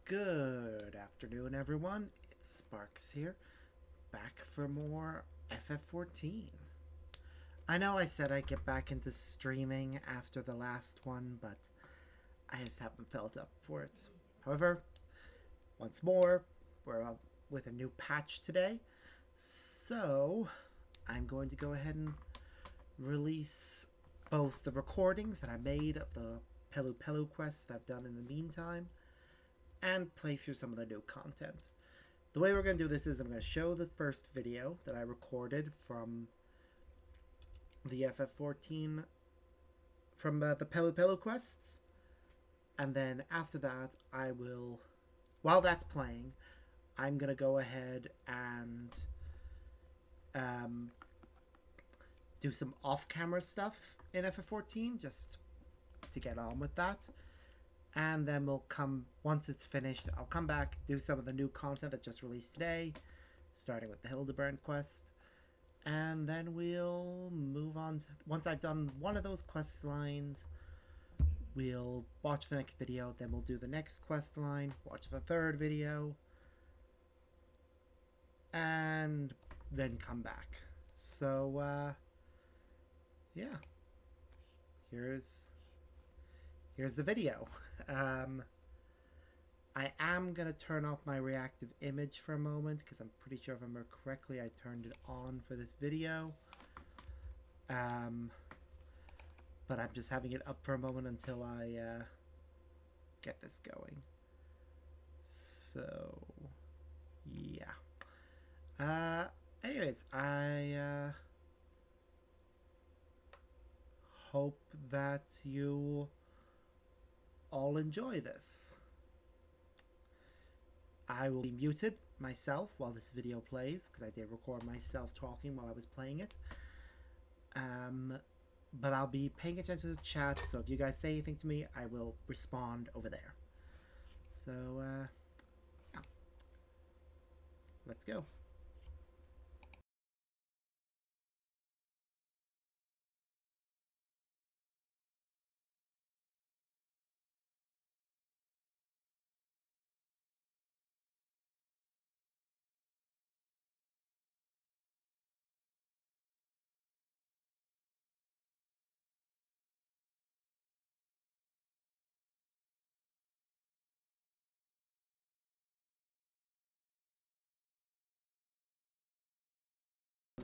Good afternoon, everyone. It's Sparks here, back for more FF14. I know I said I'd get back into streaming after the last one, but I just haven't felt up for it. However, once more, we're up with a new patch today, so I'm going to go ahead and release both the recordings that I made of the Pelu Pelu quests that I've done in the meantime, and play through some of the new content. The way we're going to do this is I'm going to show the first video that I recorded from the FF14, from the Pelu Pelu quests, and then after that I will, while that's playing, I'm going to go ahead and do some off-camera stuff in FF14 just to get on with that. And then we'll come, once it's finished, I'll come back, do some of the new content that just released today, starting with the Hildibrand quest. And then we'll move on to, once I've done one of those quest lines, we'll watch the next video, then we'll do the next quest line, watch the third video, and then come back. So, yeah. Here's the video. I am going to turn off my reactive image for a moment because I'm pretty sure if I remember correctly I turned it on for this video. But I'm just having it up for a moment until I get this going. So, yeah. Anyways, I hope that you all enjoy this. I will be muted myself while this video plays because I did record myself talking while I was playing it. But I'll be paying attention to the chat, so if you guys say anything to me, I will respond over there. So, yeah. Let's go.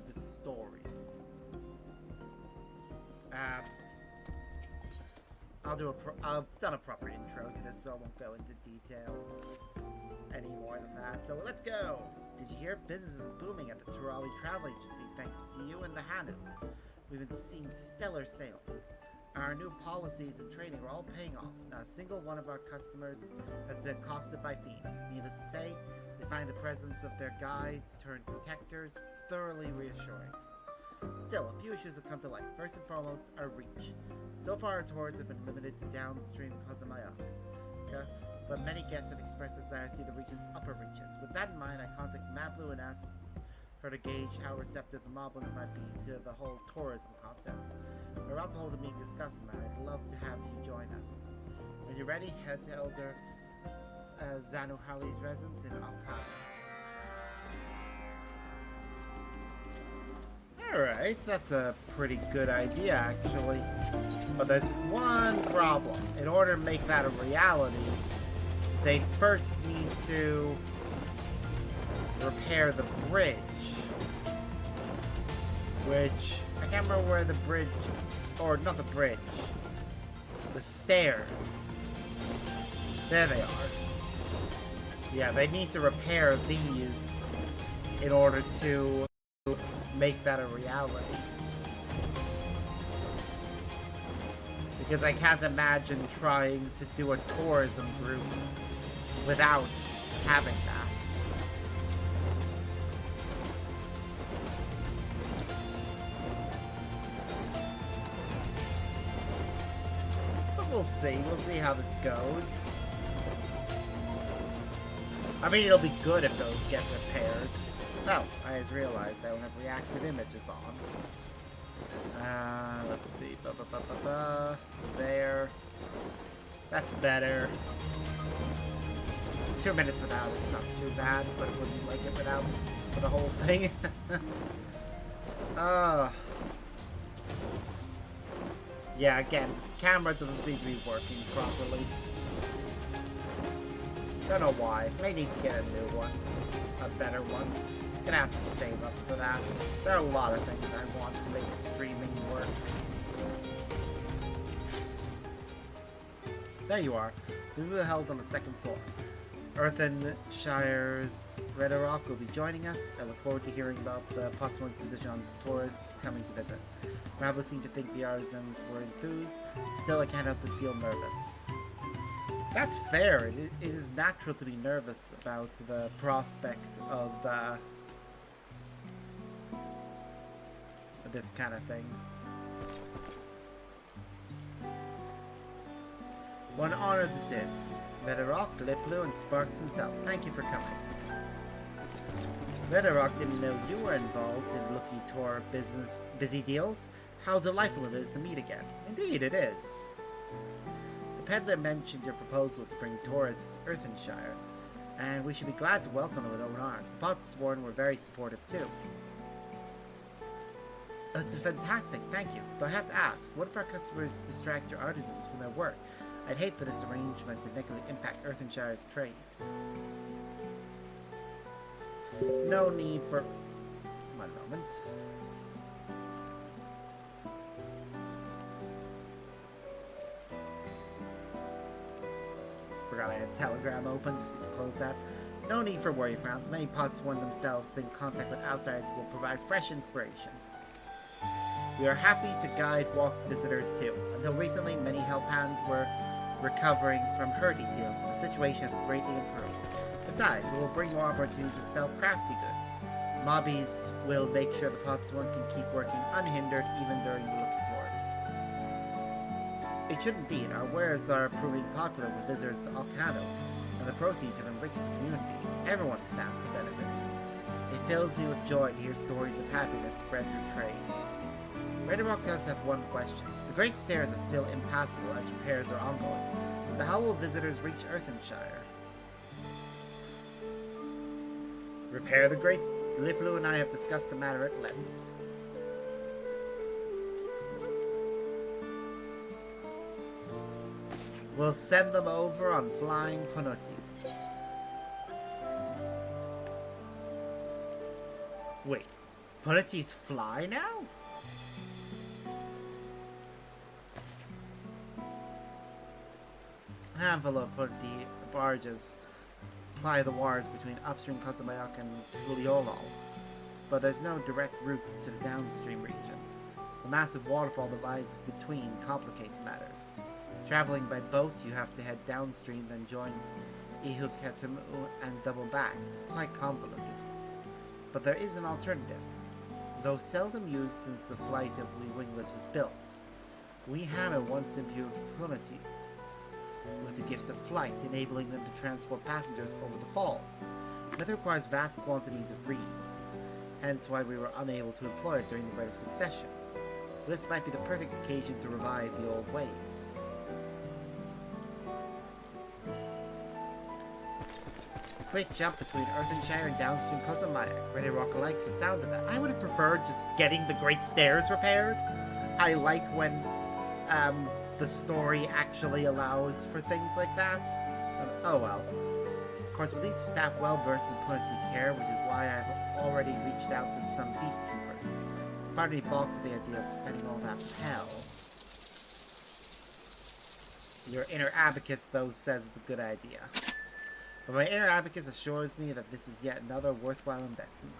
The story. I've done a proper intro to this, so I won't go into detail any more than that. So let's go. Did you hear? Business is booming at the Turali Travel Agency thanks to you and the Hanu. We've been seeing stellar sales. Our new policies and training are all paying off. Not a single one of our customers has been accosted by fiends. Needless to say, they find the presence of their guides turned protectors thoroughly reassuring. Still, a few issues have come to light. First and foremost, our reach. So far, our tours have been limited to downstream Kozamayaka, but many guests have expressed a desire to see the region's upper reaches. With that in mind, I contacted Mablu and asked her to gauge how receptive the Moblins might be to the whole tourism concept. We're about to hold a meeting to discuss the matter. I'd love to have you join us. When you're ready, head to Elder Zanu Hali's residence in Alcala. Alright, that's a pretty good idea, actually. But there's just one problem. In order to make that a reality, they first need to repair the bridge. Which, I can't remember where the bridge, or not the bridge, the stairs. There they are. Yeah, they need to repair these in order to make that a reality. Because I can't imagine trying to do a tourism group without having that. But we'll see. We'll see how this goes. I mean, it'll be good if those get repaired. Oh, I just realized I don't have reactive images on. Let's see. There. That's better. 2 minutes without it's not too bad, but it wouldn't like it without for the whole thing. Yeah, again, camera doesn't seem to be working properly. Don't know why. May need to get a new one. A better one. Gonna have to save up for that. There are a lot of things I want to make streaming work. There you are. The room held on the second floor. Earthenshire's Redrock will be joining us. I look forward to hearing about the Potswoman's position on tourists coming to visit. Rabbo seemed to think the artisans were enthused. Still, I can't help but feel nervous. That's fair. It is natural to be nervous about the prospect of this kind of thing. What an honor this is. Redrock, Liplu, and Sparks himself. Thank you for coming. Redrock didn't know you were involved in looking to our busy deals. How delightful it is to meet again. Indeed, it is. The peddler mentioned your proposal to bring tourists to Earthenshire, and we should be glad to welcome them with open arms. The Potsworn were very supportive too. That's fantastic, thank you. Though I have to ask, what if our customers distract your artisans from their work? I'd hate for this arrangement to negatively impact Earthenshire's trade. No need for... One moment. Forgot I had a telegram open, just need to close that. No need for worry frowns. Many Potsworn themselves think contact with outsiders will provide fresh inspiration. We are happy to guide walk visitors too. Until recently, many help hands were recovering from hurdy fields, but the situation has greatly improved. Besides, it will bring more opportunities to sell crafty goods. Mobbies will make sure the Potsworn can keep working unhindered even during the lucky tours. It should indeed. Our wares are proving popular with visitors to Alcano, and the proceeds have enriched the community. Everyone stands to benefit. It fills me with joy to hear stories of happiness spread through trade. Redrock does have one question. The Great Stairs are still impassable as repairs are ongoing, so how will visitors reach Earthenshire? Repair the Great... Liplu and I have discussed the matter at length. We'll send them over on flying Punutis. Wait, Punutis fly now? A handful of Punuti barges ply the waters between upstream Casabayak and Huliolol, but there's no direct routes to the downstream region. The massive waterfall that lies between complicates matters. Traveling by boat, you have to head downstream, then join Ihuketamu and double back. It's quite convoluted. But there is an alternative. Though seldom used since the flight of Wingless was built, Weehana once imbued Punutis with the gift of flight, enabling them to transport passengers over the falls. That requires vast quantities of reeds, hence why we were unable to employ it during the Rite of Succession. This might be the perfect occasion to revive the old ways. Quick jump between Earthenshire and downstream Cosamayak. Redrock likes the sound of that. I would have preferred just getting the Great Stairs repaired. I like when the story actually allows for things like that. Oh well. Of course, we'll need to staff well versed in Punuti care, which is why I've already reached out to some beast keepers. Part of me balked at the idea of spending all that hell. Your inner abacus, though, says it's a good idea. But my inner abacus assures me that this is yet another worthwhile investment.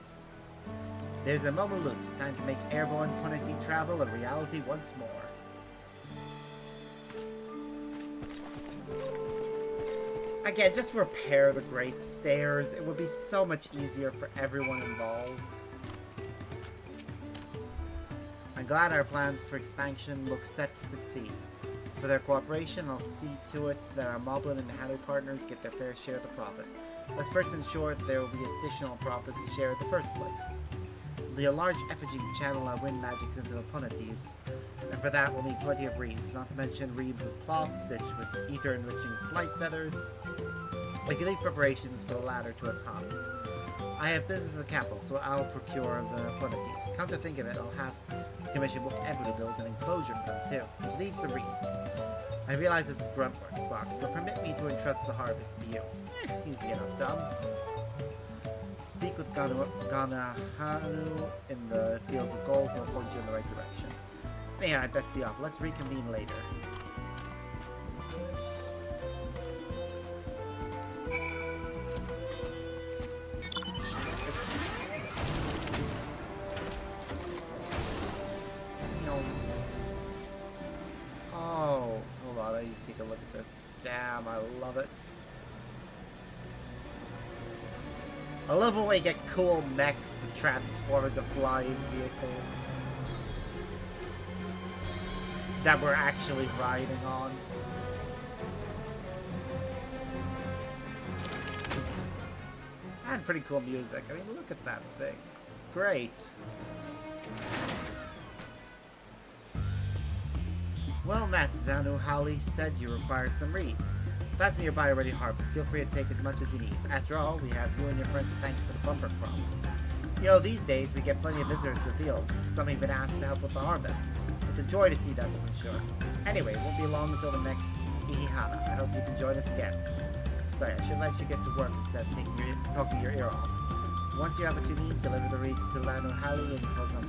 There's a moment to lose. It's time to make airborne Punuti travel a reality once more. Again, just repair the Great Stairs. It would be so much easier for everyone involved. I'm glad our plans for expansion look set to succeed. For their cooperation, I'll see to it that our Moblin and Hanu partners get their fair share of the profit. Let's first ensure that there will be additional profits to share in the first place. We'll need a large effigy to channel our wind magics into the Punutis, and for that we'll need plenty of reeds, not to mention reams of cloth stitched with ether-enriching flight feathers. We can leave preparations for the latter to us hobby. I have business in the capital, so I'll procure the quantities. Come to think of it, I'll have to commission Ever to build an enclosure for them too, which leaves the reeds. I realize this is Gruntwork's box, but permit me to entrust the harvest to you. Easy enough done. Speak with Ganahanu in the fields of gold, he'll point you in the right direction. Anyhow, I'd best be off. Let's reconvene later. Damn, I love it. I love when we get cool mechs that transform into flying vehicles that we're actually riding on. And pretty cool music. I mean, look at that thing. It's great. Well met, Zanu Hali said you require some reeds. Fasten your buy already harvest. Feel free to take as much as you need. After all, we have you and your friends to thanks for the bumper crop. You know, these days we get plenty of visitors to the fields. Some have been asked to help with the harvest. It's a joy to see, that's for sure. Anyway, it won't be long until the next Ihihana. I hope you can join us again. Sorry, I should let you get to work instead of talking your ear off. Once you have what you need, deliver the reeds to Zanu Hali and cause them...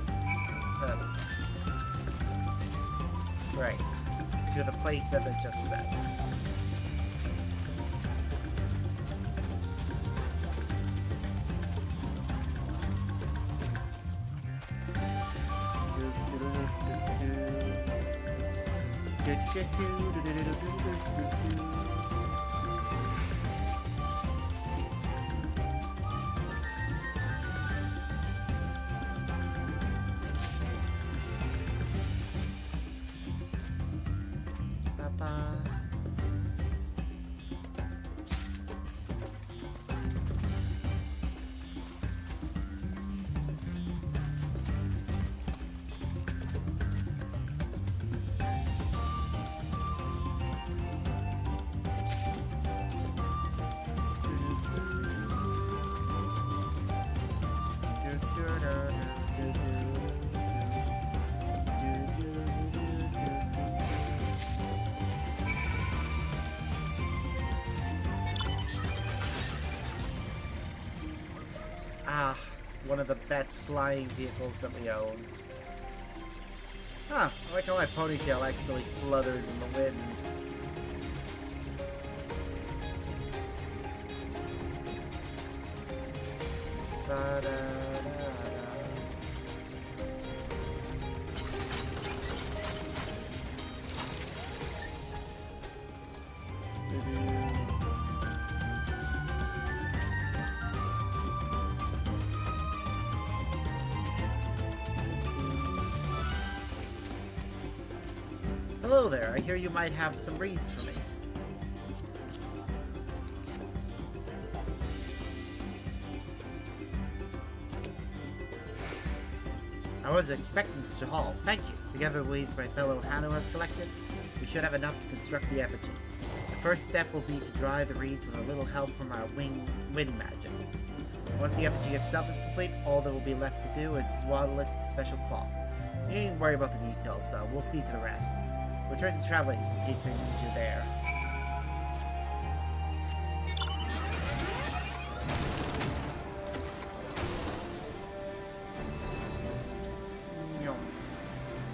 right, to the place that I just said. One of the best flying vehicles that we own. Huh, I like how my ponytail actually flutters in the wind. Hello there, I hear you might have some reeds for me. I wasn't expecting such a haul. Thank you. Together with the weeds my fellow Hano have collected, we should have enough to construct the effigy. The first step will be to dry the reeds with a little help from our wind magics. Once the effigy itself is complete, all that will be left to do is swaddle it in special cloth. You needn't worry about the details, though. We'll see to the rest. Return to traveling in case they need you there.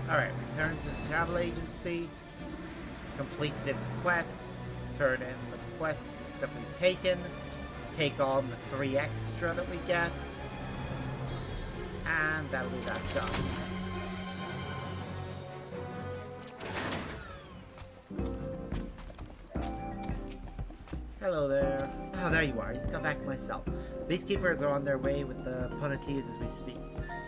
Alright, return to the travel agency. Complete this quest. Turn in the quests that we've taken. Take on the 3 extra that we get. And that'll be that done. Hello there. Oh, there you are. I just got back myself. The beastkeepers are on their way with the Punatees as we speak.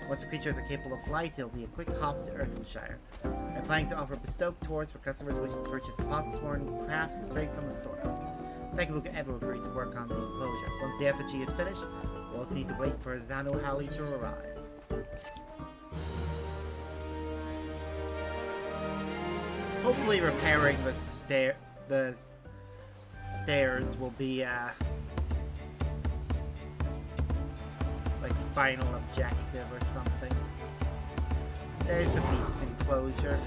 Once the creatures are capable of flight, it'll be a quick hop to Earthenshire. I'm planning to offer bespoke tours for customers wishing to purchase pot-sworn crafts straight from the source. Thank you for ever agreed to work on the enclosure. Once the effigy is finished, we'll need to wait for Zanu Hali to arrive. Hopefully repairing the stairs will be like final objective or something. There's a beast enclosure.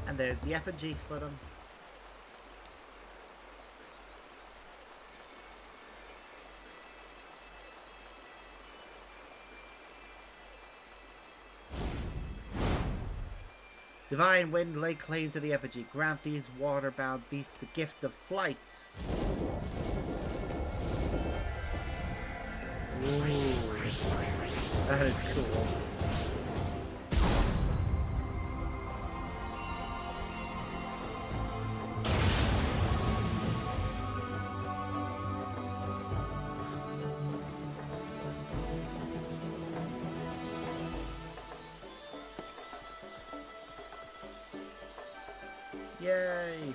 And there's the effigy for them. Divine wind lay claim to the effigy. Grant these water-bound beasts the gift of flight. Ooh, that is cool. Yay!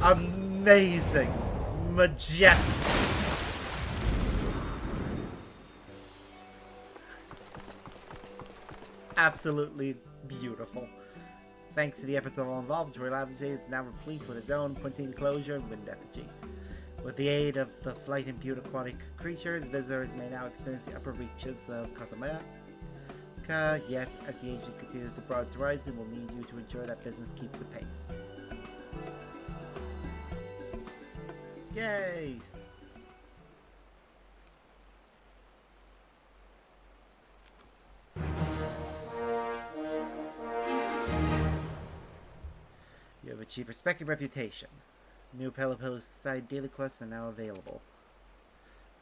Amazing! Majestic! Absolutely beautiful. Thanks to the efforts of all involved, Dawntrail is now replete with its own pointy enclosure and wind effigy. With the aid of the flight-imbued aquatic creatures, visitors may now experience the upper reaches of Kasamaya. Yet, as the agent continues to broaden its horizon, we'll need you to ensure that business keeps apace. Yay! You have achieved respect and reputation. New Pelopello Society daily quests are now available.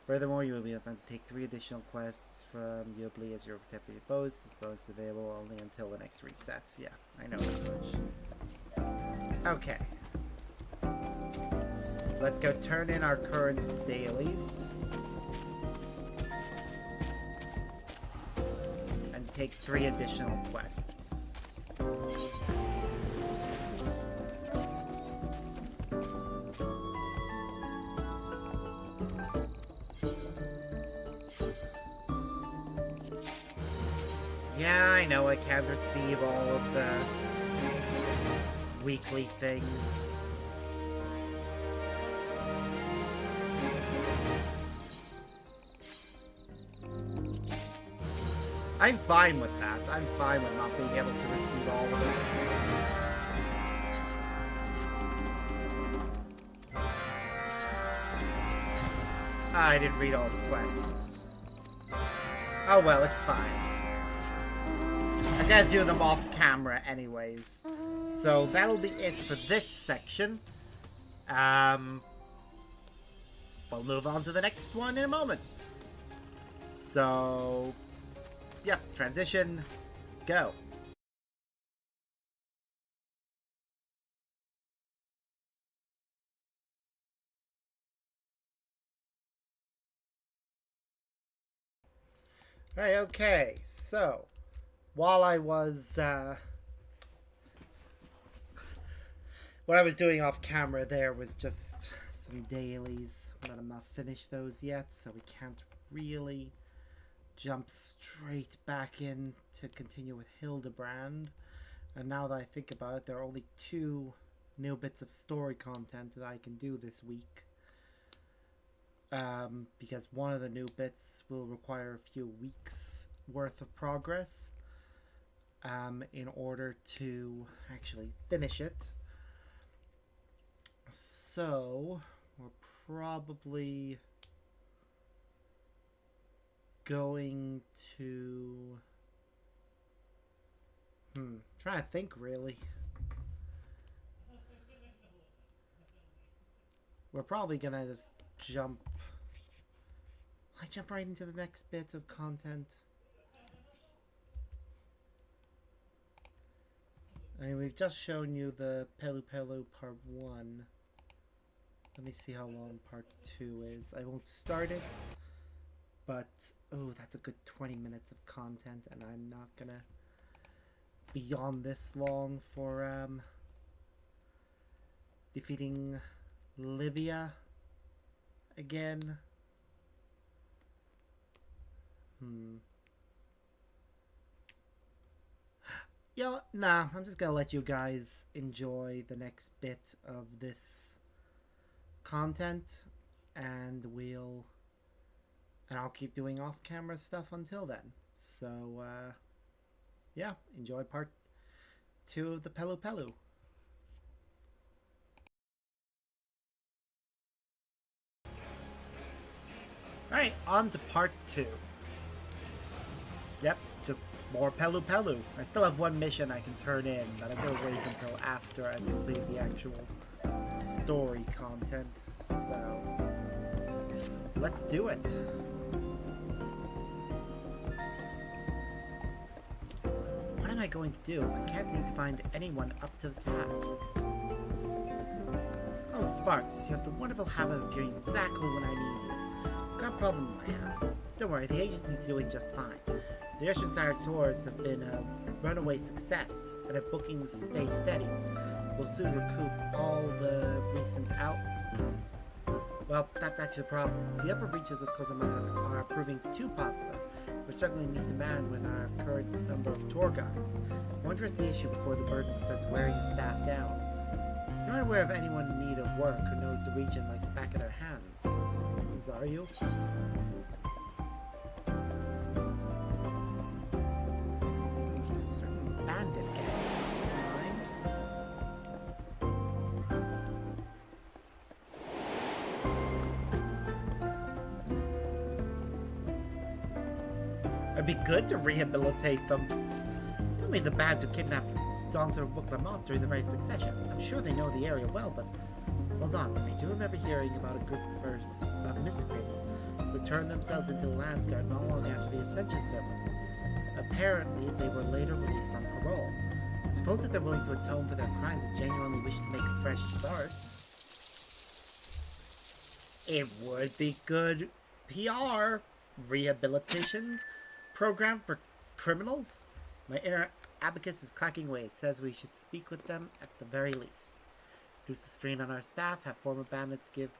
Furthermore, you will be able to take 3 additional quests from Yobli as your deputy boss. This bonus is available only until the next reset. Yeah, I know that much. Okay. Let's go turn in our current dailies. And take 3 additional quests. Yeah, I know I can't receive all of the weekly things. I'm fine with that. I'm fine with not being able to receive all of it. I didn't read all the quests. Oh well, it's fine. I gotta do them off camera anyways. So that'll be it for this section. We'll move on to the next one in a moment. So, yep, transition, go. Right, okay, so while I was what I was doing off camera there was just some dailies, but I'm not finished those yet, so we can't really jump straight back in to continue with Hildibrand. And now that I think about it, there are only 2 new bits of story content that I can do this week. Because one of the new bits will require a few weeks worth of progress in order to actually finish it. So we're probably going to trying to think really. We're probably gonna just jump right into the next bit of content. I mean, we've just shown you the Pelu Pelu Part 1. Let me see how long Part 2 is. I won't start it, but oh, that's a good 20 minutes of content, and I'm not gonna be on this long for defeating Livia again. Yeah, nah, I'm just gonna let you guys enjoy the next bit of this content, and I'll keep doing off-camera stuff until then. So, yeah, enjoy part 2 of the Pelu Pelu. Alright, on to part 2. Yep, just more Pelu Pelu. I still have one mission I can turn in, but I'm gonna wait until after I've completed the actual story content. So, let's do it. What am I going to do? I can't seem to find anyone up to the task. Oh, Sparks, you have the wonderful habit of appearing exactly when I need you. Got a problem in my hands. Don't worry, the agency's doing just fine. The Oceanside tours have been a runaway success, and if bookings stay steady, we'll soon recoup all the recent outlays. Well, that's actually the problem. The upper reaches of Kozamak are proving too popular. We're struggling to meet demand with our current number of tour guides. I wonder if it's the issue before the burden starts wearing the staff down. You're not aware of anyone in need of work who knows the region like the back of their hands, are you? Certain bandit gang comes to mind. It'd be good to rehabilitate them. I mean, the bands who kidnapped Dawntrail and booked them off during the very succession. I'm sure they know the area well, but hold on. I do remember hearing about a group of miscreants who turned themselves into the Landsguard not long after the Ascension ceremony. Apparently, they were later released on parole. I suppose if they're willing to atone for their crimes and genuinely wish to make a fresh start, it would be good PR. Rehabilitation program for criminals? My inner abacus is clacking away. It says we should speak with them at the very least. Reduce the strain on our staff, have former bandits give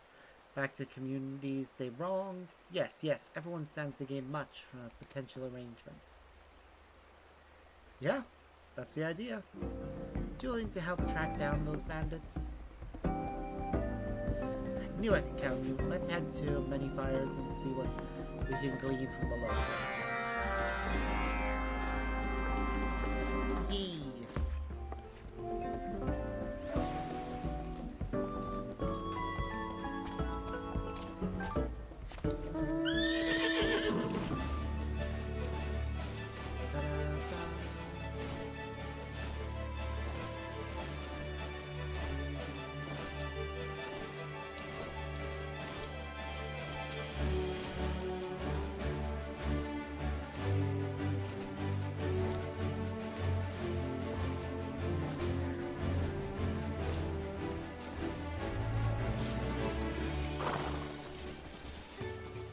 back to communities they wronged. Yes, everyone stands to gain much from a potential arrangement. Yeah, that's the idea. Would you willing to help track down those bandits? I knew I could count on you. Let's head to Many Fires and see what we can glean from the locals.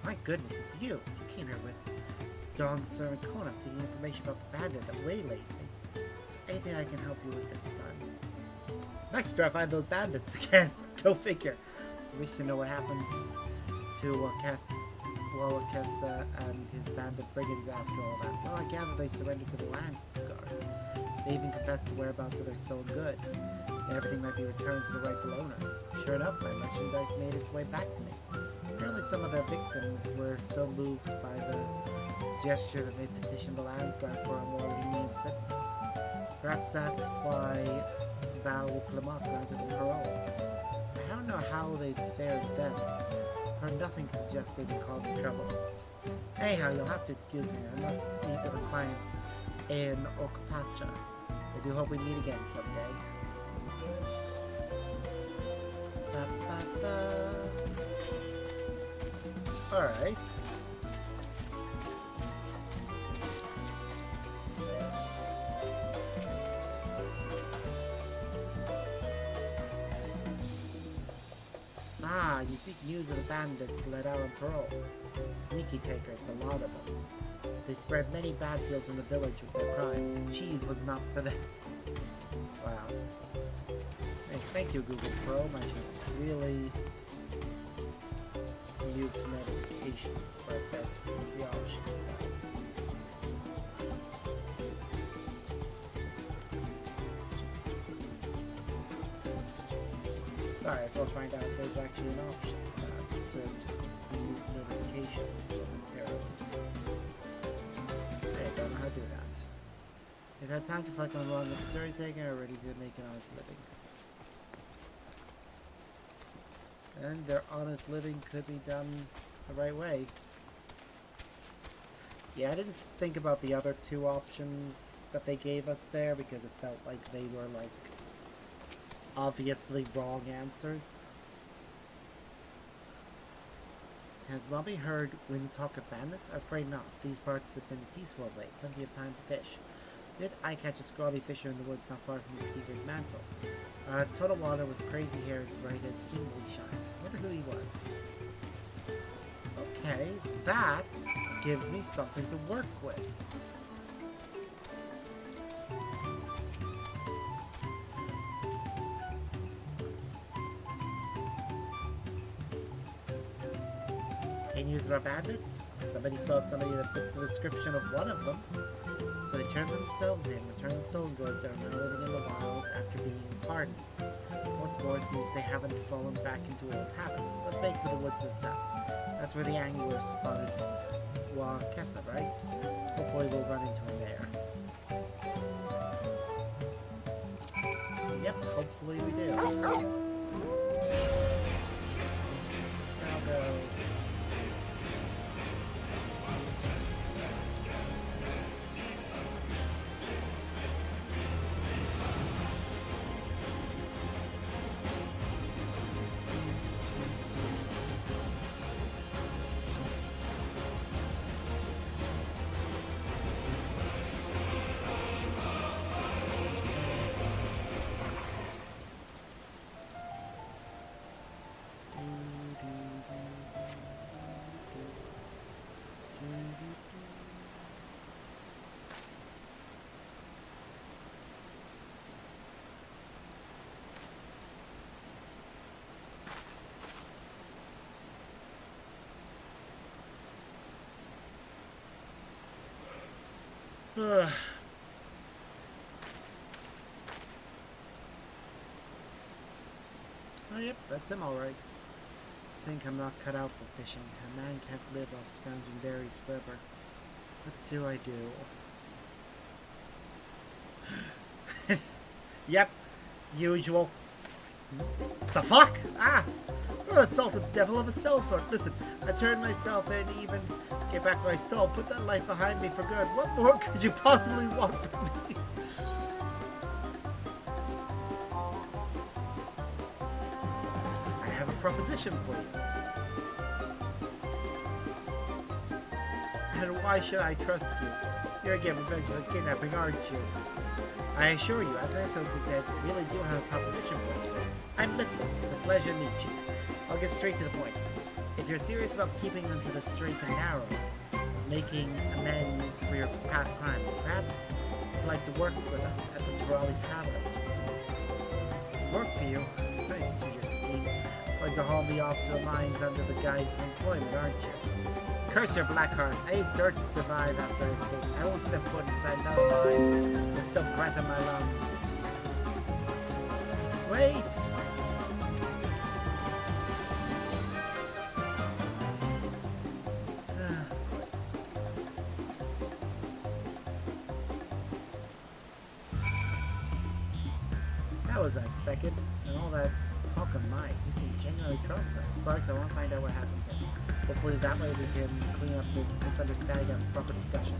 My goodness, it's you. You came here with Dawntrail and Kona seeking information about the bandit that waylaid me. Is there anything I can help you with this time? I can try to find those bandits again. Go figure. I wish to know what happened to Wakesa and his band of brigands after all that. Well, I gather they surrendered to the Landsguard. They even confessed the whereabouts of their stolen goods. And everything might be returned to the rightful owners. Sure enough, my merchandise made its way back to me. Apparently some of their victims were so moved by the gesture that they petitioned the Landsguard for a more lenient sentence. Perhaps that's why Val Wuklamak granted them parole. I don't know how they fared thence. Heard nothing to suggest they'd been causing trouble. Anyhow, you'll have to excuse me. I must meet with a client in Okapacha. I do hope we meet again someday. Alright. Ah, you seek news of the bandits let out on parole. Sneaky takers, a lot of them. They spread many bad feels in the village with their crimes. Cheese was not for them. Wow. Hey, thank you, Google Chrome. I should really mute notifications for that physiology. Alright, so I'll find out if there's actually an option to mute notifications or arrows. Hey, I don't know how to do that. They've had time to reflect on long as story taking and are ready to make an honest living. And their honest living could be done the right way. Yeah, I didn't think about the other two options that they gave us there because it felt like they were like obviously wrong answers. Has Mommy heard when talk of bandits? Afraid not. These parts have been peaceful of late. Plenty of time to fish. Did I catch a scrawny fisher in the woods not far from the Seeker's mantle? Total water with crazy hair as bright as jingly shine. Wonder who he was. Okay, that gives me something to work with. Can use our bandits? Somebody saw somebody that fits the description of one of them. So they turned themselves in, returned the stolen goods, and are now living in the wilds after being pardoned. What's more, it seems they haven't fallen back into old habits. Let's make for the woods to the south. That's where the angler spotted Wakesa, right? Hopefully we'll run into him there. Yep, hopefully we do. Now go. Oh, yep, that's him all right. I think I'm not cut out for fishing. A man can't live off scrounging berries forever. What do I do? Yep, usual. The fuck? Ah! You're an assaulted devil of a sellsword. Listen, I turned myself in, even get back what I stole, put that life behind me for good. What more could you possibly want from me? I have a proposition for you. And why should I trust you? You're again revenge for the kidnapping, aren't you? I assure you, as my associate says, we really do have a proposition for you. I'm Lippy. It's a pleasure to meet you. I'll get straight to the point. If you're serious about keeping them to the straight and narrow, making amends for your past crimes, perhaps you'd like to work with us at the Trolley Traveler. Work for you? I see your scheme. Like to haul me off to the mines under the guise of employment, aren't you? Curse your black hearts. I ate dirt to survive after I escaped. I won't set foot inside that mine. There's still breath in my lungs. Wait! Of course. That was unexpected. And all that talk of mine. You seem genuinely traumatized. Sparks, I want to find out what happened there. Hopefully that way we can clean up this misunderstanding and proper discussion.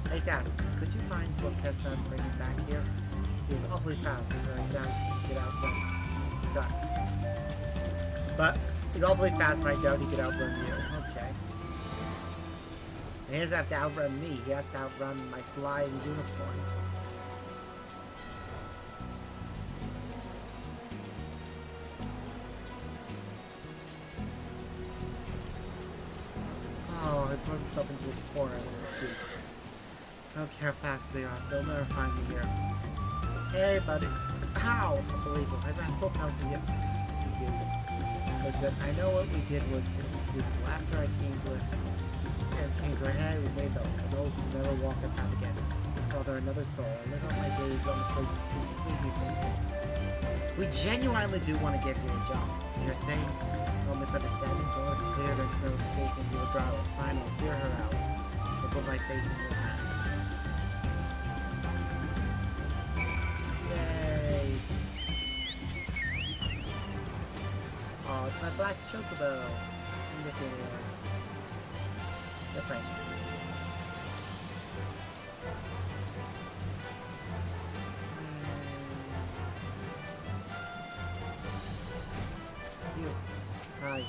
I hate to ask, could you find Wakesa and bring him back here? He was awfully fast, so I doubt he could get outrun. Sorry. But he's awfully fast, and I doubt he could outrun you. Okay. He doesn't have to outrun me, he has to outrun my flying unicorn. Oh, he put himself into a corner. That's so cute. I don't care how fast they are. They'll never find me here. Hey, buddy. How? Unbelievable. I ran full penalty. Yep. Listen, I know what we did was inexcusable. After I came to a head, we made the oath to never walk that path again. bother another soul. I live on my days on the fridge, just leave me thinking. We genuinely do want to give you a job. You're saying, no misunderstanding, though it's clear there's no escaping you regardless. Fine, I'll hear her out. I'll put my faith in your hands. Yay! Oh, it's my black chocobo. Look at it. They're precious. You. Hi.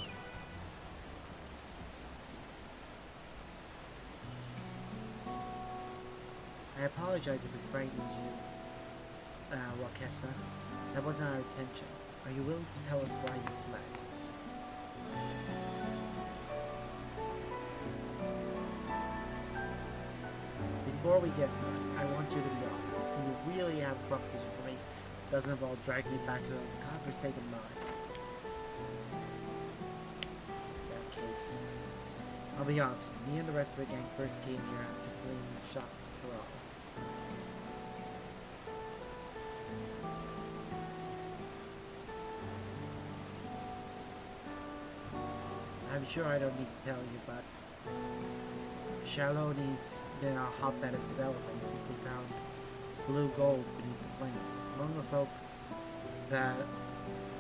I apologize if we frightened you, Wakessa. That wasn't our intention. Are you willing to tell us why you fled? Before we get to it, I want you to be honest. Do you really have a proposition for me? It doesn't involve dragging me back to those godforsaken mines. In that case, I'll be honest with you. Me and the rest of the gang first came here after fleeing the shop to Toral. I'm sure I don't need to tell you, but Shaloni's been a hotbed of development since they found blue gold beneath the plains. Among the folk that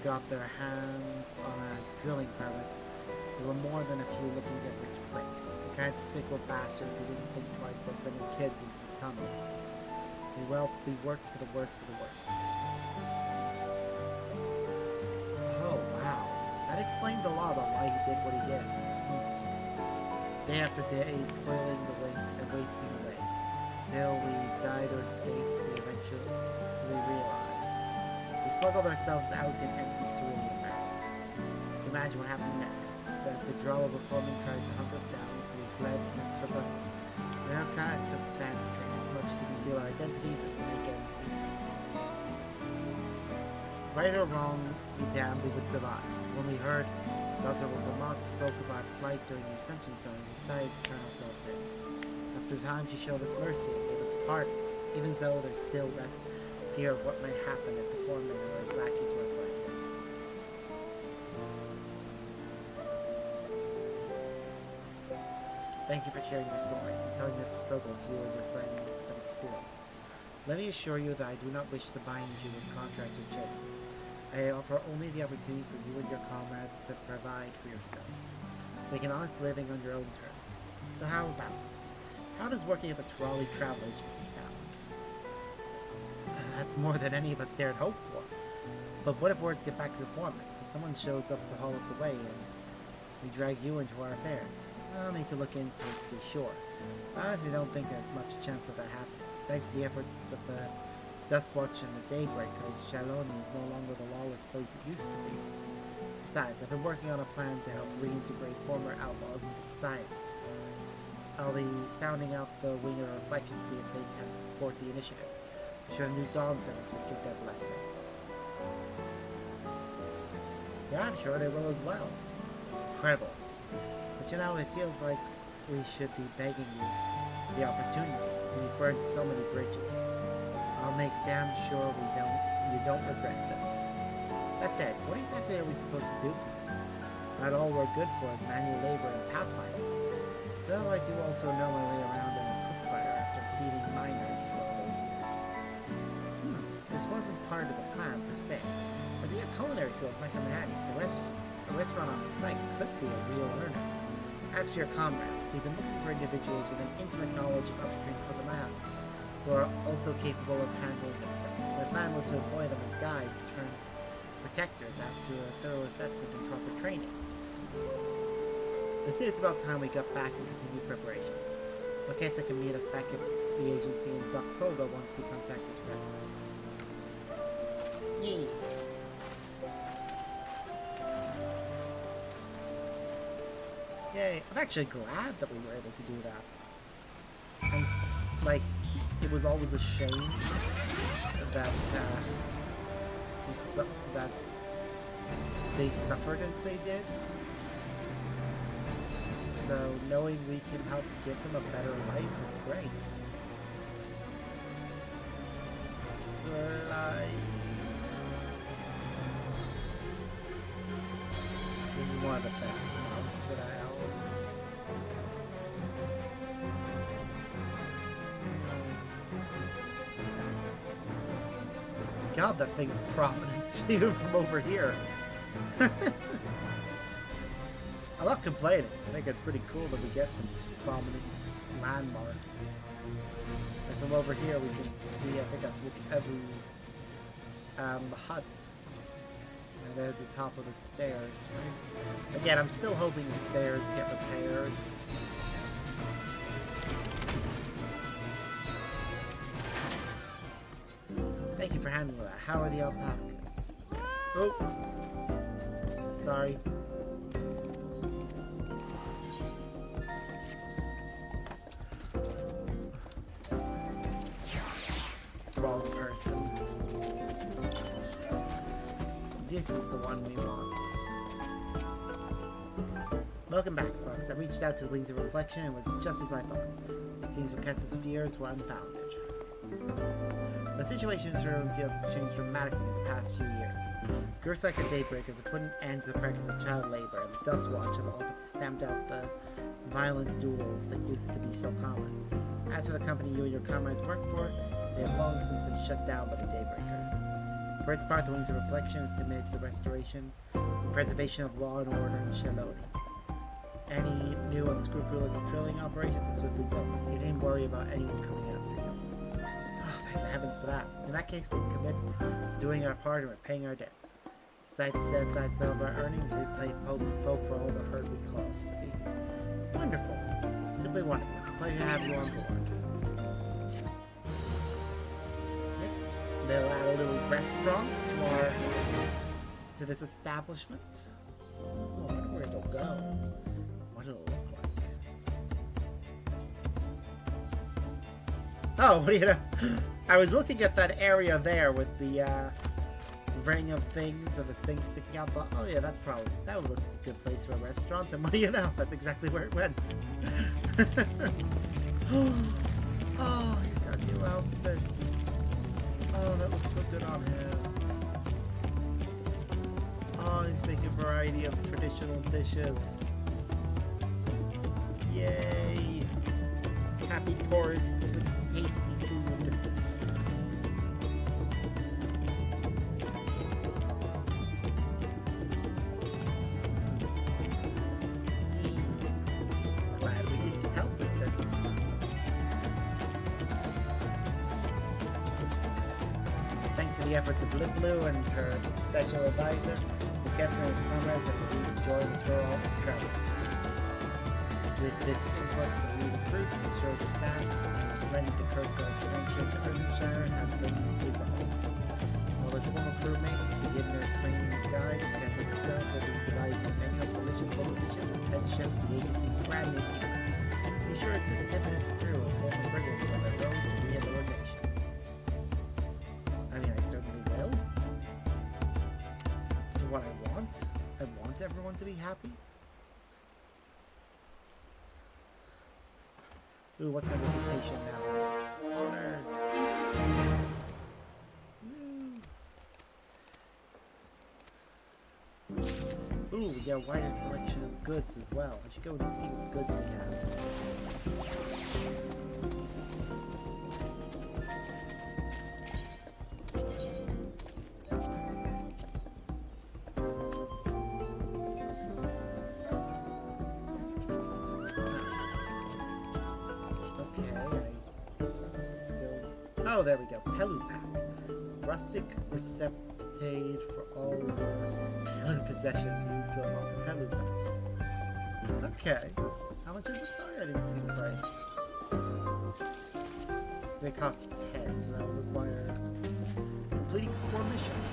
got their hands on a drilling permit, there were more than a few looking to get rich quick. The kind of despicable bastards who didn't think twice about sending kids into the tunnels. We worked for the worst of the worst. Oh, wow. That explains a lot about why he did what he did. Day after day, toiling the way and wasting away, till we died or escaped, we eventually realized. So we smuggled ourselves out in empty cerulean barrels. Imagine what happened next. That the Droll of a foreman tried to hunt us down, so we fled because of America and took the bandit train as much to conceal our identities as to make ends meet. Right or wrong, we damned we would survive. When we heard Dr. Wilmot spoke about plight during the Ascension Zone, we decided to turn ourselves in. After time, she showed us mercy and gave us a pardon, even though there's still that fear of what might happen if the foreman or his lackeys were fighting us. Thank you for sharing your story and telling me of the struggles you and your friends have experienced. Let me assure you that I do not wish to bind you with contract or chains. I offer only the opportunity for you and your comrades to provide for yourselves. Make an honest living on your own terms. So how does working at the Toral Travel Agency sound? That's more than any of us dared hope for. But what if words get back to the foreman? If someone shows up to haul us away and we drag you into our affairs? I'll need to look into it to be sure. I honestly don't think there's much chance of that happening. Thanks to the efforts of the Dustwatch and the Daybreakers, Shaloni is no longer the lawless place it used to be. Besides, I've been working on a plan to help reintegrate former outlaws into society. I'll be sounding out the Winger Reflection to see if they can support the initiative. I'm sure the new Dawntrail will get their blessing. Yeah, I'm sure they will as well. Incredible. But you know, it feels like we should be begging you the opportunity. We've burned so many bridges. I'll make damn sure you don't regret this. That's it. What exactly are we supposed to do for you? Not all we're good for is manual labor and pathfinding. Though I do also know my way around in a cook fire after feeding miners for all those years. This wasn't part of the plan per se, but your culinary skills might come in handy. The restaurant on site could be a real earner. As for your comrades, we've been looking for individuals with an intimate knowledge of upstream Cozumel, who are also capable of handling themselves. My plan was to employ them as guides turned protectors after a thorough assessment and proper training. I see it's about time we got back and continued preparations. Wakessa can meet us back at the agency in Doc Pogo once he contacts his friends. Yee! Yay! I'm actually glad that we were able to do that. It was always a shame that that they suffered as they did. So knowing we can help give them a better life is great. one of the best mounts that I own. God, that thing's prominent even from over here. I'm not complaining. I think it's pretty cool that we get some prominent landmarks. And from over here we can see, I think that's Evu's hut. And there's the top of the stairs. Again, I'm still hoping the stairs get repaired. Thank you for handling that. How are the alpacas? Oh! Sorry. Wrong person. This is the one we want. Welcome back, Sparks. I reached out to the Wings of Reflection and it was just as I thought. It seems Rukessa's fears were unfounded. The situation in this room feels has changed dramatically in the past few years. Groups like the Daybreakers have put an end to the practice of child labor, and the Dust Watch have all but stamped out the violent duels that used to be so common. As for the company you and your comrades work for, they have long since been shut down by the Daybreakers. For its part, the Wings of Reflection is committed to the restoration and preservation of law and order in Shaloni. Any new unscrupulous drilling operations are swiftly dealt with. You didn't worry about anyone coming after you. Oh, thank the heavens for that. In that case, we can commit doing our part and repaying our debts. Decide to set aside some of our earnings and repay potent folk for all the hurt we caused, you see. Wonderful. Simply wonderful. It's a pleasure to have you on board. They'll add a little restaurant to this establishment. Oh, I wonder where it'll go. What it'll look like. Oh, what do you know? I was looking at that area there with the ring of things and the things sticking out, but oh yeah, that would look like a good place for a restaurant. And what do you know? That's exactly where it went. Oh, he's got new outfits. Oh, that looks so good on him. Oh, he's making a variety of traditional dishes. Yay! Happy tourists with tasty food. Glad we could help with this. Thanks to the efforts of Blue and her special advisor, the guests and his comrades have agreed to join the tour travel. With this influx of new recruits, the soldier staff, and ready to curb the friendship to Urgenshire has been resolved. While his former crewmates begin their training as guides, the guests itself will be divided into many of delicious local dishes and headship the agency's brand new team. Be sure to assist 10 minutes crew of former brigands on their road to rehabilitation. I mean, I certainly will. It's what I want. I want everyone to be happy. Ooh, what's my reputation now? Honored. Ooh, we get a wider selection of goods as well. I should go and see what goods we have. Oh, there we go. Pelupack. Rustic receptacle for all Pelu possessions used to unlock the Pelupack. Okay. How much is it? Sorry, I didn't see the price. So they cost 10, so that will require completing 4 missions.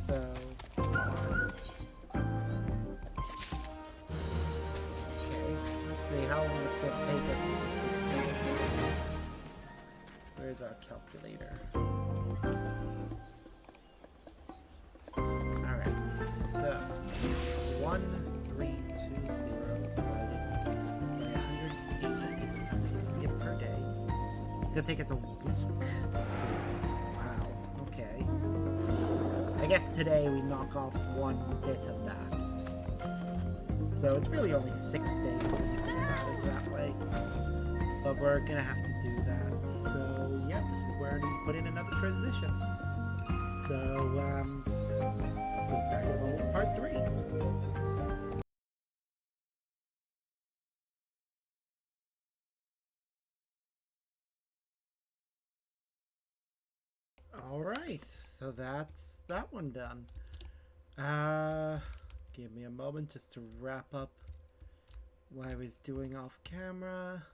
So... how long it's going to take us to complete this. Where's our calculator? Alright, so 1320 divided by 180 is how many per day. It's going to take us a week to do this. Wow, okay. guess today we knock off one bit of that. So it's really only 6 days when you think about it that way. But we're gonna have to do that. So yeah, this is where I need to put in another transition. So we'll be back in a moment with part 3. Alright, so that's that one done. Give me a moment just to wrap up what I was doing off camera.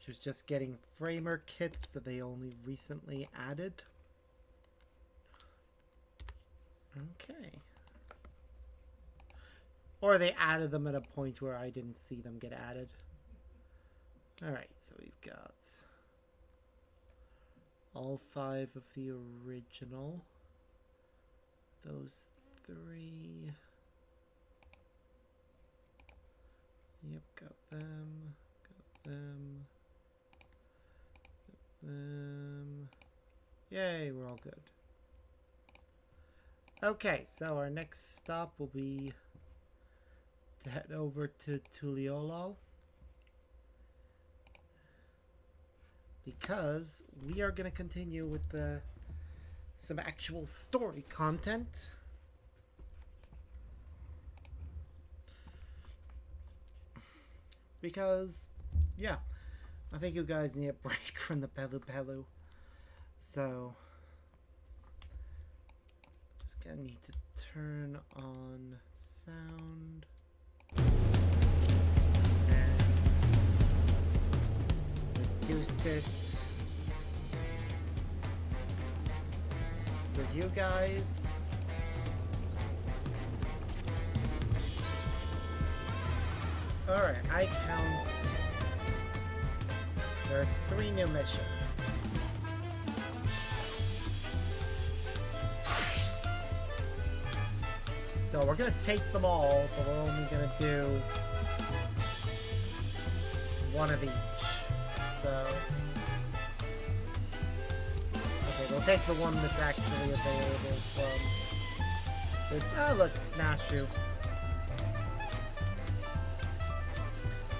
She was just getting framer kits that they only recently added. Okay. Or they added them at a point where I didn't see them get added. Alright, so we've got all 5 of the original. Those 3. Yep, got them. Got them. Got them. Yay, we're all good. Okay, so our next stop will be to head over to Tuliolol, because we are going to continue with some actual story content. Because, yeah, I think you guys need a break from the Pelu Pelu. So, just gonna need to turn on sound. And reduce it for you guys. Alright, I count. There are 3 new missions. So we're gonna take them all, but we're only gonna do 1 of each. So, okay, we'll take the one that's actually available from this. Oh, look, it's Nashu.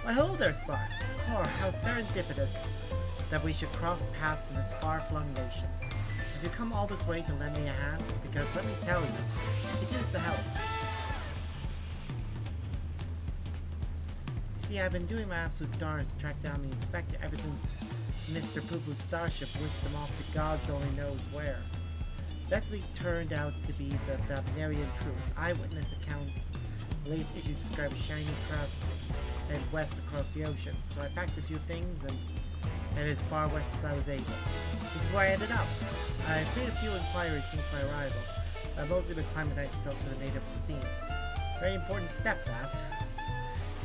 Why, hello there, Sparks. Oh, how serendipitous that we should cross paths in this far-flung nation. Have you come all this way to lend me a hand? Because let me tell you, it is the help. See, I've been doing my absolute darnest to track down the inspector ever since Mr. Poo-Poo's starship whisked him off to God's only knows where. Leslie turned out to be the Valerian truth. Eyewitness accounts, the latest issue describe a shiny craft head west across the ocean. So I packed a few things and headed as far west as I was able. This is where I ended up. I've made a few inquiries since my arrival. I've mostly been acclimatized myself to the native cuisine. Very important step, that.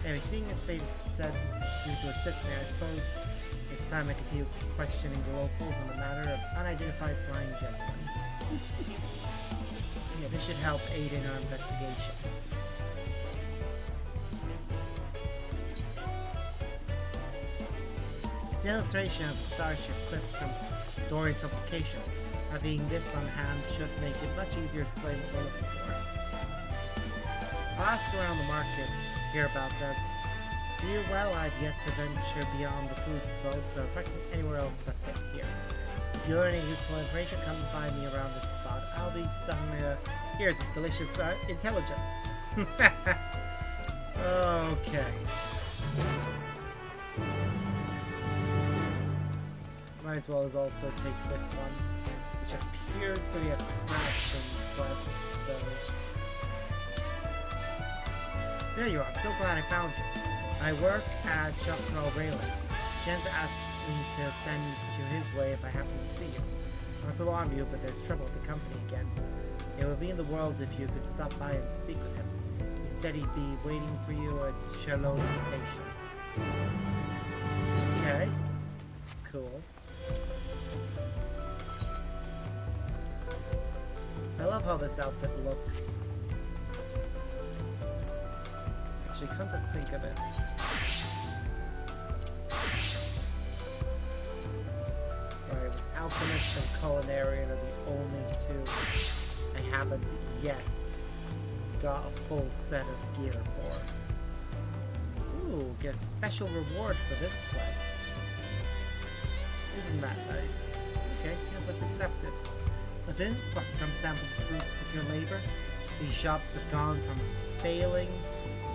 Anyway, seeing his fate is set to assist me, I suppose it's time I continue questioning the locals on the matter of unidentified flying gentlemen. Yeah, this should help aid in our investigation. It's an illustration of the starship clipped from Dory's publication. Having this on hand should make it much easier to explain what we're looking for. I'll ask around the markets hereabouts as for you, well, I've yet to venture beyond the food stall, so practically anywhere else but here. If you learn any useful information, come and find me around this spot. I'll be stuffing the ears of delicious intelligence. Okay. Might as well as also take this one, which appears to be a crafting quest, so... There you are, I'm so glad I found you. I work at Dawntrail Railing. Jens asked me to send you his way if I happen to see you. Not to alarm you, but there's trouble with the company again. It would be in the world if you could stop by and speak with him. He said he'd be waiting for you at Charlotte Station. Okay. Cool. I love how this outfit looks. Actually, come to think of it. Right, alchemist and culinarian are the only two I haven't yet got a full set of gear for. Ooh, get a special reward for this quest. Isn't that nice? Okay, yeah, let's accept it. A business spot comes down to the fruits of your labor. These shops have gone from failing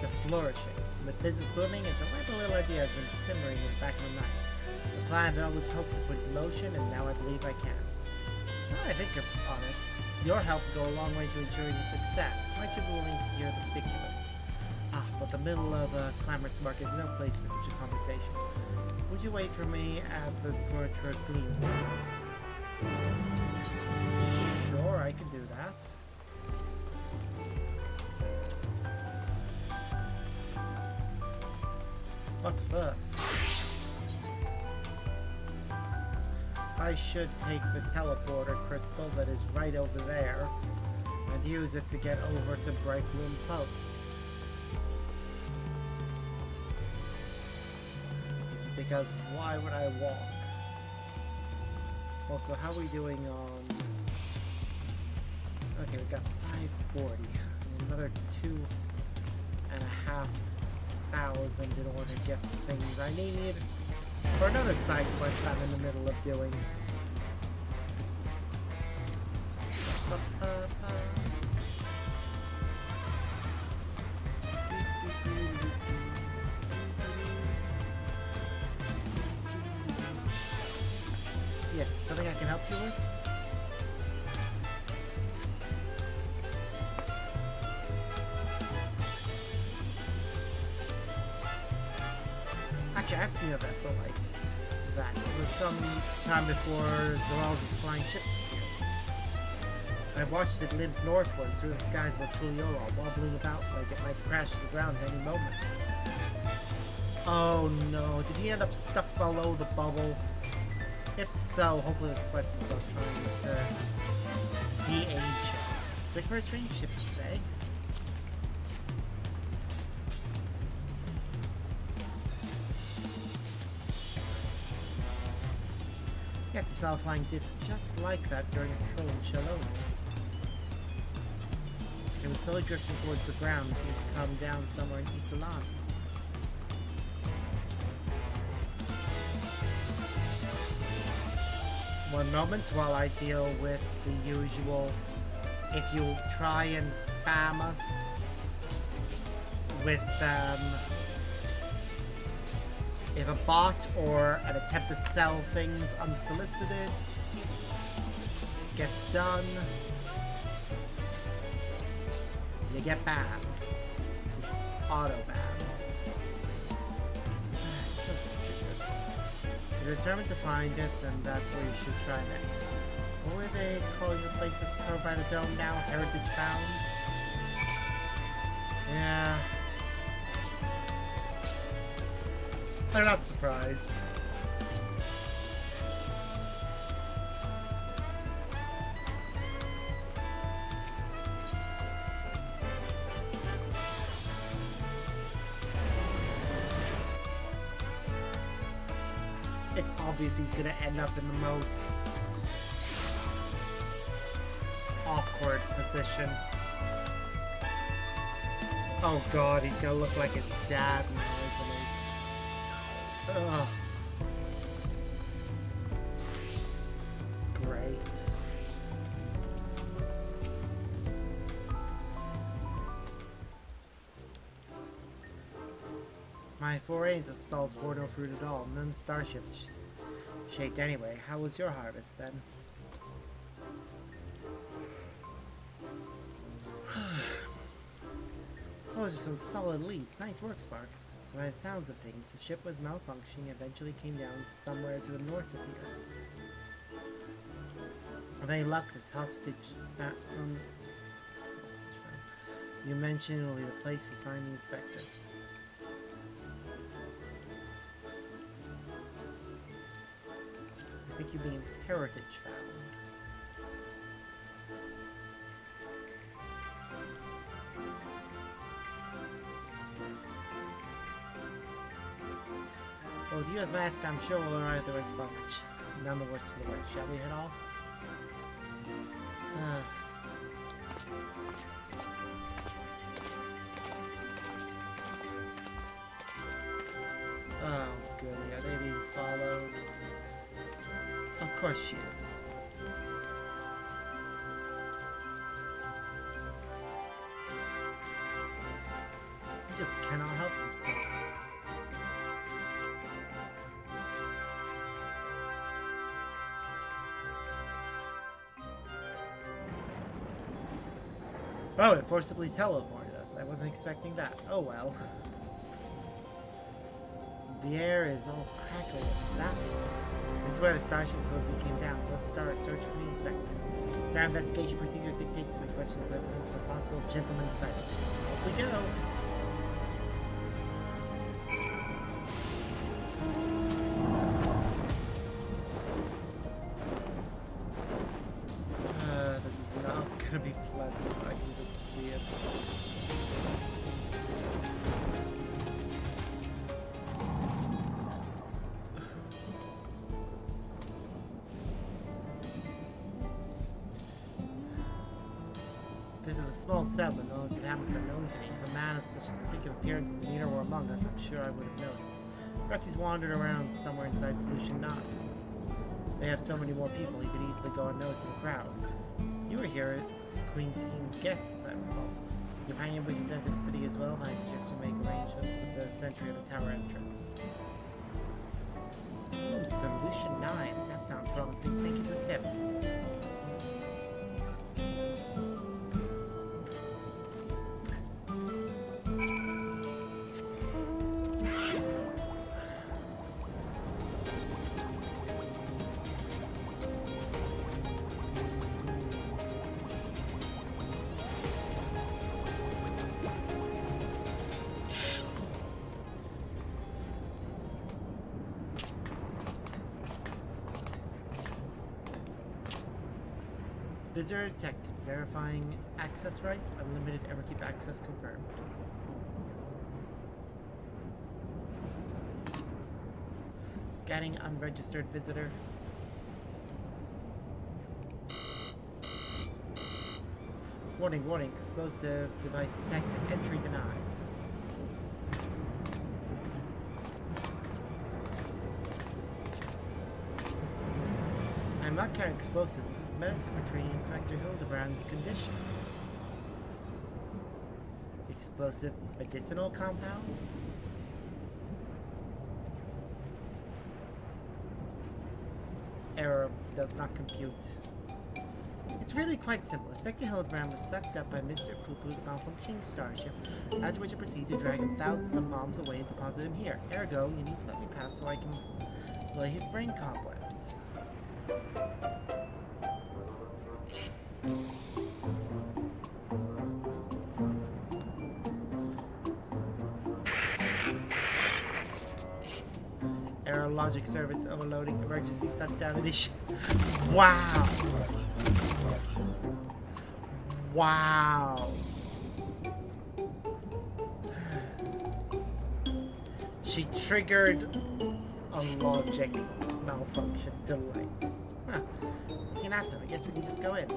to flourishing. And with business booming, a delightful little idea has been simmering in the back of my mind. A plan I always hoped to put in motion, and now I believe I can. Well, I think you're on it. Your help will go a long way to ensuring success. Might you be willing to hear the particulars? Ah, but the middle of a clamorous market is no place for such a conversation. Would you wait for me at the Dawntrail Gleam Stables? Sure, I can do that. But first, I should take the teleporter crystal that is right over there and use it to get over to Breakroom Post. Because why would I walk? Also, how are we doing on... Okay, we got 540. Another 2,500 in order to get the things I needed for another side quest I'm in the middle of doing. Yes, something I can help you with? Actually, I've seen a vessel like that. It was some time before Zoral's flying ships appeared. I watched it limp northwards through the skies with Tuliolo, wobbling about like it might crash to the ground at any moment. Oh no, did he end up stuck below the bubble? If so, hopefully this quest is about trying to de-age him. It's like for a strange ship to say. Yes, I saw a flying disc just like that during a patrol in Shalom. It was slowly drifting towards the ground and seemed to come down somewhere in Isolan. One moment while I deal with the usual, if you try and spam us with if a bot or an attempt to sell things unsolicited gets done, you get banned. Just auto ban. So stupid. If you're determined to find it, then that's where you should try next. What were they calling the place that's covered by the dome now? Heritage Found? Yeah. I'm not surprised. It's obvious he's gonna end up in the most awkward position. Oh god, he's gonna look like his dad now, isn't he? Ugh. Great. My forays of stalls bore no fruit at all, none starship shaped anyway. How was your harvest then? Those are some solid leads. Nice work, Sparks. So by the sounds of things, the ship was malfunctioning and eventually came down somewhere to the north of here. With any luck, this hostage you mentioned will be the place we find the inspector. I think you mean heritage found. Well, with you as mask, I'm sure we'll arrive at the right spot. none the worse for the wear. Shall we head off? Oh, goody. Are they being followed? Of course she is. He just cannot help himself. Oh, it forcibly teleported us. I wasn't expecting that. Oh well. The air is all crackly and sappy. This is where the starship supposedly came down, so let's start our search for the inspector. As our investigation procedure dictates, we question the residents for possible gentleman's sightings. Off we go! This is not gonna be pleasant, I can just see it. This is a small settlement, no one's inhabitants are known to me. If a man of such a distinctive appearance and demeanor were among us, I'm sure I would have noticed. Perhaps he's wandered around somewhere inside Solution 9. They have so many more people, he could easily go unnoticed in the crowd. You were here as Queen's guest, as I recall. Your companion wishes to enter the city as well, and I suggest you make arrangements with the sentry at the tower entrance. Ooh, Solution 9. That sounds promising. Thank you for the tip. Visitor detected. Verifying access rights. Unlimited Everkeep access confirmed. Scanning unregistered visitor. Warning, warning. Explosive device detected. Entry denied. I'm not carrying explosives. This is medicine for treating Inspector Hildibrand's conditions. Explosive medicinal compounds? Error does not compute. It's really quite simple. Inspector Hildibrand was sucked up by Mr. Poo-Poo's malfunctioning starship, after which it proceeded to drag him thousands of miles away and deposit him here. Ergo, you need to let me pass so I can lay his brain cobwebs. Error logic service overloading, emergency shutdown initiative. Wow! Wow! She triggered a logic malfunction delay. Huh. See an after. I guess we can just go in.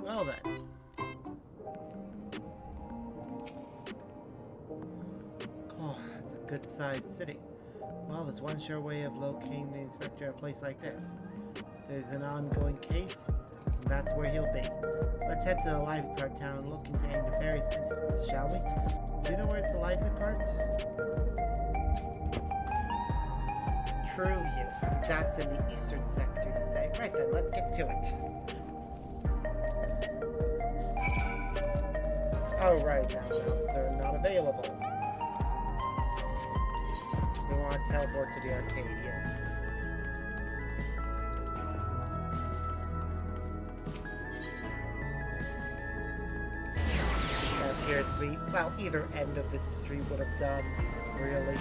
Well then. Oh, that's a good-sized city. Well, there's one sure way of locating the inspector at a place like this. There's an ongoing case, and that's where he'll be. Let's head to the lively part of town and look into any nefarious incidents, shall we? Do you know where's the lively part? True, you. That's in the eastern sector, you say. Right then, let's get to it. Oh, right, now mounts are not available. We want to teleport to the Arcadia. three, well, either end of this street would have done, really.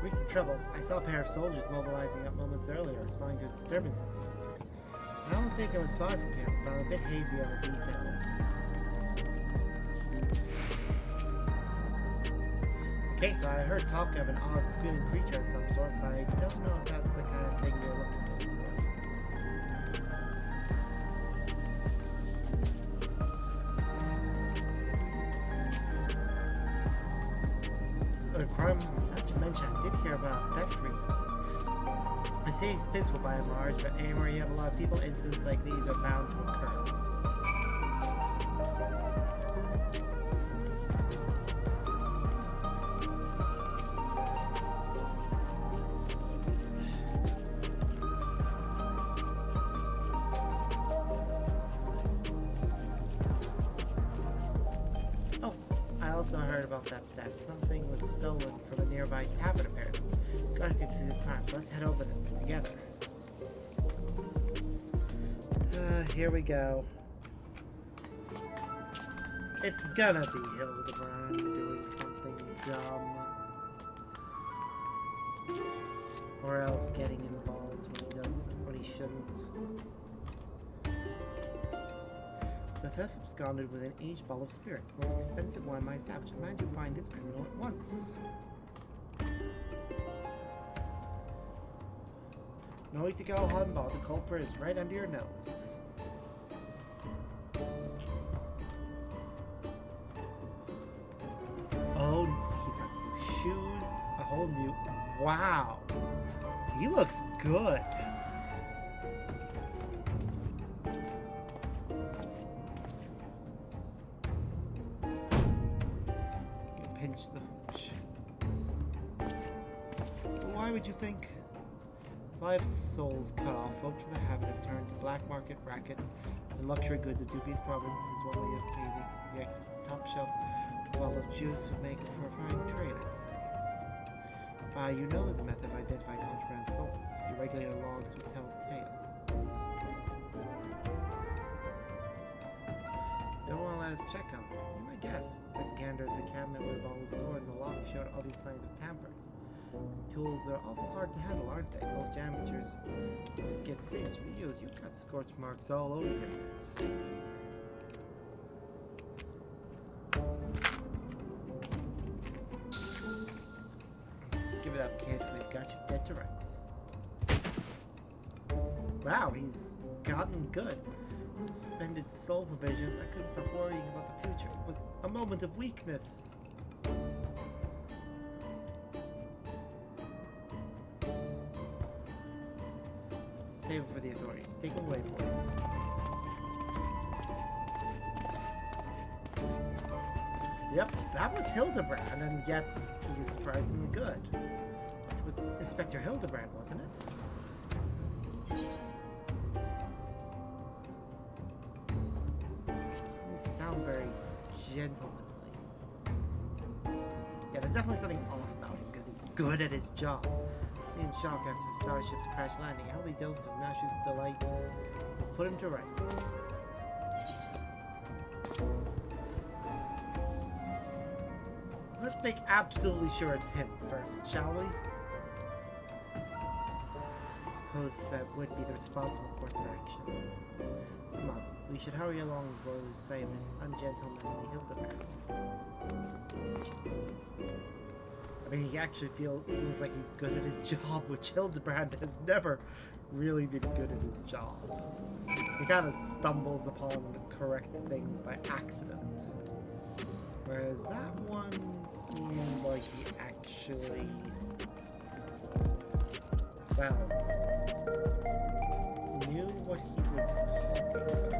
Recent troubles. I saw a pair of soldiers mobilizing up moments earlier, responding to a disturbance it seems. I don't think I was far from here, but I'm a bit hazy on the details. Okay, so I heard talk of an odd squealing creature of some sort, but I don't know if that's the kind of thing you're looking for. Crime, not to mention, I did hear about theft recently. The city's peaceful by and large, but anywhere you have a lot of people, incidents like these are bound to occur. Oh, I also heard about that theft. Something was stolen from a nearby tavern, apparently. Gotta consider the crime, so let's head over them together. Here we go. It's gonna be Hildibrand doing something dumb. Or else getting involved when he doesn't, when he shouldn't. The theft absconded with an aged bottle of spirits, the most expensive wine in my establishment. Managed to find this criminal at once. No need to go humble, the culprit is right under your nose. Oh, he's got new shoes, a whole new... Wow! He looks good! You pinch the hooch. Why would you think? Life souls cut off, folks in the habit of turning to black market rackets and luxury goods of dubious provenance is one way of paving the excess top shelf bottle of juice would make for a fine trade, I'd say. You know is a method of identifying contraband solvents. Your regular logs would tell the tale. Don't want to let us check on them. You might guess. Took a gander at the cabinet where the bottle was stored and the lock showed obvious signs of tampering. Tools are awful hard to handle, aren't they? Most amateurs get singed, but you've got scorch marks all over your bits. Give it up, kid. We've got you dead to rights. Wow, he's gotten good. Suspended soul provisions. I couldn't stop worrying about the future. It was a moment of weakness. Save it for the authorities. Take it away, boys. Yep, that was Hildibrand, and yet he is surprisingly good. It was Inspector Hildibrand, wasn't it? Didn't sound very gentlemanly. Yeah, there's definitely something off about him because he's good at his job. In shock after the starship's crash landing, healthy doses of Nash's delights put him to rights. Let's make absolutely sure it's him first, shall we? I suppose that would be the responsible course of action. Come on, we should hurry along before we lose sight of this ungentlemanly Hildibrand. I mean, he actually seems like he's good at his job, which Hildibrand has never really been good at his job. He kind of stumbles upon correct things by accident. Whereas that one seemed like he actually... well, knew what he was talking about.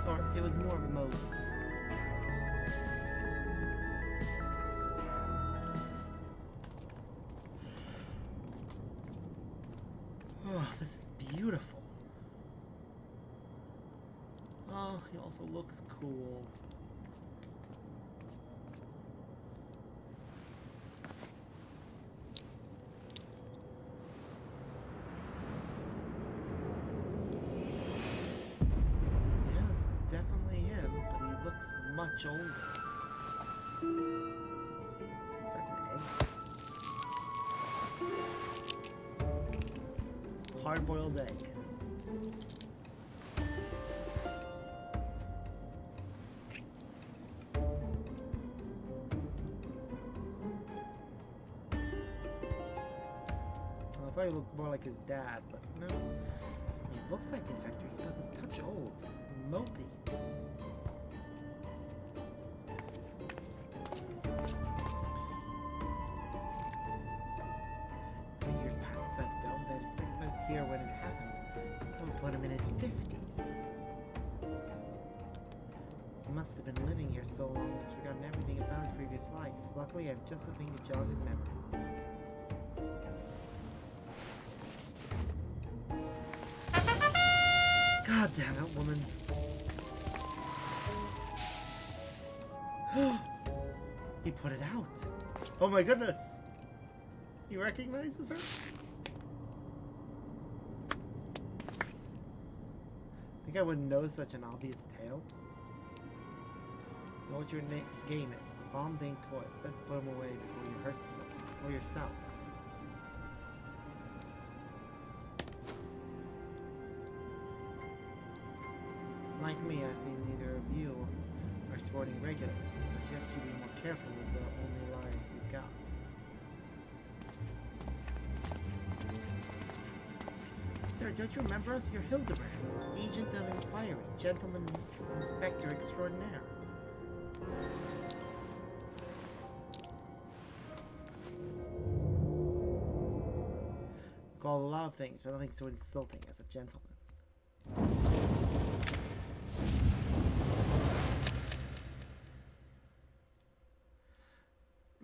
Or it was more of a Moses. Oh, this is beautiful. Oh, he also looks cool. Definitely him, but he looks much older. Is that an egg? Hard-boiled egg. Well, I thought he looked more like his dad, but no. He looks like his Vector. He's just a touch old and mopey. 3 years past inside the dome. They expect him here when it happened. That would put him in his 50s. He must have been living here so long he's forgotten everything about his previous life. Luckily, I have just the thing to jog his memory. God damn it, woman. He put it out. Oh my goodness. He recognizes her? Think I wouldn't know such an obvious tale? Know what your game is, but bombs ain't toys. Best put them away before you hurt someone or yourself. Like me, I see neither of you are sporting regulars, so I suggest you be more careful with the only lives you've got. Sir, don't you remember us? You're Hildibrand, Agent of Inquiry, Gentleman Inspector Extraordinaire. Called a lot of things, but nothing so insulting as a gentleman.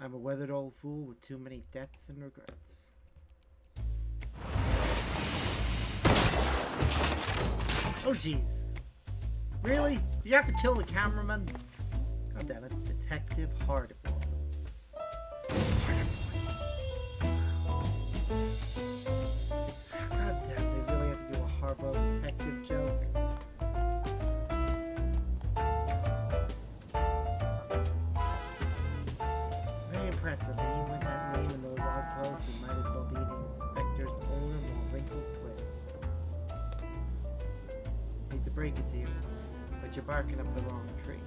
I'm a weathered old fool with too many debts and regrets. Oh jeez. Really? You have to kill the cameraman? God damn it. Detective Hardball. God damn, they really have to do a Hardball detective joke. Impressive, and even with that name and those odd clothes, you might as well be the inspector's older, more wrinkled twin. Hate to break it to you, but you're barking up the wrong tree.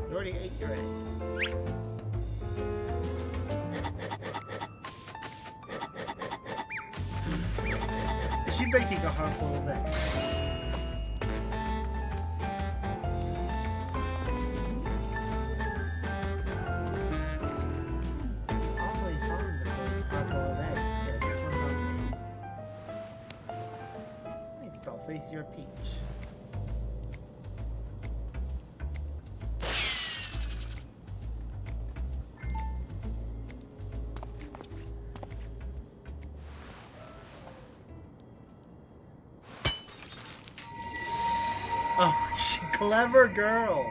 You already ate your egg. Is she making a harmful egg? Awfully fond of those hard-boiled eggs. Yeah, this one's on me. Thanks, Dollface, you're a peach. Oh, clever girl.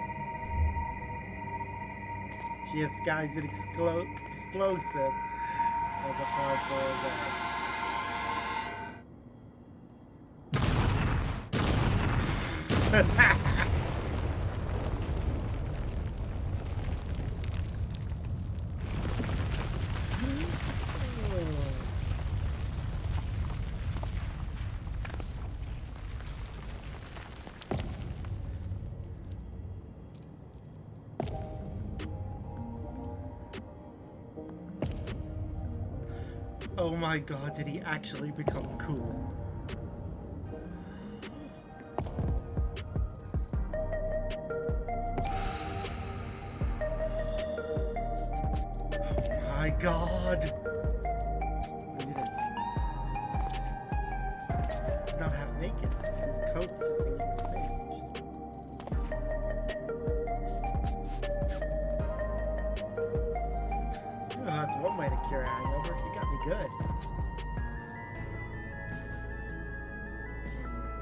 She disguised an explosive as a hard-boiled egg. Oh my god, did he actually become cool? god! He's not half naked. His coat's just gonna be singed. Oh, that's one way to cure a hangover. You got me good.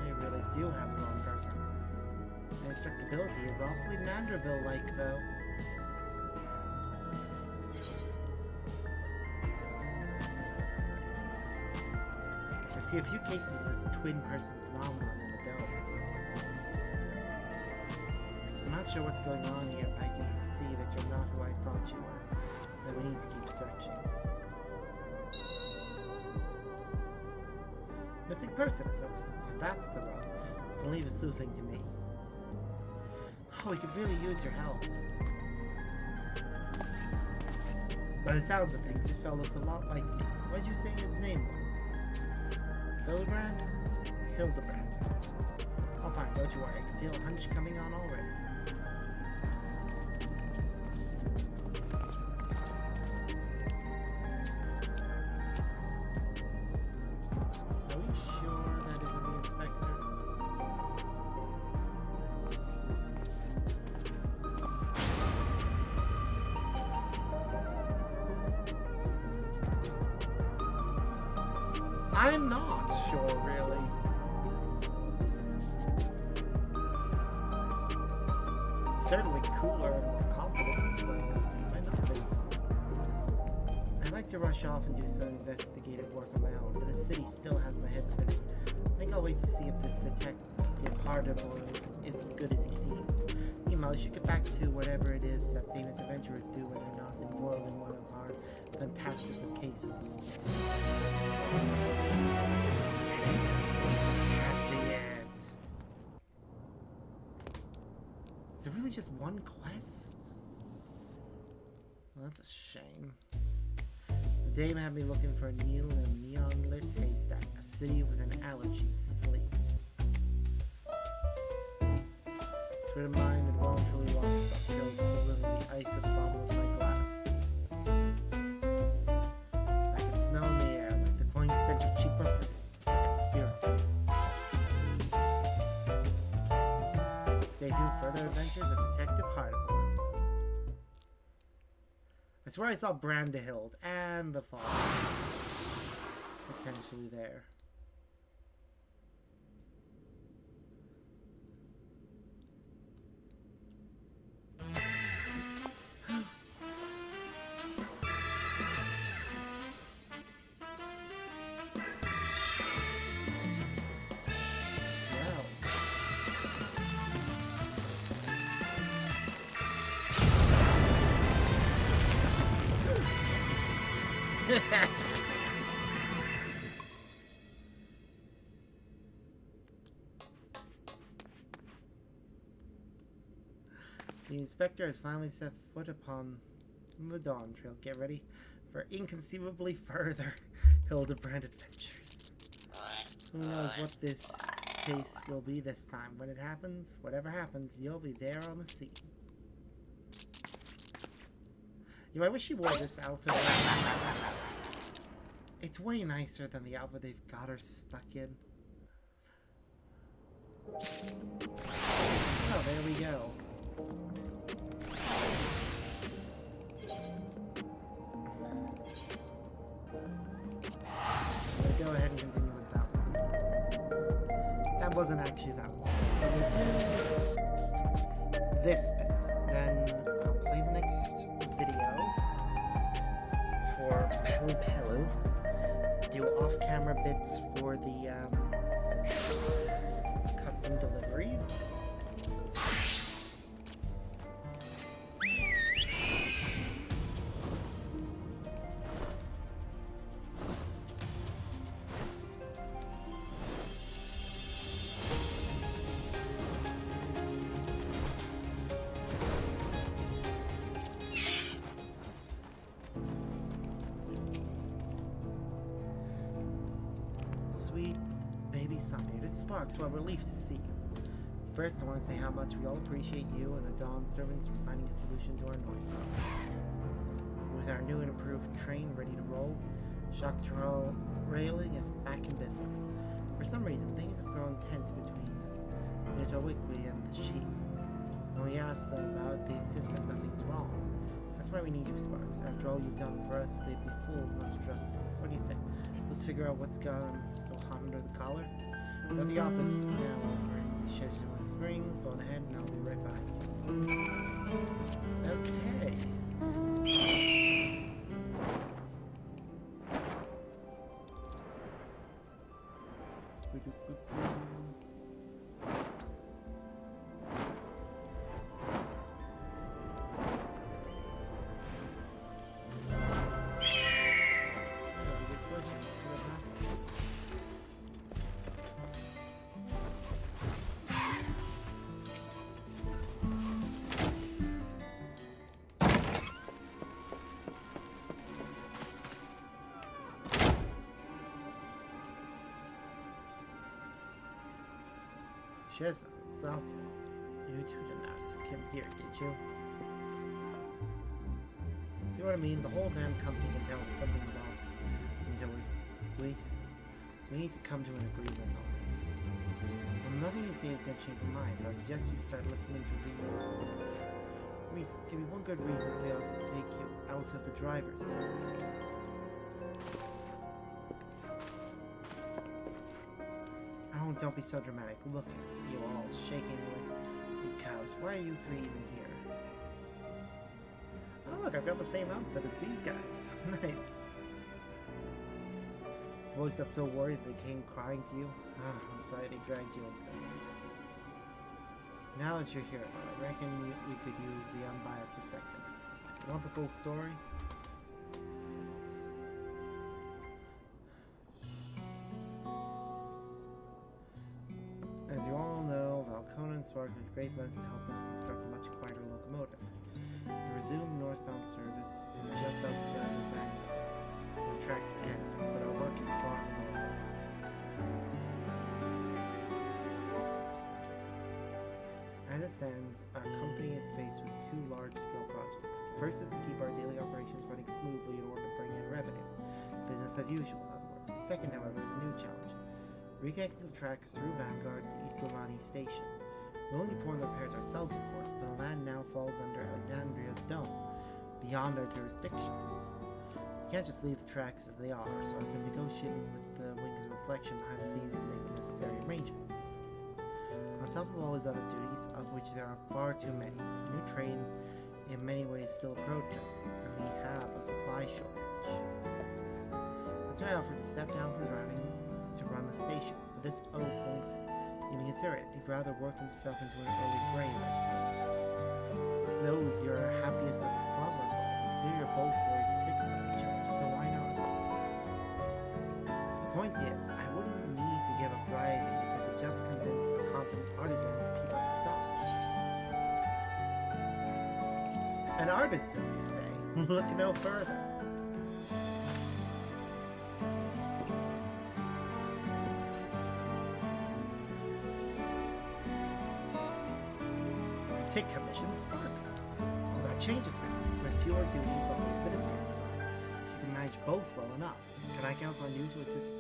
You really do have the wrong person. My instructability is awfully Manderville-like, though. I see a few cases of this twin-person phenomenon in the dome. I'm not sure what's going on here, but I can see that you're not who I thought you were. Then we need to keep searching. Missing person, if that's the rub. Don't leave a sleuthing to me. Oh, we could really use your help. By the sounds of things, this fellow looks a lot like me. What did you say his name was? Hildibrand? Hildibrand. I'll find, don't you worry. I can feel a hunch coming on already. Are we sure that isn't the inspector? I'm not sure, really. Certainly cooler and more confident, so why not be? I'd like to rush off and do some investigative work on my own, but the city still has my head spinning. I think I'll wait to see if this detective Hildibrand is as good as he seems. Meanwhile, you should get back to whatever it is that famous adventurers do when they're not embroiled in one of our fantastical cases. Is there really just one quest? Well, that's a shame. The dame had me looking for a needle in a neon-lit haystack, a city with an allergy to sleep. Twin of mine had well and truly lost itself, kills literally the ice at the bottom of my glass. I could smell in the air, like the cloying stench of cheap perfume, like a conspiracy. Stay tuned for further adventures of Detective Hildibrand. I swear I saw Brandehild and the Fall potentially there. The inspector has finally set foot upon the Dawntrail. Get ready for inconceivably further Hildibrand adventures. Who knows what this case will be this time. When it happens, whatever happens, you'll be there on the scene. You know, I wish she wore this outfit. It's way nicer than the outfit they've got her stuck in. Oh, there we go. Let's go ahead and continue with that one. That wasn't actually that one. So we'll do this bit. Then I'll play the next video for Pelu Pelu. Do off-camera bits for the custom deliveries. Sweet baby sunny. It sparks. Well, relief to see you. First, I want to say how much we all appreciate you and the Dawn servants for finding a solution to our noise problem. With our new and improved train ready to roll, Dawntrail railing is back in business. For some reason, things have grown tense between Hildibrand and the chief. When we ask them about it, they insist that nothing's wrong. That's why we need you, Sparks. After all you've done for us, they'd be fools not to trust you. So what do you say? Let's figure out what's gone so hot under the collar. We're at the office now over in Shenzhen Springs. Phone ahead and I'll be right back. Okay. Just so you two didn't ask him here, did you? See what I mean? The whole damn company can tell that something's off. We need to come to an agreement on this. Well, nothing you say is going to change your mind, so I suggest you start listening to reason. Reason. Give me one good reason that we ought to take you out of the driver's seat. Oh, don't be so dramatic. Look at you all shaking like big cows. Why are you three even here? Oh, look, I've got the same outfit as these guys. Nice. The boys got so worried they came crying to you. Ah, I'm sorry they dragged you into this. Now that you're here, well, I reckon we could use the unbiased perspective. You want the full story? As you all know, Valcona and Spark went to great lengths to help us construct a much quieter locomotive. We resumed northbound service to just outside of Vanguard, where the tracks end, but our work is far from over. As it stands, our company is faced with two large-scale projects. The first is to keep our daily operations running smoothly in order to bring in revenue. Business as usual, in other words. The second, however, is a new challenge. Reconnecting the tracks through Vanguard to East Lomani Station. We only perform the repairs ourselves, of course, but the land now falls under Alexandria's dome, beyond our jurisdiction. We can't just leave the tracks as they are, so I've been negotiating with the Wings Reflection behind the scenes to make the necessary arrangements. On top of all his other duties, of which there are far too many, the new train in many ways still a prototype, and we have a supply shortage. That's why I offered to step down from driving to run the station, but this O won't even consider it. He'd rather work himself into an early grave, I suppose. Just knows you're happiest at the throttle is all. It's clear you're both very sick of each other, so why not? The point is, I wouldn't need to give up driving if we could just convince a competent artisan to keep us stopped. An artisan, you say? Look no further. Take commission, Sparks. Well, that changes things. With fewer duties on the administrative side, she can manage both well enough. Can I count on you to assist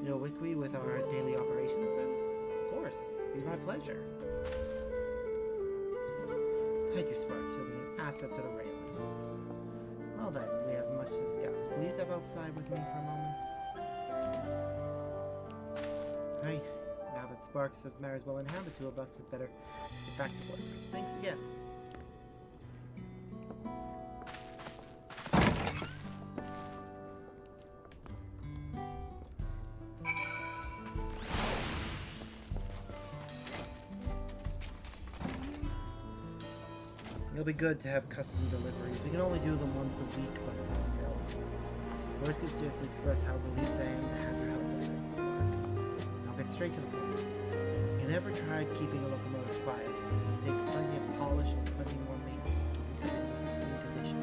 Hildibrand with our daily operations then? Of course. It'd be my pleasure. Thank you, Sparks. You'll be an asset to the railing. Well then, we have much to discuss. Will you step outside with me for a moment? Hey. Now that Sparks has matters well in hand, the two of us had better get back to work. Thanks again. It'll be good to have custom deliveries. We can only do them once a week, but still. Words can seriously express how relieved I am to have your help with this, Sparks. I'll get straight to the point. You never tried keeping a locomotive quiet. It'll take plenty of polish and plenty more maintenance to keep it in pristine condition.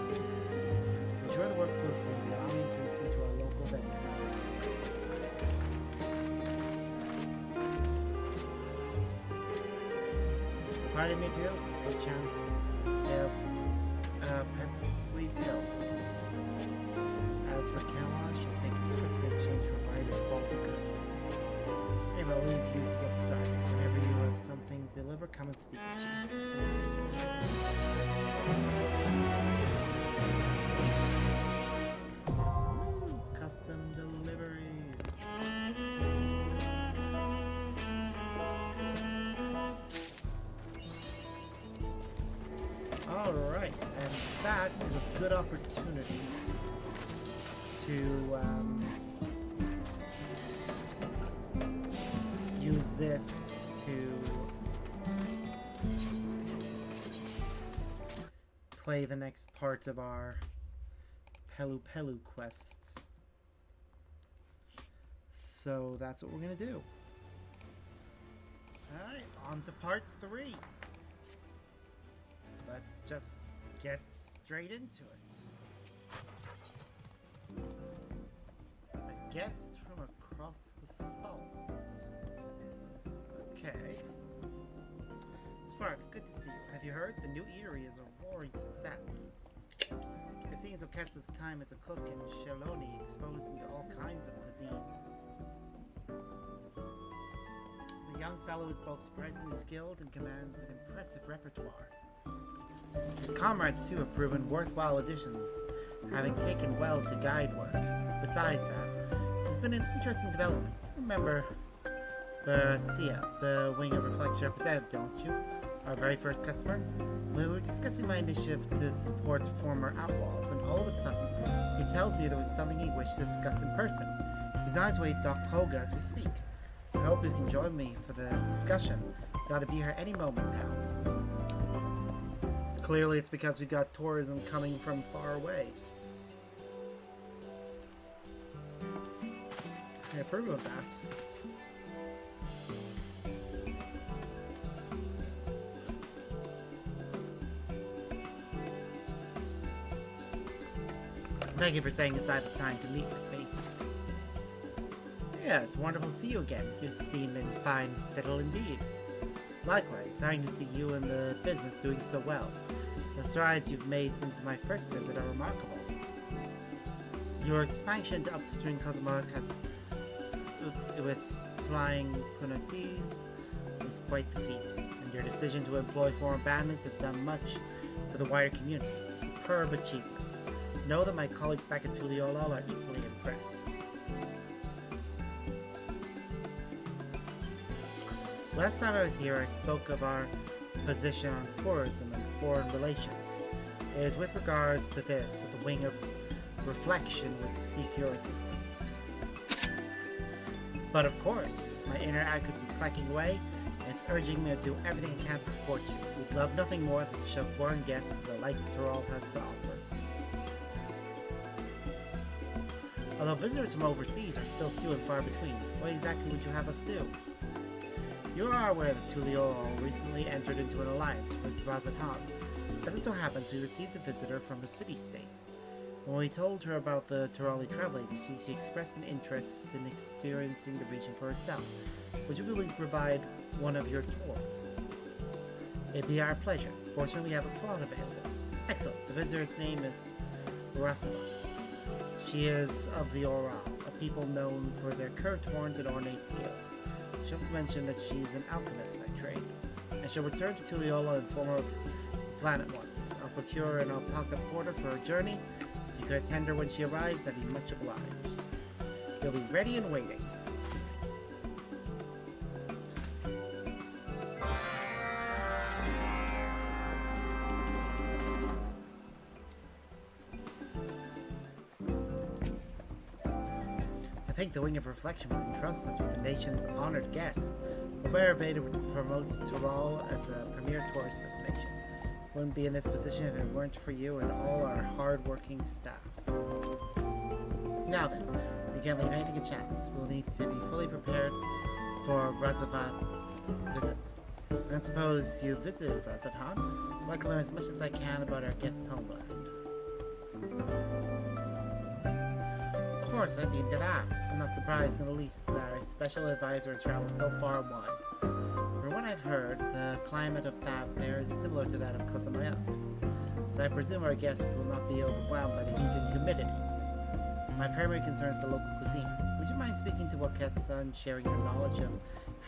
To ensure the work flows smoothly, allow me to introduce you to our local vendors. Requiring materials? Good chance. sells them. As for Camelot, she'll take a trip to exchange for minor quality goods. Maybe I'll leave you to get started. Whenever you have something to deliver, come and speak with me. Custom deliveries. Alright, and that is a good opportunity to use this to play the next part of our Pelu Pelu quest. So that's what we're gonna do. Alright, on to part 3. Let's just get straight into it. A guest from across the salt. Okay. Sparks, good to see you. Have you heard? The new eatery is a roaring success. It seems Okessa's time as a cook in Shaloni exposed into all kinds of cuisine. The young fellow is both surprisingly skilled and commands an impressive repertoire. His comrades too have proven worthwhile additions, having taken well to guide work. Besides that, there's been an interesting development. Remember Bercia, the Wing of Reflection representative, don't you? Our very first customer? We were discussing my initiative to support former outlaws, and all of a sudden, he tells me there was something he wished to discuss in person. He's on his way to Doc Polga as we speak. I hope you can join me for the discussion. Gotta be here any moment now. Clearly it's because we got tourism coming from far away. I approve of that. Thank you for setting aside the time to meet with me. So yeah, it's wonderful to see you again. You seem in fine fiddle indeed. Likewise, exciting to see you and the business doing so well. The strides you've made since my first visit are remarkable. Your expansion to upstream cosmetics with flying punatees is quite the feat, and your decision to employ former bandits has done much for the wider community. Superb achievement. Know that my colleagues back at Tuliolol are equally impressed. Last time I was here, I spoke of our position on tourism and foreign relations. It is with regards to this that the Wing of Reflection would seek your assistance. But of course, my inner Agus is clacking away, and it's urging me to do everything I can to support you. We'd love nothing more than to show foreign guests the likes Tyrol has to offer. Although visitors from overseas are still few and far between, what exactly would you have us do? You are aware that Tuliol recently entered into an alliance with Razat Han. As it so happens, we received a visitor from the city-state. When we told her about the Tyroli travel agency, she expressed an interest in experiencing the region for herself. Would you be willing to provide one of your tours? It'd be our pleasure. Fortunately, we have a slot available. Excellent. The visitor's name is Rasava. She is of the Oral, a people known for their curved horns and ornate skills. She also mentioned that she is an alchemist by trade. I shall return to Tuliola in form of planet once. I'll procure an alpaca porter for her journey. If you could attend her when she arrives, I'd be much obliged. You'll be ready and waiting. I think the Wing of Reflection would entrust us with the nation's honored guests. Robert Beta would promote Tyrol as a premier tourist destination. Wouldn't be in this position if it weren't for you and all our hard-working staff. Now then, we can't leave anything to chance. We'll need to be fully prepared for Razavat's visit. I don't suppose you visited Razat Han? I'd like to learn as much as I can about our guest's homeland. Of course, I needn't have asked. I'm not surprised in the least that our special advisor has traveled so far and wide. From what I I've heard, the climate of Thavner is similar to that of Kosamaya, so I presume our guests will not be overwhelmed by the heat and humidity. My primary concern is the local cuisine. Would you mind speaking to Wakesa and sharing your knowledge of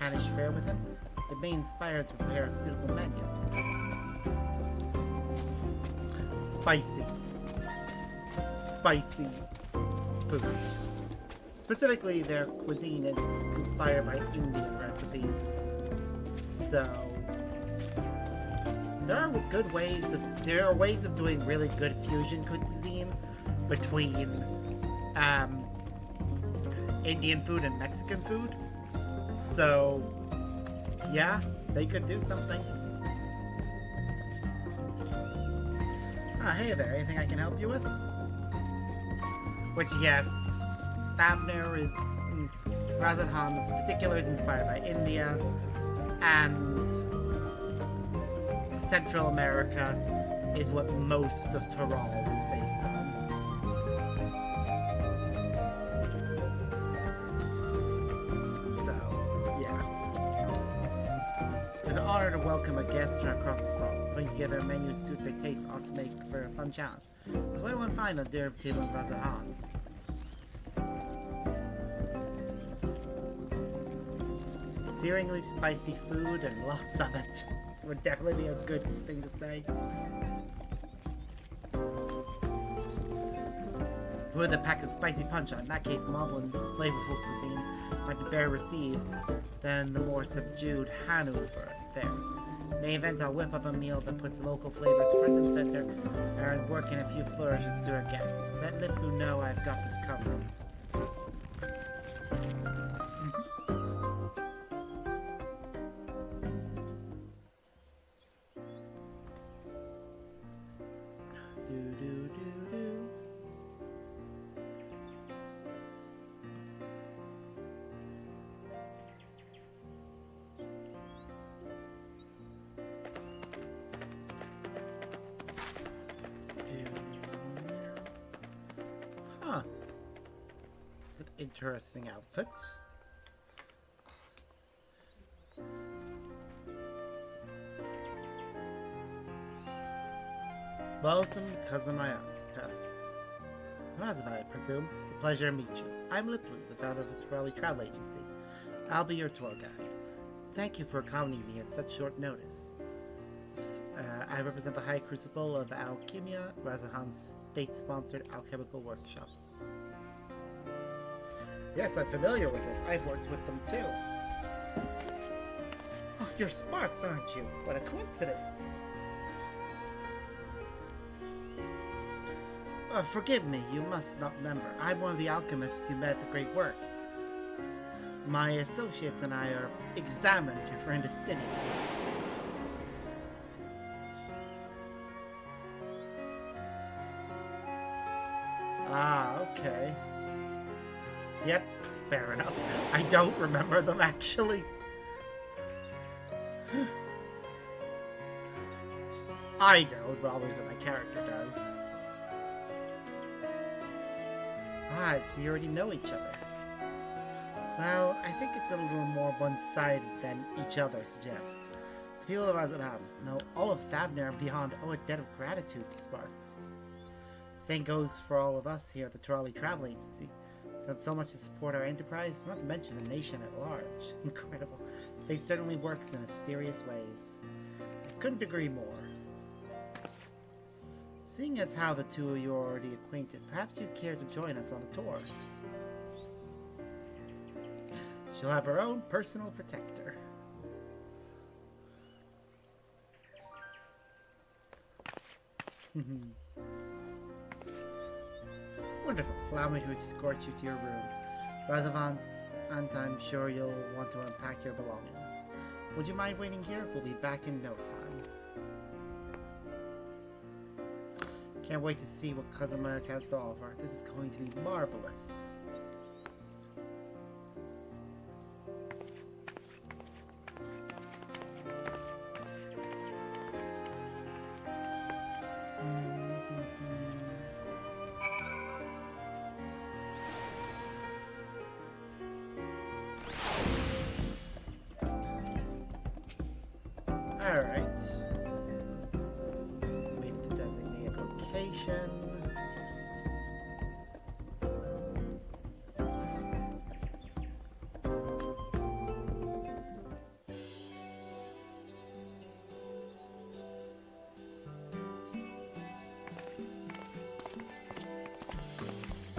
Hanish fare with him? It may inspire him to prepare a suitable menu. Spicy food. Specifically, their cuisine is inspired by Indian recipes. So there are ways of doing really good fusion cuisine between Indian food and Mexican food. So yeah, they could do something. Hey there, anything I can help you with? Which, yes, Thavner is, Razathan in particular, is inspired by India, and Central America is what most of Tyrol is based on. So, yeah. It's an honor to welcome a guest from across the salt. Putting together a menu to suit their taste ought to make for a fun challenge. So what do you want to find on their table in Razathan? Searingly spicy food and lots of it. Would definitely be a good thing to say. With a pack of spicy punch, in that case, the Moblin's flavorful cuisine might be better received than the more subdued Hanu fare. In any event, I'll whip up a meal that puts local flavors front and center and work in a few flourishes to our guests. Let Liplu know I've got this covered. It's an interesting outfit. Welcome to Kazamayaka. Razava, I presume. It's a pleasure to meet you. I'm Liplu, the founder of the Tyroli Travel Agency. I'll be your tour guide. Thank you for accommodating me at such short notice. I represent the High Crucible of Alchemia, Razathan's state-sponsored alchemical workshop. Yes, I'm familiar with it. I've worked with them too. Oh, you're Sparks, aren't you? What a coincidence. Forgive me, you must not remember. I'm one of the alchemists you met at the Great Work. My associates and I are examined your friend Estinian. Ah, okay. Yep, fair enough. I don't remember them, actually. I don't, but obviously my character does. Ah, so you already know each other. Well, I think it's a little more one-sided than each other suggests. The people of Razathan know all of Thavner and beyond owe a debt of gratitude to Sparks. Same goes for all of us here at the Tyroli Travel Agency. It's done so much to support our enterprise, not to mention the nation at large. Incredible. They certainly works in mysterious ways. I couldn't agree more. Seeing as how the two of you are already acquainted, perhaps you'd care to join us on a tour. She'll have her own personal protector. Wonderful. Allow me to escort you to your room. Razathan, and I'm sure you'll want to unpack your belongings. Would you mind waiting here? We'll be back in no time. Can't wait to see what Cousin America has to offer. This is going to be marvelous.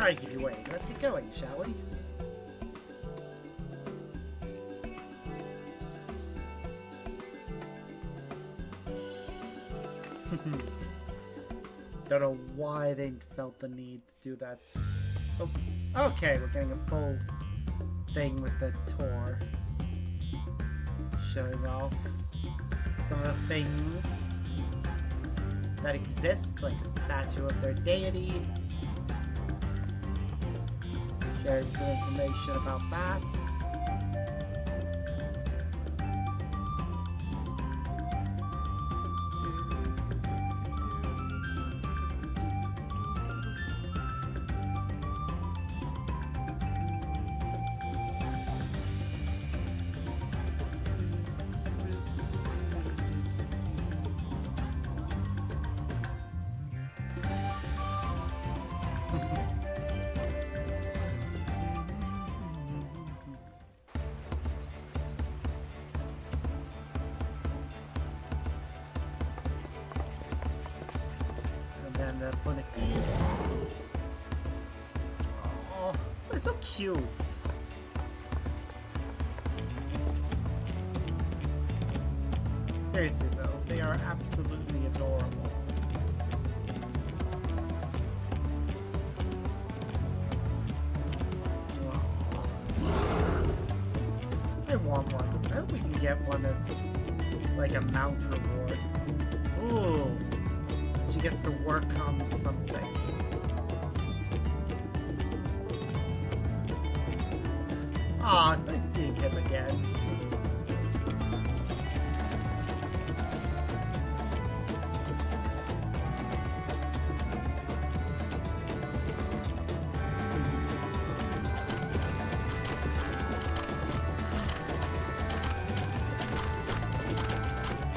Sorry to keep you waiting. Let's get going, shall we? Don't know why they felt the need to do that. Oh, okay, we're getting a full thing with the tour. Showing off some of the things that exist, like a statue of their deity. Sharing some information about that. And the ponytail. Oh, they're so cute. Seriously though, they are absolutely adorable. I want one. I hope we can get one as like a mount reward. Ooh. She gets to work on something. Aw, it's nice seeing him again.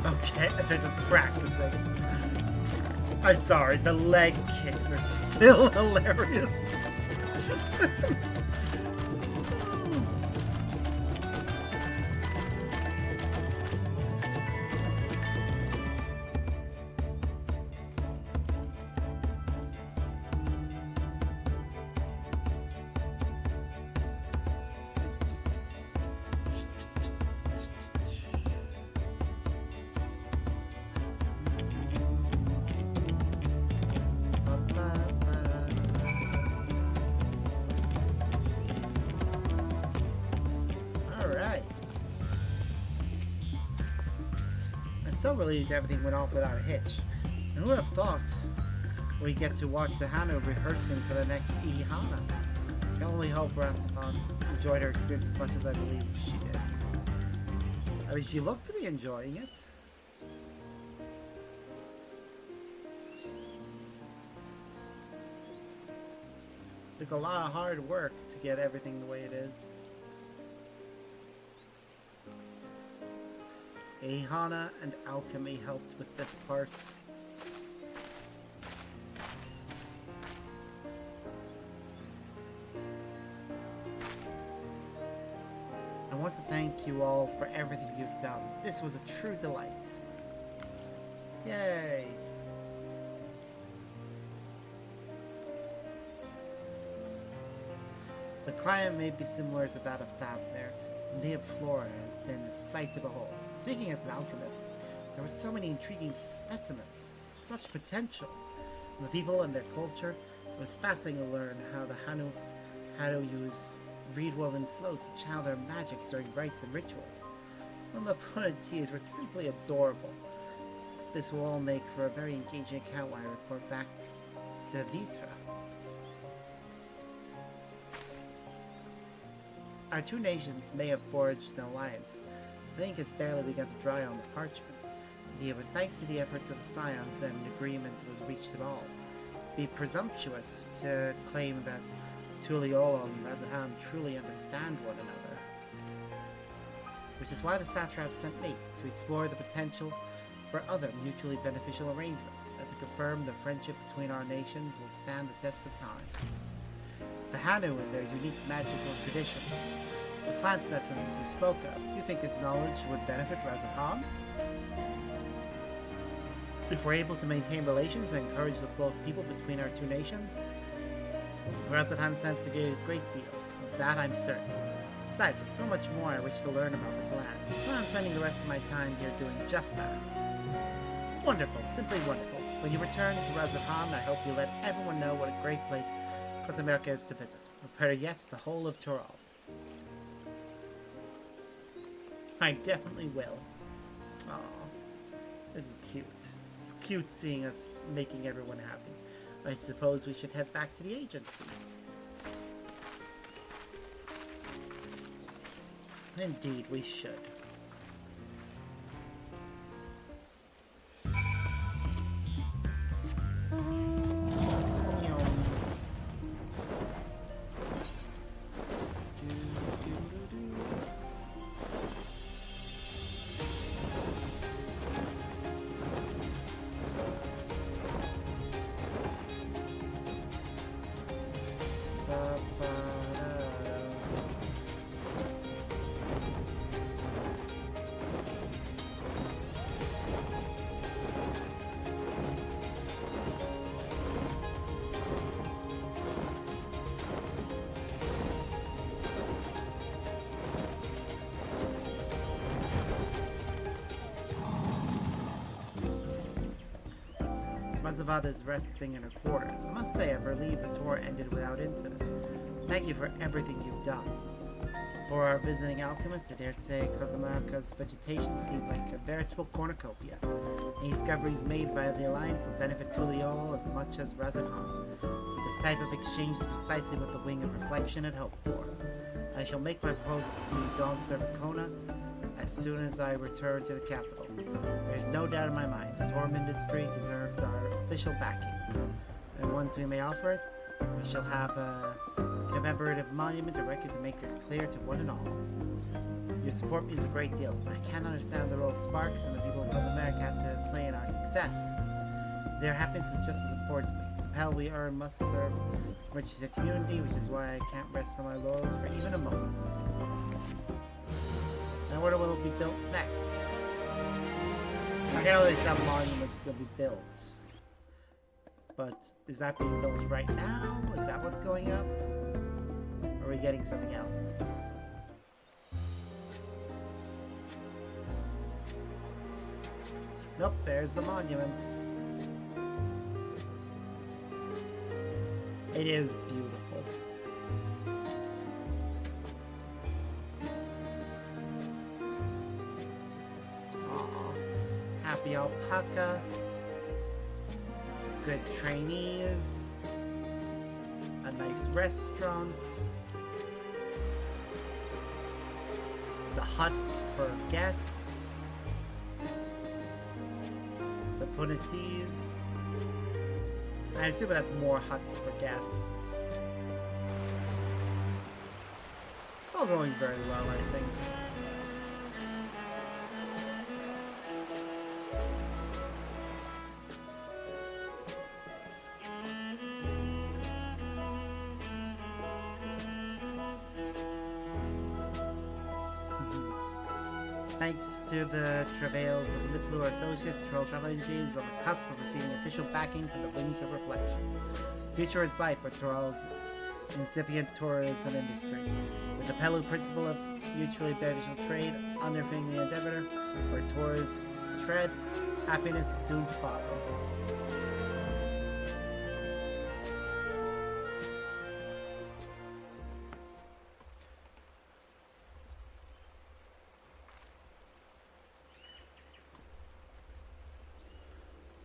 Okay, they're just practicing. I'm sorry, the leg kicks are still hilarious. So relieved everything went off without a hitch. And who would have thought we'd get to watch the Hanu rehearsing for the next Ihana? I can only hope Rasifan enjoyed her experience as much as I believe she did. I mean, she looked to be enjoying it. Took a lot of hard work to get everything the way it is. Ihana and alchemy helped with this part. I want to thank you all for everything you've done. This was a true delight. Yay! The climate may be similar to that of Thavner. The native flora has been a sight to behold. Speaking as an alchemist, there were so many intriguing specimens, such potential. From the people and their culture, it was fascinating to learn how the Hanu use reed-woven floats to channel their magics during rites and rituals. And the Punateas were simply adorable. This will all make for a very engaging account when I report back to Vitra. Our two nations may have forged an alliance. The ink has barely begun to dry on the parchment. It was thanks to the efforts of the Scions that an agreement was reached at all. It'd be presumptuous to claim that Tuliolo and Razahan truly understand one another. Which is why the satrap sent me, to explore the potential for other mutually beneficial arrangements, and to confirm the friendship between our nations will stand the test of time. The Hanu and their unique magical traditions. The plant specimens you spoke of, you think his knowledge would benefit Razahan? If we're able to maintain relations and encourage the flow of people between our two nations, Razadhan stands to gain a great deal. Of that I'm certain. Besides, there's so much more I wish to learn about this land. So I'm spending the rest of my time here doing just that. Wonderful, simply wonderful. When you return to Razadhan, I hope you let everyone know what a great place Costa is to visit. Or better yet, the whole of Tural. I definitely will. Aww. This is cute. It's cute seeing us making everyone happy. I suppose we should head back to the agency. Indeed, we should. Mazavad is resting in her quarters. I must say, I'm relieved the tour ended without incident. Thank you for everything you've done. For our visiting alchemist, I dare say Cosmara's vegetation seemed like a veritable cornucopia. Any discoveries made by the Alliance will benefit Tuliol as much as Razadhan. This type of exchange is precisely what the Wing of Reflection had hoped for. I shall make my proposal to Dawn Servant Kona as soon as I return to the capital. There is no doubt in my mind the tourism industry deserves our official backing. And once we may offer it, we shall have a commemorative monument erected to make this clear to one and all. Your support means a great deal, but I can't understand the role Sparks and the people of Cosmeric have to play in our success. Their happiness is just as important to me. The pell we earn must serve enrich the community, which is why I can't rest on my laurels for even a moment. Now where will it be built next? I know there's some monument's gonna be built. But is that being built right now? Is that what's going up? Or are we getting something else? Nope, there's the monument. It is beautiful. Aww. Happy alpaca. Good trainees. A nice restaurant. The huts for guests. The punatees. I assume that's more huts for guests. It's all going very well, I think. Thanks to the travails of Liplu Associates, Troll Travel Agency is on the cusp of receiving official backing from the Wings of Reflection. The future is bright for Troll's incipient tourism industry. With the Pelu principle of mutually beneficial trade underpinning the endeavor, where tourists tread, happiness is soon to follow.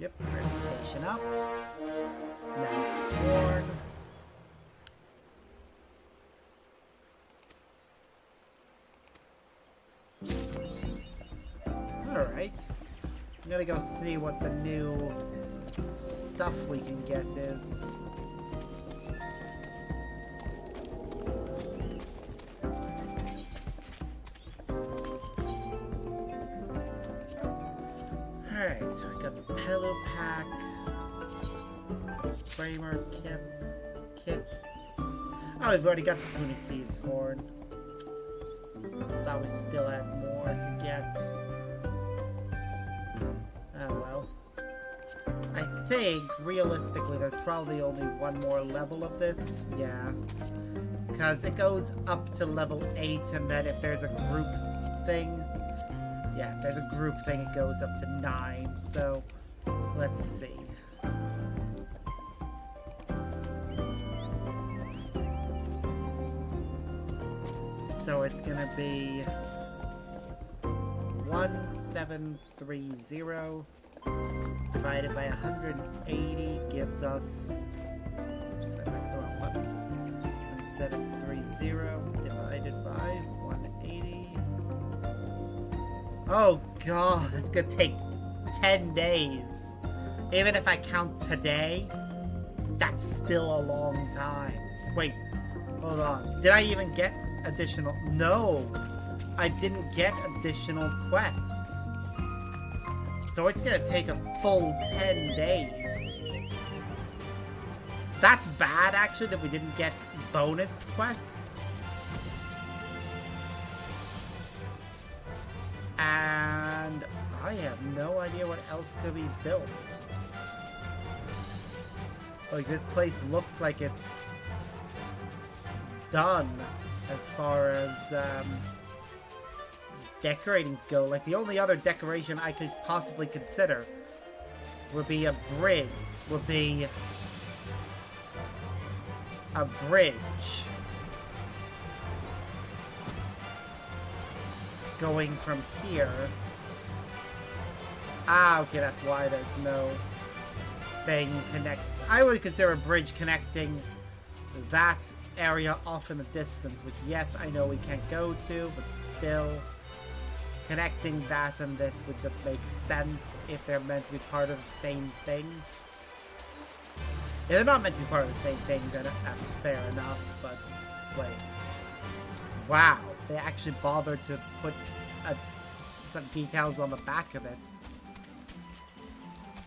Yep, reputation up. Nice sword. Alright. I'm gonna go see what the new stuff we can get is. Alright, so we got the pillow pack, framer kit. Oh, we've already got the Punatee's horn. Thought we still had more to get. Oh well. I think, realistically, there's probably only one more level of this. Yeah. Because it goes up to level 8, and then if there's a group thing... Yeah, if there's a group thing, it goes up to 9. So, let's see. So it's gonna be 1730 divided by 180 gives us, oops, I messed the wrong button. 1730 divided by 180. Oh god, it's gonna take 10 days. Even if I count today, that's still a long time. Wait, hold on. Did I even get additional? No, I didn't get additional quests. So it's gonna take a full 10 days. That's bad, actually, that we didn't get bonus quests. And I have no idea what else could be built. Like, this place looks like it's done as far as decorating go. Like, the only other decoration I could possibly consider would be a bridge. Going from here. Ah, okay, that's why there's no thing connect. I would consider a bridge connecting that area off in the distance, which, yes, I know we can't go to, but still, connecting that and this would just make sense if they're meant to be part of the same thing. If they're not meant to be part of the same thing, then that's fair enough, but wait. Wow, they actually bothered to put some details on the back of it.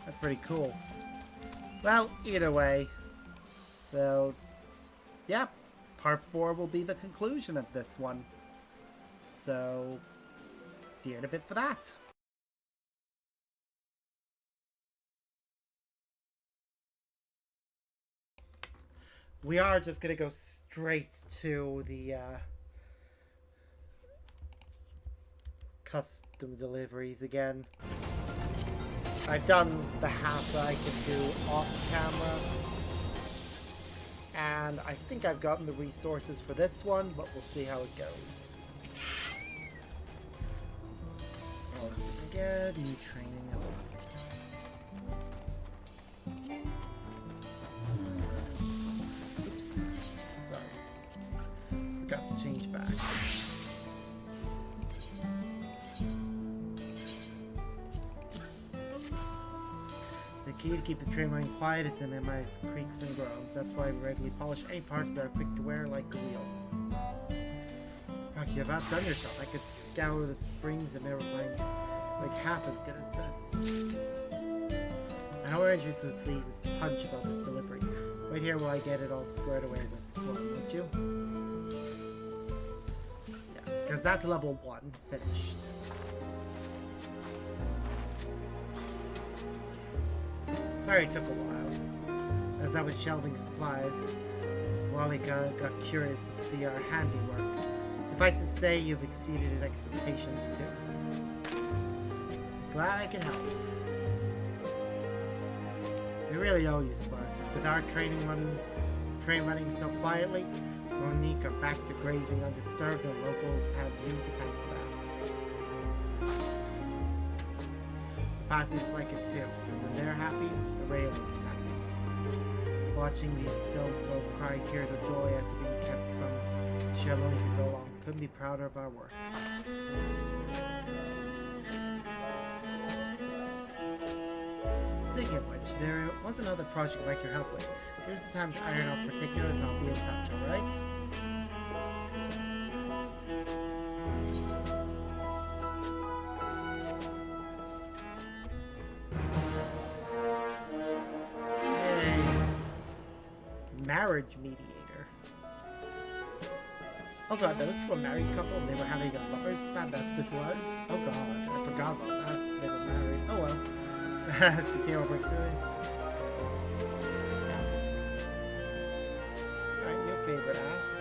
That's pretty cool. Well, either way. So, yeah, part 4 will be the conclusion of this one. So, see you in a bit for that. We are just going to go straight to the custom deliveries again. I've done the half that I can do off camera, and I think I've gotten the resources for this one, but we'll see how it goes. Oh, again, new training notes. Oops, sorry, forgot to change back. The key to keep the train running quiet is to minimize creaks and groans. That's why we regularly polish any parts that are quick to wear, like the wheels. Rocky, you've outdone yourself. I could scour the springs and never find like half as good as this. I know our injuries would please is punch about this delivery. Right here while I get it all squared away with one, would you? Yeah, because that's level 1 finished. Sorry it took a while. As I was shelving supplies, Wally got curious to see our handiwork. Suffice to say, you've exceeded his expectations too. Glad I can help. We really owe you, Sparks. With our train running so quietly, Monique are back to grazing undisturbed, and locals have you to thank for that. Passengers like it too, and when they're happy, the railing's happy. Watching these stone folk cry tears of joy after being kept from Sherlock for so long, couldn't be prouder of our work. Speaking of which, there was another project I'd like your help with. Give us the time to iron out particulars and I'll be in touch, alright? Marriage mediator. Oh god, that was to a married couple and they were having a lover's spat. That's what this was? Oh god, I forgot about that. They were married. Oh well. Let's continue our break soon. favorite ask.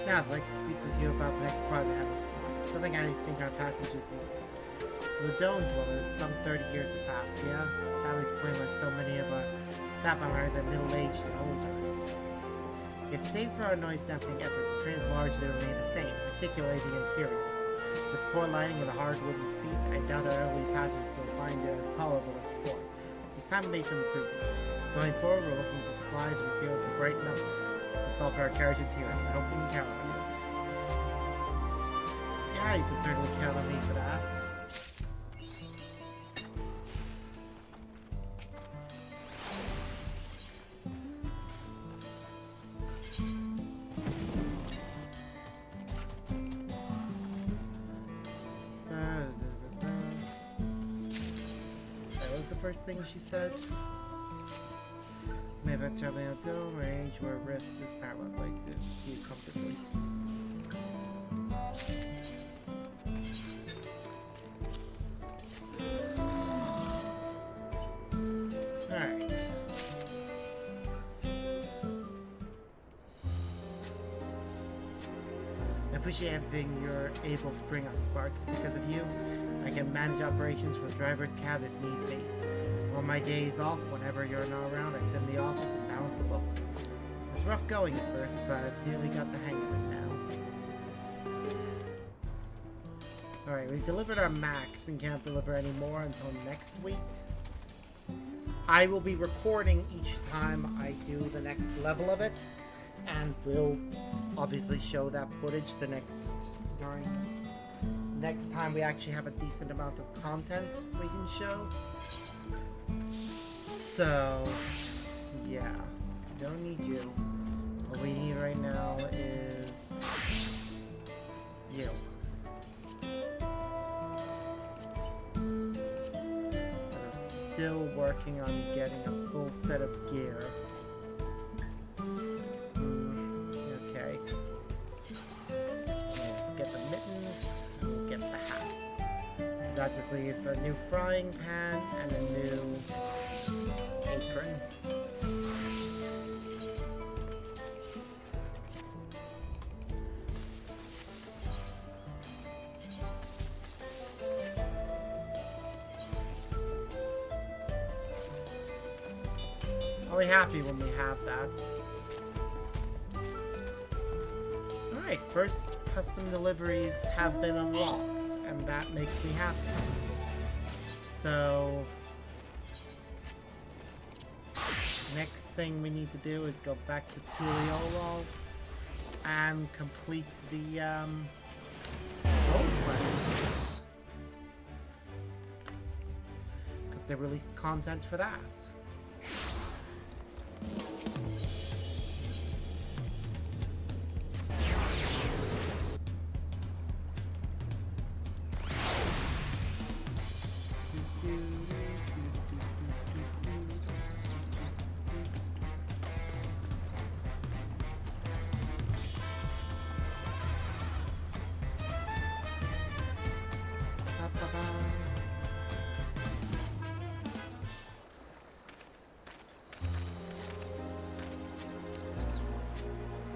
Now, I'd like to speak with you about the next project I have in mind. Something I think our passengers need. For the Dome Dwellers, some 30 years have passed, yeah? That would explain why so many of our sapphires are middle-aged and older. Yet save for our noise-dampening efforts, the trains largely remain the same, particularly the interior. With poor lighting and the hard wooden seats, I doubt our elderly passengers will find it as tolerable as before. So it's time to make some improvements. Going forward, we're looking for supplies and materials to brighten up the sulfur carriage interiors. I hope we can count on you. Yeah, you can certainly count on me for that. First thing she said. Maybe I traveling out dome range where risk is paramount, like to see you comfortably. Alright. I appreciate everything you're able to bring us, Sparks. Because of you, I can manage operations from the driver's cab if need be. On my days off, whenever you're not around, I sit in the office and balance the books. It's rough going at first, but I've nearly got the hang of it now. Alright, we've delivered our max and can't deliver any more until next week. I will be recording each time I do the next level of it, and we'll obviously show that footage next time we actually have a decent amount of content we can show. So, yeah, don't need you. What we need right now is you. I'm still working on getting a full set of gear. Okay. We'll get the mittens, and we'll get the hat. That just leaves a new frying pan and a new apron. I'll be happy when we have that. Alright, first custom deliveries have been unlocked, and that makes me happy. So next thing we need to do is go back to Tuliolo and complete the road quest. Because they released content for that.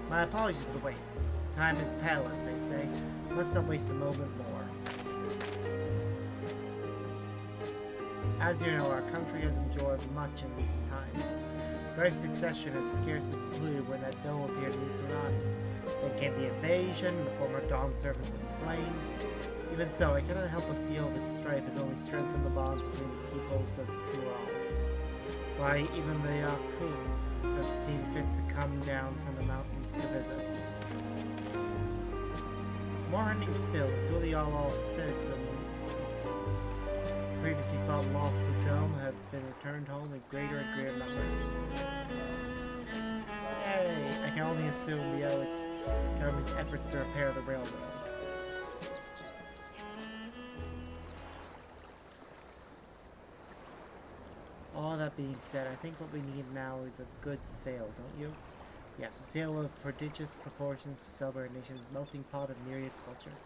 My apologies for the wait. Time is pale, as they say. Must not waste a moment more. As you know, our country has enjoyed much in recent times. Great succession had scarcely concluded when that dome appeared in Usurani. Then came the invasion, the former Dawn servant was slain. Even so, I cannot help but feel this strife has only strengthened the bonds between the peoples of Tural. Why, even the Yaku have seen fit to come down from the mountains to visit. More hunting still, two of the all citizens previously thought lost to the dome have been returned home in greater and greater numbers. Yay! I can only assume we owe it government's efforts to repair the railroad. All that being said, I think what we need now is a good sail, don't you? Yes, a sail of prodigious proportions to celebrate a nation's melting pot of myriad cultures.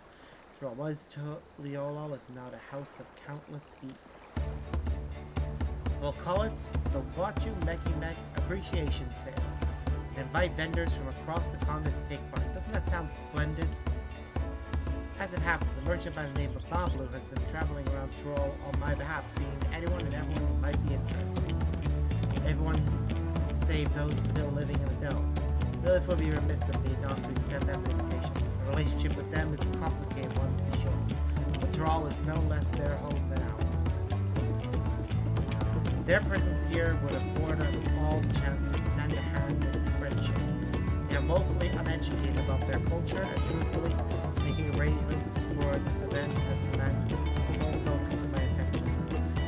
For what was to Leolol if not a house of countless beats. We'll call it the Wachu Meki Mek Appreciation Sale. and invite vendors from across the continent to take part. Doesn't that sound splendid? As it happens, a merchant by the name of Bablu has been traveling around Tyrol on my behalf, speaking to anyone and everyone who might be interested. Everyone save those still living in the dome. Lilith would be remiss of me not to extend them an invitation. The relationship with them is a complicated one, to be sure, but Tyrol is no less their home than ours. Their presence here would afford us all the chance to extend a hand in friendship. They are woefully uneducated about their culture, and truthfully, making arrangements for this event has demanded the sole focus of my attention,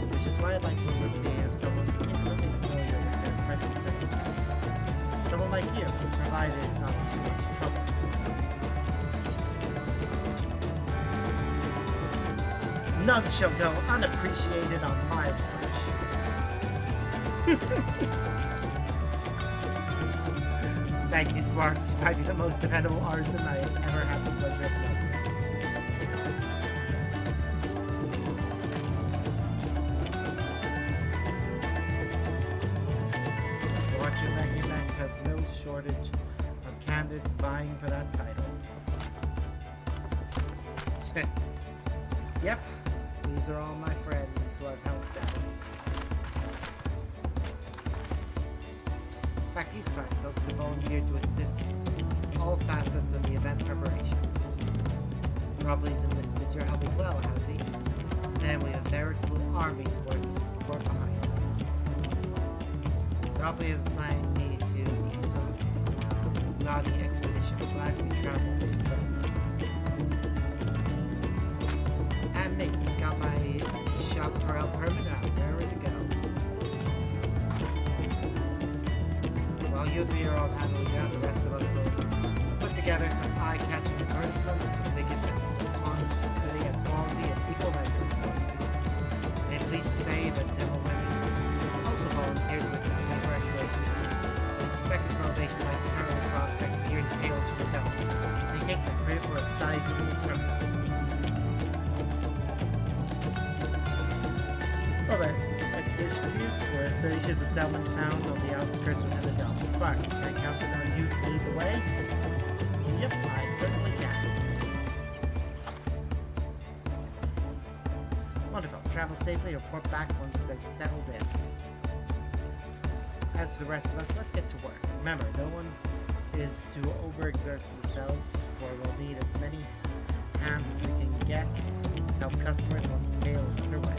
which is why I'd like to investigate someone intimately familiar with their present circumstances. Someone like you, provided it's not too much trouble. None shall go unappreciated on my watch. Thank you, Sparks. You might be the most dependable artisan I have ever had the pleasure of knowing. The Watcher Magnet has no shortage of candidates vying for that title. Yep, these are all my friends who I've helped out. In fact, these fine folks have volunteered to assist in all facets of the event preparations. Robley's enlisted your help as well, has he? Then we have veritable armies worth of support behind us. Robley has assigned me to the Lottie expedition. I'm glad to be traveling with them. And me, got my shop Dawntrail permit out, ready to go. While you three are all handling that, the rest of us will put together some eye-catching advertisements so they get quality and equal measures for us. And please say that Emma Wendy has also volunteered to assist in the graduation. I suspect his motivation lies in the prospect of hearing tales from the devil. He takes a credit for a sizable tournament. Well then, expedition to you, where stations of settlement found on the outskirts within the dome. Sparks, can I count on you to lead the way? Yep, I certainly can. Wonderful. Travel safely, report back once they've settled in. As for the rest of us, let's get to work. Remember, no one is to overexert themselves, for we'll need as many hands as we can get to help customers once the sale is underway.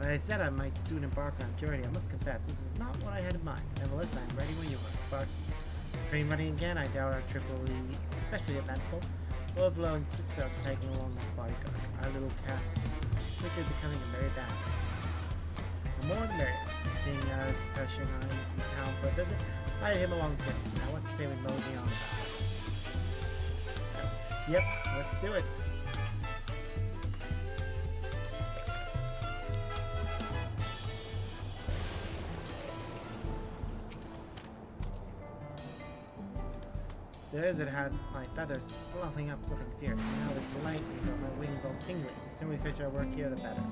I said I might soon embark on a journey. I must confess, this is not what I had in mind. Nevertheless, I'm ready when you are, Sparks. Train running again, I doubt our trip will be especially eventful. Overlow insisted on tagging along with bodyguard. Our little cat quickly becoming a merry band. The more the merrier. Seeing as Persian is in town for a visit, I had him along too. Now let's say we mosey on about it. Yep, let's do it. There's it had my feathers fluffing up something fierce. Now this lightning got my wings all tingling. The sooner we finish our work here, the better.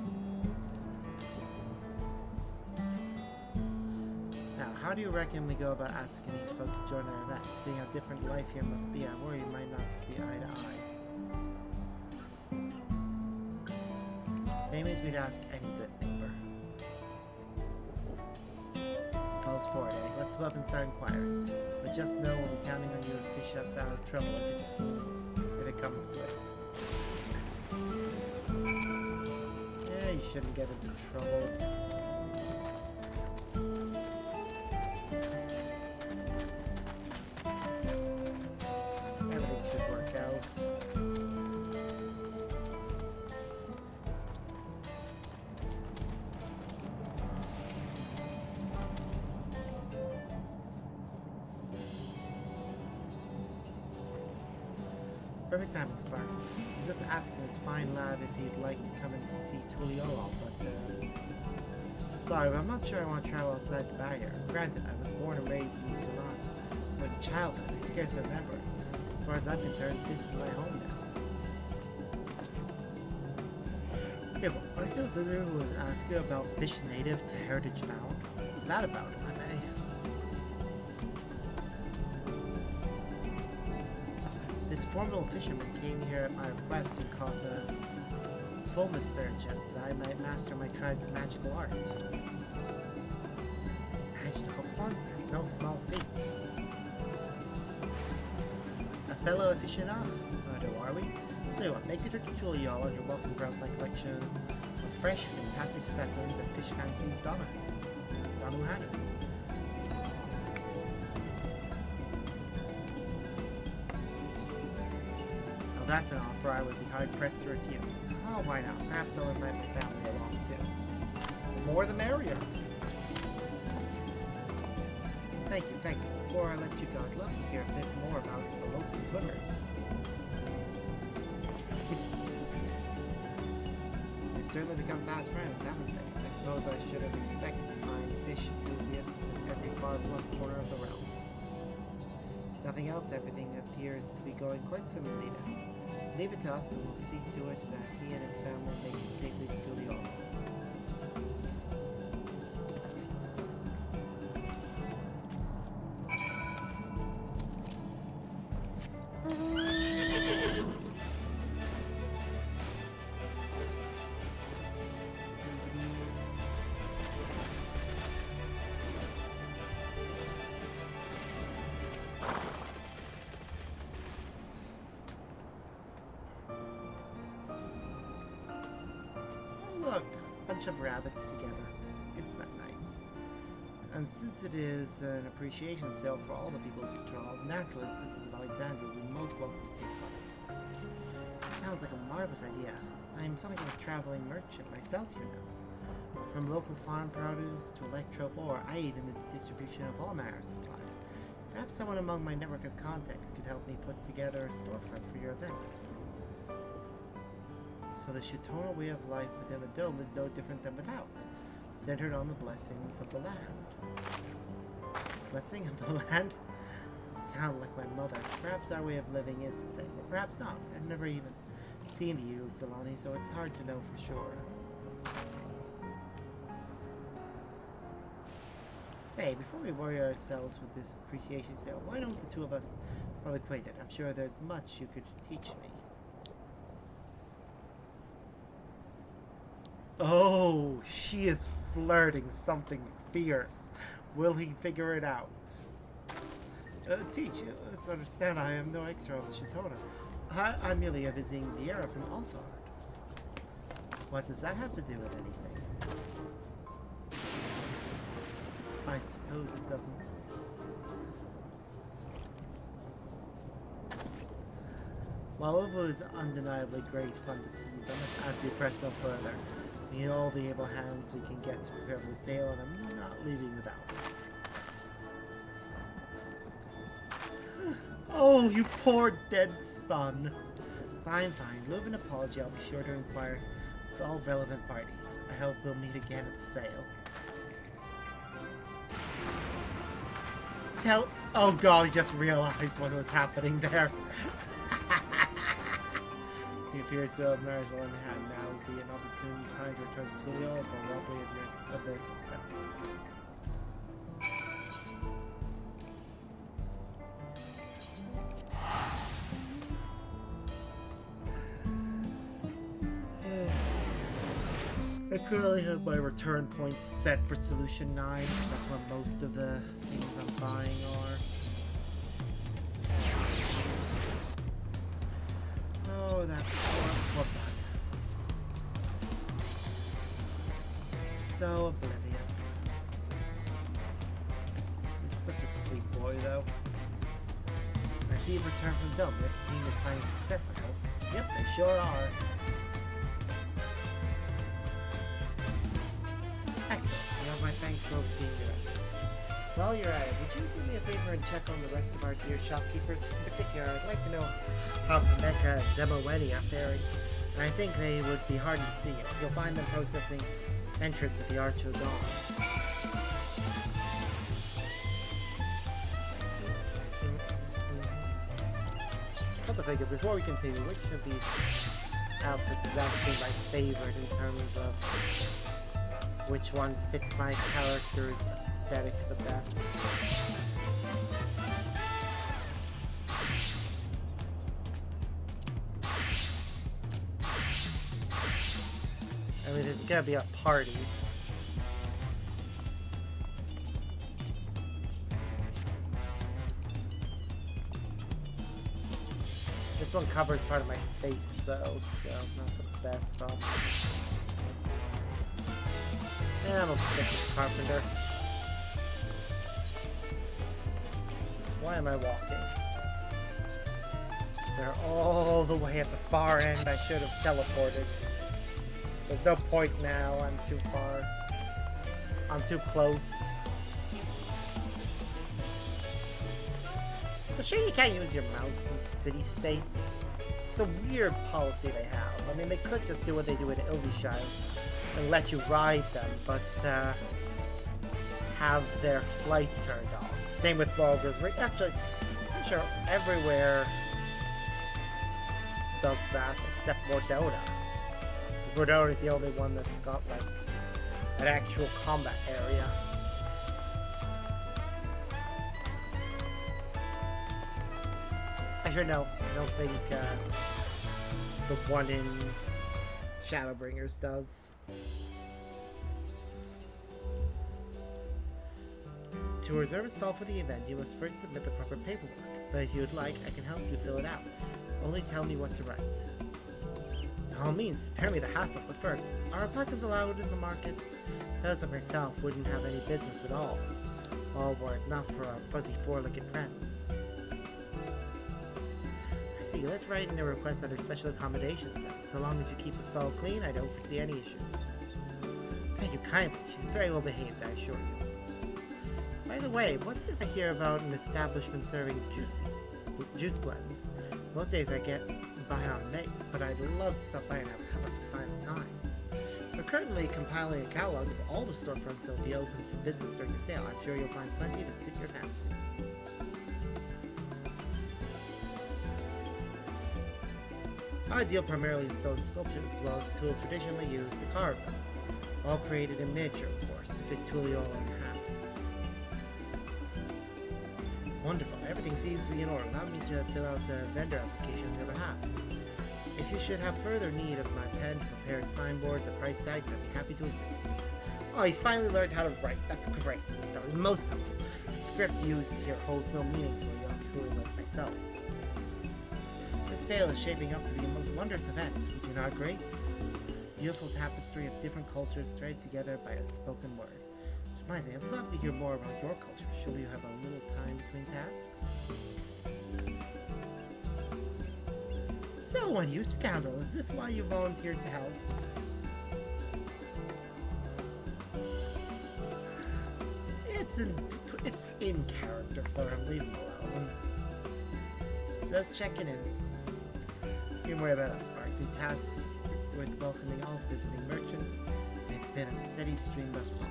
Now, how do you reckon we go about asking these folks to join our event? Seeing how different life here must be, I worry you might not see eye to eye. Same as we'd ask any good neighbor. Calls for it, eh? Let's go up and start inquiring. But just know we'll be counting on you to fish us out of trouble if it comes to it. Yeah, you shouldn't get into trouble. Everything should work out. Perfect timing, Sparks. I was just asking this fine lad if he'd like to come and see Tuliolo, but Sorry, but I'm not sure I want to travel outside the barrier. Granted, I was born and raised in Ceylon. I was a child then, I scarcely remember. As far as I'm concerned, this is my home now. Yeah, but aren't you the visitor who was asking about fish native to heritage found? What was that about, if I may? This formidable fisherman came here at my request and caught a full sturgeon that I might master my tribe's magical art. Managed to hook one? That's no small feat. A fellow aficionado, who are we? Tell you what, make it a tool, y'all, and you're welcome to browse my collection of fresh, fantastic specimens and fish fancies Donu Hanu. Now that's an offer I would be hard-pressed to refuse. Oh, why not? Perhaps I'll invite my family along, too. The more the merrier. Thank you, thank you. Before I let you go, I'd love to hear a bit more about the local swimmers. They've certainly become fast friends, haven't they? I suppose I should have expected to find fish enthusiasts in every far-flung corner of the realm. If nothing else, everything appears to be going quite swimmingly now. Leave it to us, and we'll see to it that he and his family make it safely to Tuliolo. Look, a bunch of rabbits together. Isn't that nice? And since it is an appreciation sale for all the peoples of Tral, naturally, citizens of Alexandria will be most welcome to take part. It sounds like a marvelous idea. I'm something of a traveling merchant myself, you know. From local farm produce to electrope ore, I aid in the distribution of all manner of supplies. Perhaps someone among my network of contacts could help me put together a storefront for your event. So the Shitona way of life within the dome is no different than without, centered on the blessings of the land. Blessing of the land? Sound like my mother. Perhaps our way of living is the same, but perhaps not. I've never even seen the Solani, so it's hard to know for sure. Say, before we worry ourselves with this appreciation sale, why don't the two of us become acquainted? I'm sure there's much you could teach me. Oh, she is flirting something fierce. Will he figure it out? Teach, let's understand I am no extra of the Shitona. I'm merely a visiting Viera from Alphard. What does that have to do with anything? I suppose it doesn't. While Ovo is undeniably great fun to tease, I must ask you to press no further. We need all the able hands we can get to prepare for the sale, and I'm not leaving without. Oh, you poor dead spun. Fine, fine. Lieu of an apology, I'll be sure to inquire with all relevant parties. I hope we'll meet again at the sale. Oh god, I just realized what was happening there. He appears to have married well in hand. Now would be an opportune time to return to Tulio for robbery of their success. I currently have my return point set for Solution 9. That's where most of the things I'm buying are. Oh, that poor bug. So oblivious. He's such a sweet boy, though. I see you've returned from Dome. The team is finding success, I hope. Yep, they sure are. Excellent. You have my thanks for overseeing your efforts. While you're at it, would you do me a favor and check on the rest of our dear shopkeepers? In particular, I'd like to know how Mecca and Zemoweni are faring. I think they would be hardened to see it. You'll find them processing Entrance at the Arch of Dawn. What the figure, before we continue, which of these outfits is actually my favorite in terms of which one fits my character's aesthetic the best? I mean, it's gonna be a party. This one covers part of my face, though, so not the best stuff. Yeah, I'm gonna stick with Carpenter. Why am I walking? They're all the way at the far end. I should have teleported. There's no point now. I'm too far. I'm too close. It's a shame you can't use your mounts in city-states. It's a weird policy they have. I mean, they could just do what they do in Hildibrand and let you ride them, but have their flight turned off. Same with Baldur's Ring. Actually, I'm sure everywhere does that except Mordona. Because Mordona is the only one that's got like an actual combat area. Actually, no. I don't think the one in Shadowbringers does. To reserve a stall for the event, you must first submit the proper paperwork. But if you would like, I can help you fill it out. Only tell me what to write. By all means, spare me the hassle, but first, are alpacas allowed in the market? Those of myself wouldn't have any business at all. All were enough for our fuzzy four-legged friends. I see, let's write in a request under special accommodations then. So long as you keep the stall clean, I don't foresee any issues. Thank you kindly. She's very well behaved, I assure you. By the way, what's this I hear about an establishment serving juice blends? Most days I get by on Nate, but I'd love to stop by and have a cup if I find the time. We're currently compiling a catalog of all the storefronts that will be open for business during the sale. I'm sure you'll find plenty to suit your fancy. I deal primarily in stone sculptures as well as tools traditionally used to carve them. All created in miniature, of course, to fit Tullio and hands. Wonderful. Everything seems to be in order. Allow me to fill out a vendor application on your behalf. If you should have further need of my pen to prepare signboards and price tags, I'd be happy to assist you. Oh, he's finally learned how to write. That's great. That was most helpful. The script used here holds no meaning to a young Korean like myself. This sale is shaping up to be a most wondrous event. Would you not agree? Beautiful tapestry of different cultures threaded together by a spoken word. Reminds me, I'd love to hear more about your culture. Surely you have a little time between tasks? So what, you scoundrel, is this why you volunteered to help? It's in character for him, leave him alone. Just checking in. Don't worry about us, Sparks. We tasked with welcoming all visiting merchants, and it's been a steady stream thus far.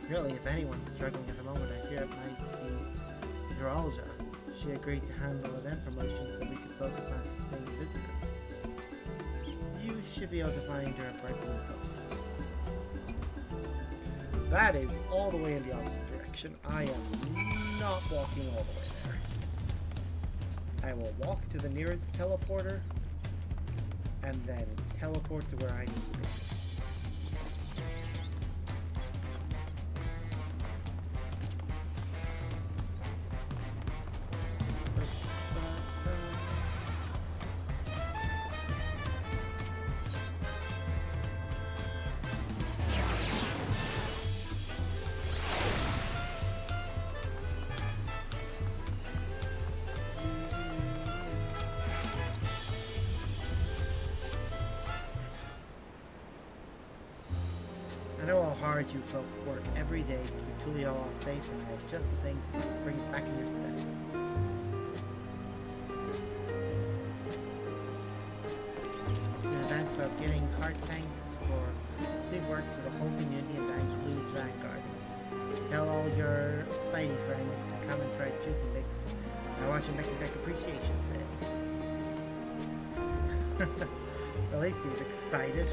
Really, if anyone's struggling at the moment, I fear it might be Neuralgia. She agreed to handle event promotions so we could focus on sustaining visitors. You should be able to find her at Brightwood Post. That is all the way in the opposite direction. I am not walking all the way there. I will walk to the nearest teleporter and then teleport to where I need to be. I know how hard you folk work every day to keep Tullio all safe, and I have just the thing to spring it back in your step. It's an event about getting heart tanks for sweet works to the whole community, and that includes Vanguard. Tell all your fighty friends to come and try Juicy Mix. I watch you make a deck appreciation sale. Well, he seems excited.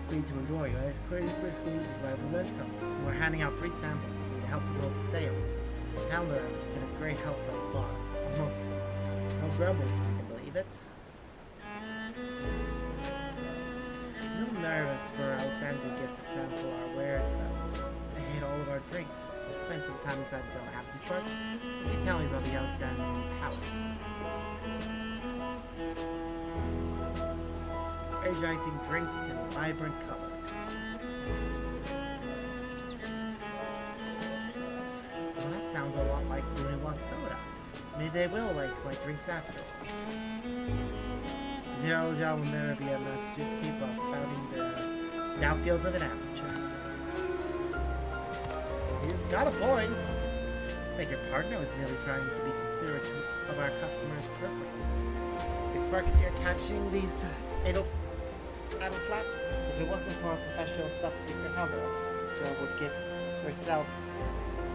Free to enjoy, guys. Crazy for food by momentum. We're handing out free samples to help promote the sale. Calendar has been a great help thus far. Almost no grumble, if you can believe it. A little nervous for Alexander gets to sample our wares though. They hate all of our drinks. We spent some time inside the Don't Have These parts. Can you tell me about the Alexandrian palate? Energizing drinks in vibrant colors. Well, that sounds a lot like Brunoise soda. Maybe they will like my drinks after all. Zero job will never be a mess. Just keep on spouting the downfields of an amateur. He's got a point. I think your partner was merely trying to be considerate of our customers' preferences. Is Sparks ear catching these idle flaps? If it wasn't for a professional stuff secret novel, Jo would give herself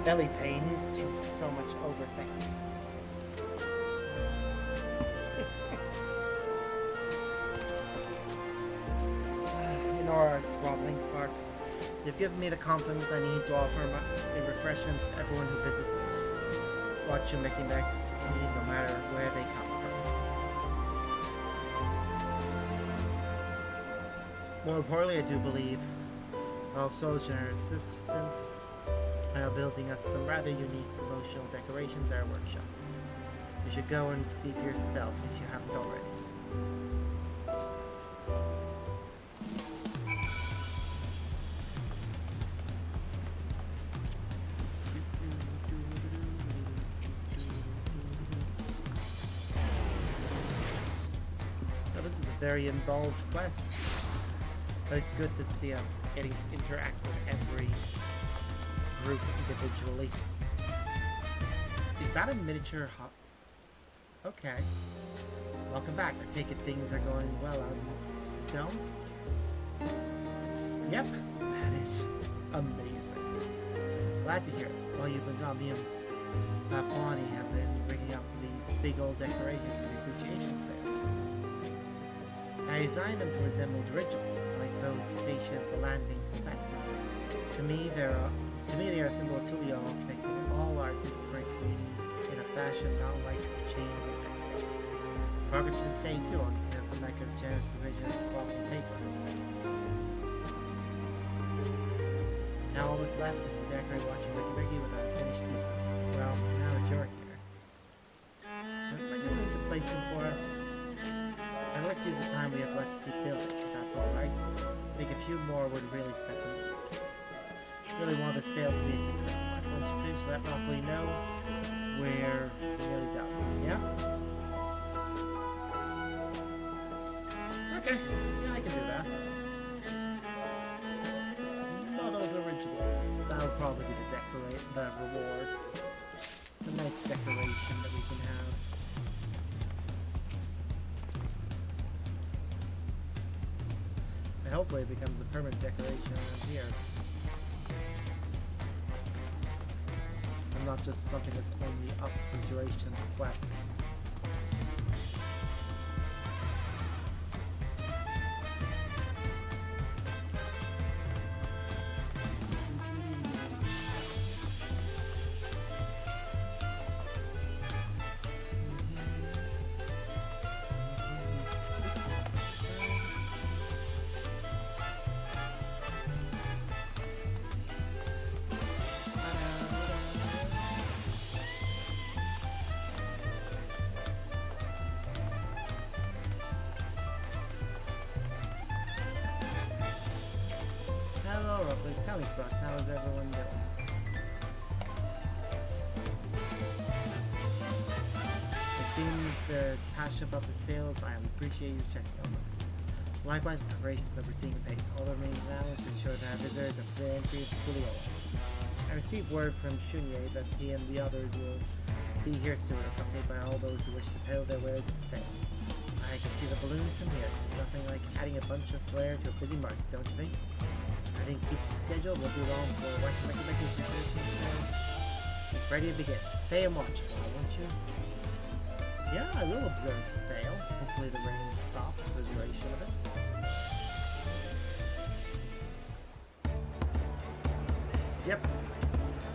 belly pains. She was so much overthinking. Nora squabbling Sparks. You've given me the confidence I need to offer my refreshments to everyone who visits. Watch you making back no matter where they come from. More importantly, I do believe our Sojourner assistant are building us some rather unique promotional decorations at our workshop. You should go and see for yourself if you haven't already. Very involved quest, but it's good to see us getting to interact with every group individually. Is that a miniature hop? Okay. Welcome back. I take it things are going well out Dome? Yep, that is amazing. Glad to hear it. While you've been gone, me and Bonnie have been rigging up these big old decorations for the appreciation sale. I designed them to resemble originals, like those stationed at the landing to the fence. To me, they are a symbol of Tuliol, connecting all our disparate communities in a fashion not like the chain of effects. Progress has been saying too on the Mecca's generous provision of cloth and paper. Now all that's left is to decorate watching Ricky with our finished pieces. Well, now that you're here, are you willing to place them for us? I'd like to use the time we have left to keep building, if that's alright. I think a few more would really set the mood. Really want the sale to be a success, but once you finish, let Monopoly know we're nearly done. Yeah? Okay, yeah, I can do that. Modeled originals. That'll probably be the reward. It's a nice decoration that we can have. Hopefully it becomes a permanent decoration around here. And not just something that's only up for the duration of the quest. Tell me, Sparks, how is everyone doing? It seems there's passion about the sales. I appreciate you checking on them. Likewise, preparations that we're seeing in pace. All that remains now is to ensure that our visitors are free and fully open. I received word from Shunye that he and the others will be here soon, accompanied by all those who wish to peddle their wares at the sale. balloons from here. There's nothing like adding a bunch of flair to a busy market, don't you think? Everything keeps the schedule. We'll do long for it's ready to begin. Stay and watch, won't you? Yeah, I will observe the sale. Hopefully the rain stops for the duration of it. Yep.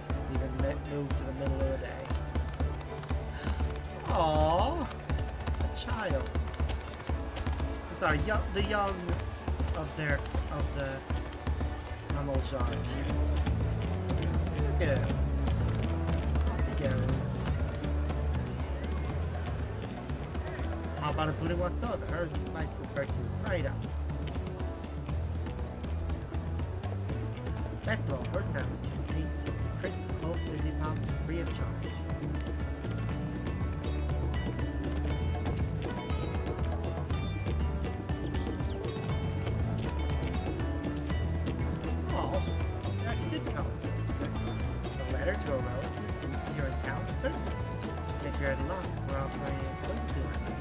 It's even moved to the middle of the day. Aww, a child. Sorry, the young of the mammals are cute. Look at him. Off he goes. How about a boudoir? Hers is nice and perky right up. Best of all, first timers can taste the crisp, cold, fizzy pops free of charge. Oh, you actually did come. That's good. A letter to a relative from here in town? Certainly. If you're at luck, we're offering a poetry lesson.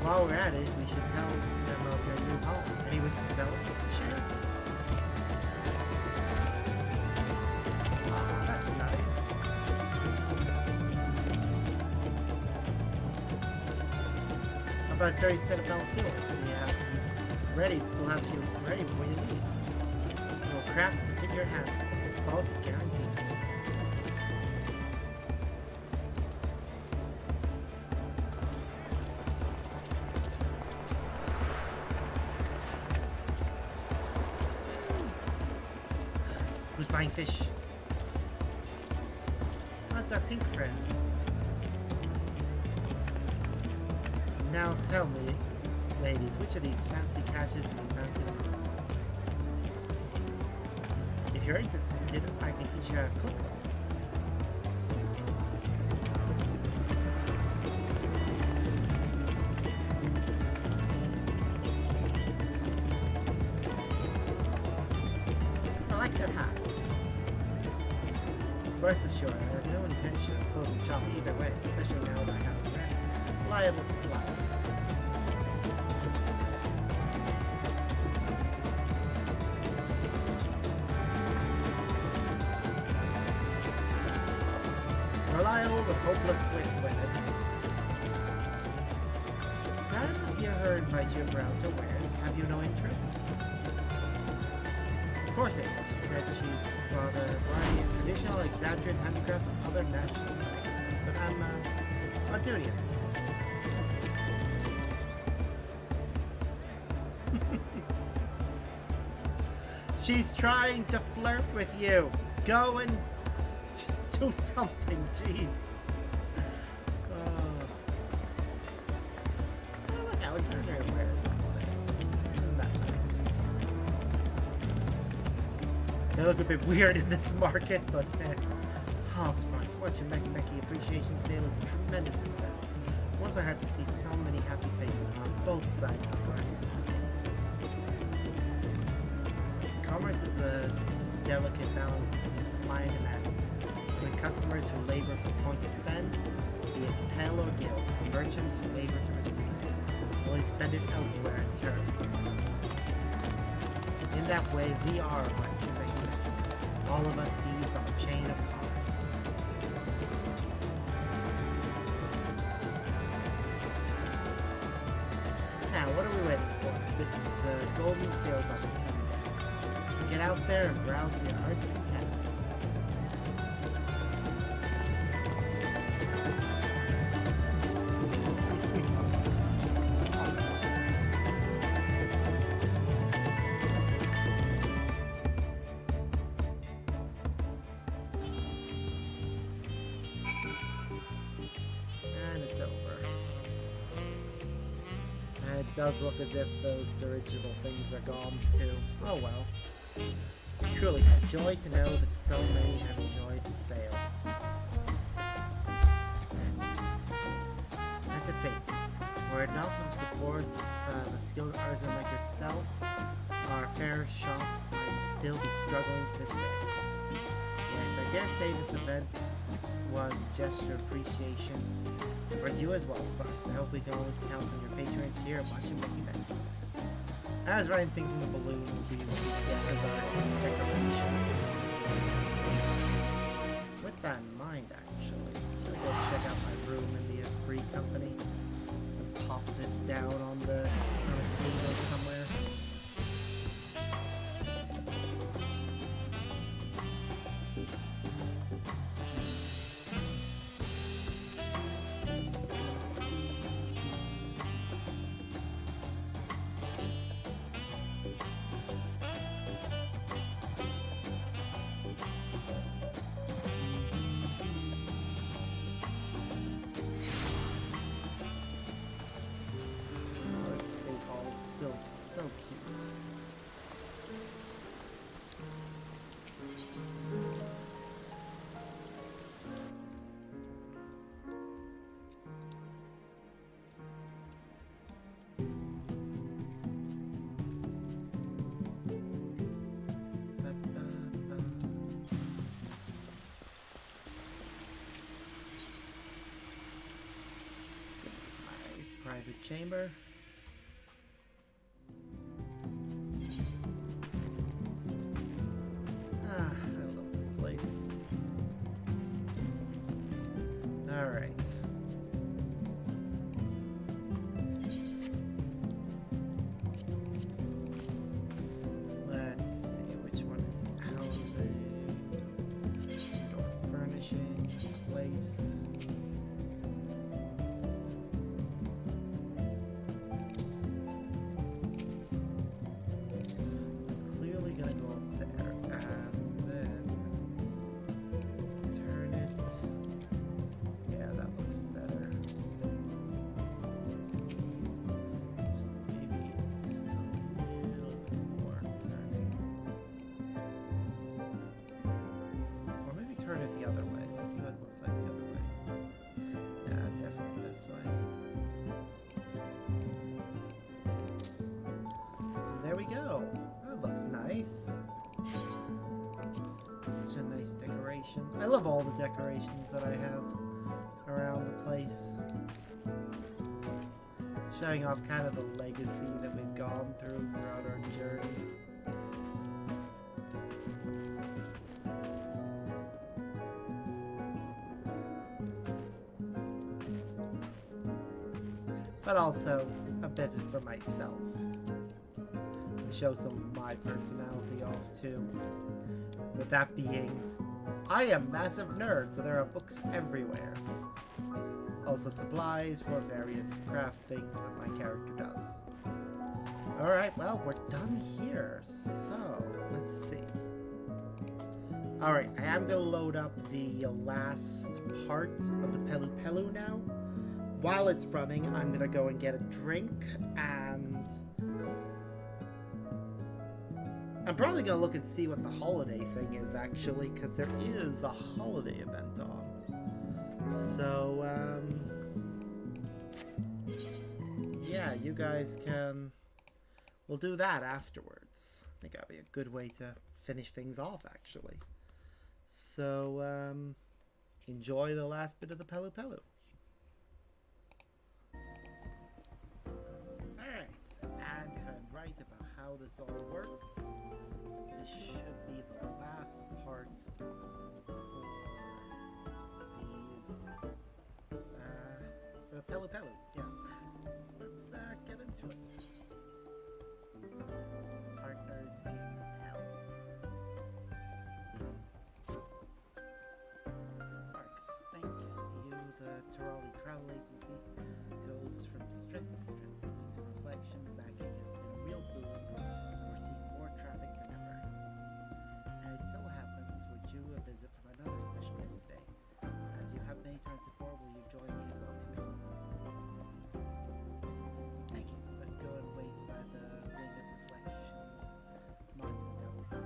While we're at it, we should tell them of their new home. Any recent developments to share? About a series set of volunteers. We have ready. We'll have you ready before you leave. We'll craft the figure hats. It's quality guaranteed. Who's buying fish? That's our pink friend. Now tell me, ladies, which of these fancy caches do you fancy the most? If you're interested, I can teach you how to cook them. I like your hat. Rest assured, I have no intention of closing shop either way, especially now that I have a reliable supply. Reliable but hopeless with women. Have you heard my Hildibrand wares? Have you no interest? Of course I do. She said she's brought a variety of traditional, exaggerated handicrafts and other national things. But I'm on duty. She's trying to flirt with you. Go and do something, jeez. Oh, look, Alexander wears that same. Isn't that nice? They look a bit weird in this market, but oh, Sparks, watching Meki Appreciation Sale is a tremendous success. Once I had to see so many happy faces on both sides of the market. Commerce is a delicate balance between supply and demand. When customers who labor for point to spend, be it Pell or Guild, merchants who labor to receive, will spend it elsewhere in turn. In that way, we are what you make it. All of us bees on the chain of commerce. Now, what are we waiting for? This is a golden sales opportunity. Get out there and browse to your heart's content. And it's over. And it does look as if those dirigible things are gone too. Oh well. Truly, it's a joy to know that so many have enjoyed the sale. And to think, were it not for the support of a skilled artisan like yourself, our fair shops might still be struggling to this day. Yes, I dare say this event was a gesture of appreciation for you as well, Sparks. I hope we can always count on your patronage here and watch and make you better. I was right in thinking the balloon would be what we get as our decoration. With that in mind, actually, I'm gonna go check out my room in the free company and pop this down on a table somewhere. Private chamber. I love this place. All right. Let's see which one is housing, indoor furnishing, place. There we go. That looks nice. Such a nice decoration. I love all the decorations that I have around the place. Showing off kind of the legacy that we've gone throughout our journey. But also a bit for myself. To show some of my personality off too. With that being, I am massive nerd, so there are books everywhere. Also supplies for various craft things that my character does. Alright, well, we're done here. So, let's see. Alright, I am going to load up the last part of the Pelu Pelu now. While it's running, I'm going to go and get a drink, and I'm probably going to look and see what the holiday thing is, actually, because there is a holiday event on. So, yeah, you guys can... We'll do that afterwards. I think that'll be a good way to finish things off, actually. So, enjoy the last bit of the Pelu Pelu. Alright, and heard right about how this all works. This should be the last part for the Pelu Pelu. Yeah. Let's get into it. Partners in Hell. Sparks, thanks to you, the Dawntrail travel agency goes from strength to strength. Music Reflection backing has been a real boon. We're seeing more traffic than ever. And it so happens we're due a visit from another special guest today. As you have many times before, will you join me in welcoming? Thank you. Let's go and wait by the Ring of Reflections monument outside.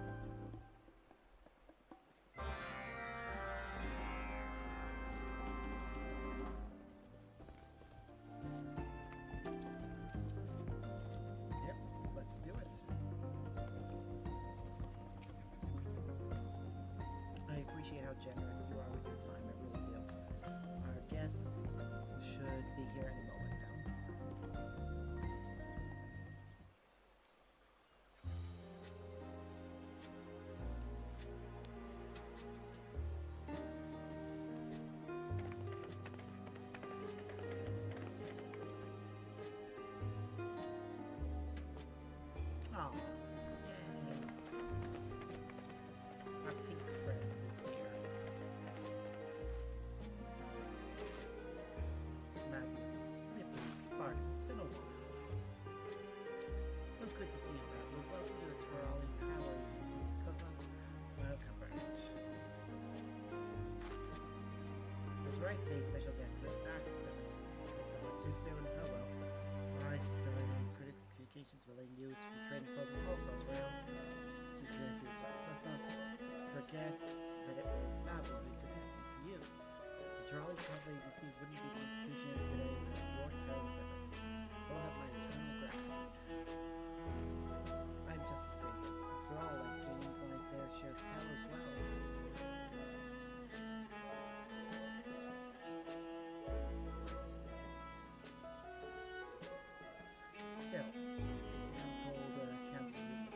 Yep, let's do it. I appreciate how generous you are with your time. I really do. Oh, yay. Our pink friend is here. Matt, Nippy, Sparks, it's been a while. So good to see you, Matt. Welcome to the Trolley Travel Agency's cousin. Welcome, Branch. That's right, today's special guest is back. Not too soon. Oh well. Rise facilitating critical communications relaying news from trading posts all across rail to the future. Let's not forget that it was Babel who introduced me to you. The Trolley Travel Agency wouldn't be the institution it is today without your tireless effort. Both have my eternal gratitude. I'm just as grateful. After all, I've gained my fair share of talent as well. Still, can't hold accountability.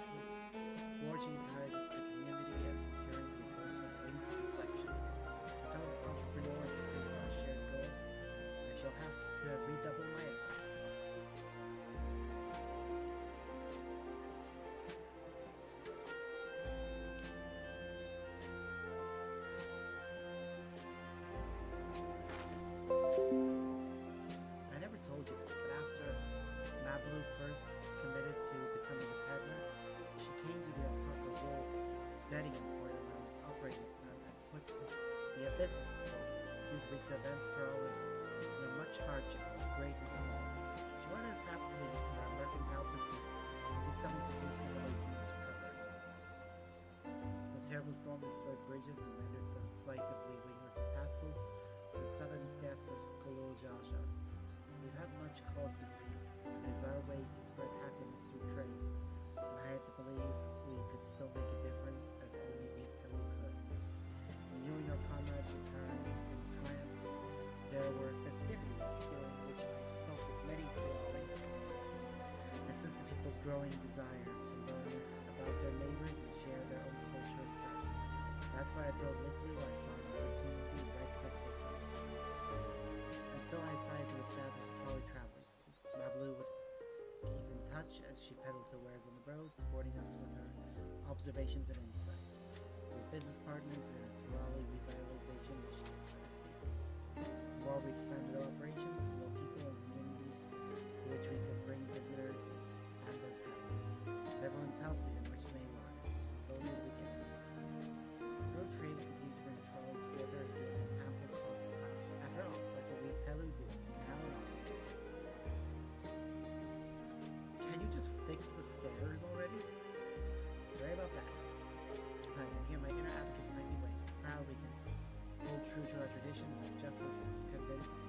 Forging ties with the community and securing reinforcement brings reflection. As a fellow entrepreneur in pursuit of our shared goal, I shall have to redouble my efforts. I never told you this, but after Mablu first committed to becoming a peddler, she came to the Alpaca Wool betting emporium I was operating at the time and put me a business proposal. Due to recent events, Carol was in much hardship, great and small. She wondered if perhaps we, through our merchant help, could do something to hasten the late season's recovery. The terrible storm destroyed bridges and rendered the flight of Wee Wingless impassable. The sudden death of Kolol Jasha. We've had much cause to grieve. It is our way to spread happiness through trade. And I had to believe we could still make a difference as only we ever could. When you and your comrades returned in triumph, there were festivities during which I spoke with many Pirali. I sensed the people's growing desire to learn about their neighbors and share their own culture and craft. That's why I told Nippy I saw an opportunity right to take it. And so I decided to establish a trolley travel agency. Mablu would keep in touch as she peddled her wares on the road, supporting us with her observations and insight. We're business partners in a trolley revitalization initiative, so to speak. The more we expanded our operations, the more people and communities to which we could bring visitors and their pet. With everyone's help, we enriched many lives, which is only the beginning. Road trade will continue to bring trolley together and get an ample cost out. After all, that's what we Pelu do. Now and always. Can you just fix the stairs already? Sorry about that. I can hear my inner advocates behind me wait. Proud we can hold true to our traditions and justice, convinced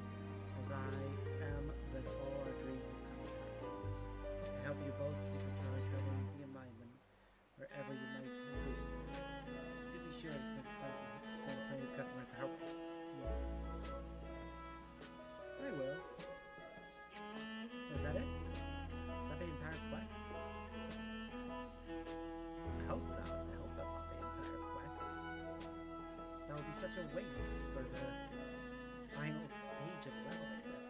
as I am that all our dreams will come true. I hope you both keep your trolley travel agency in mind wherever you might be. Do be sure to send plenty of customers our way. I will. Is that it? Is that the entire quest? I hope not. I hope that's not the entire quest. That would be such a waste for the final stage of leveling this.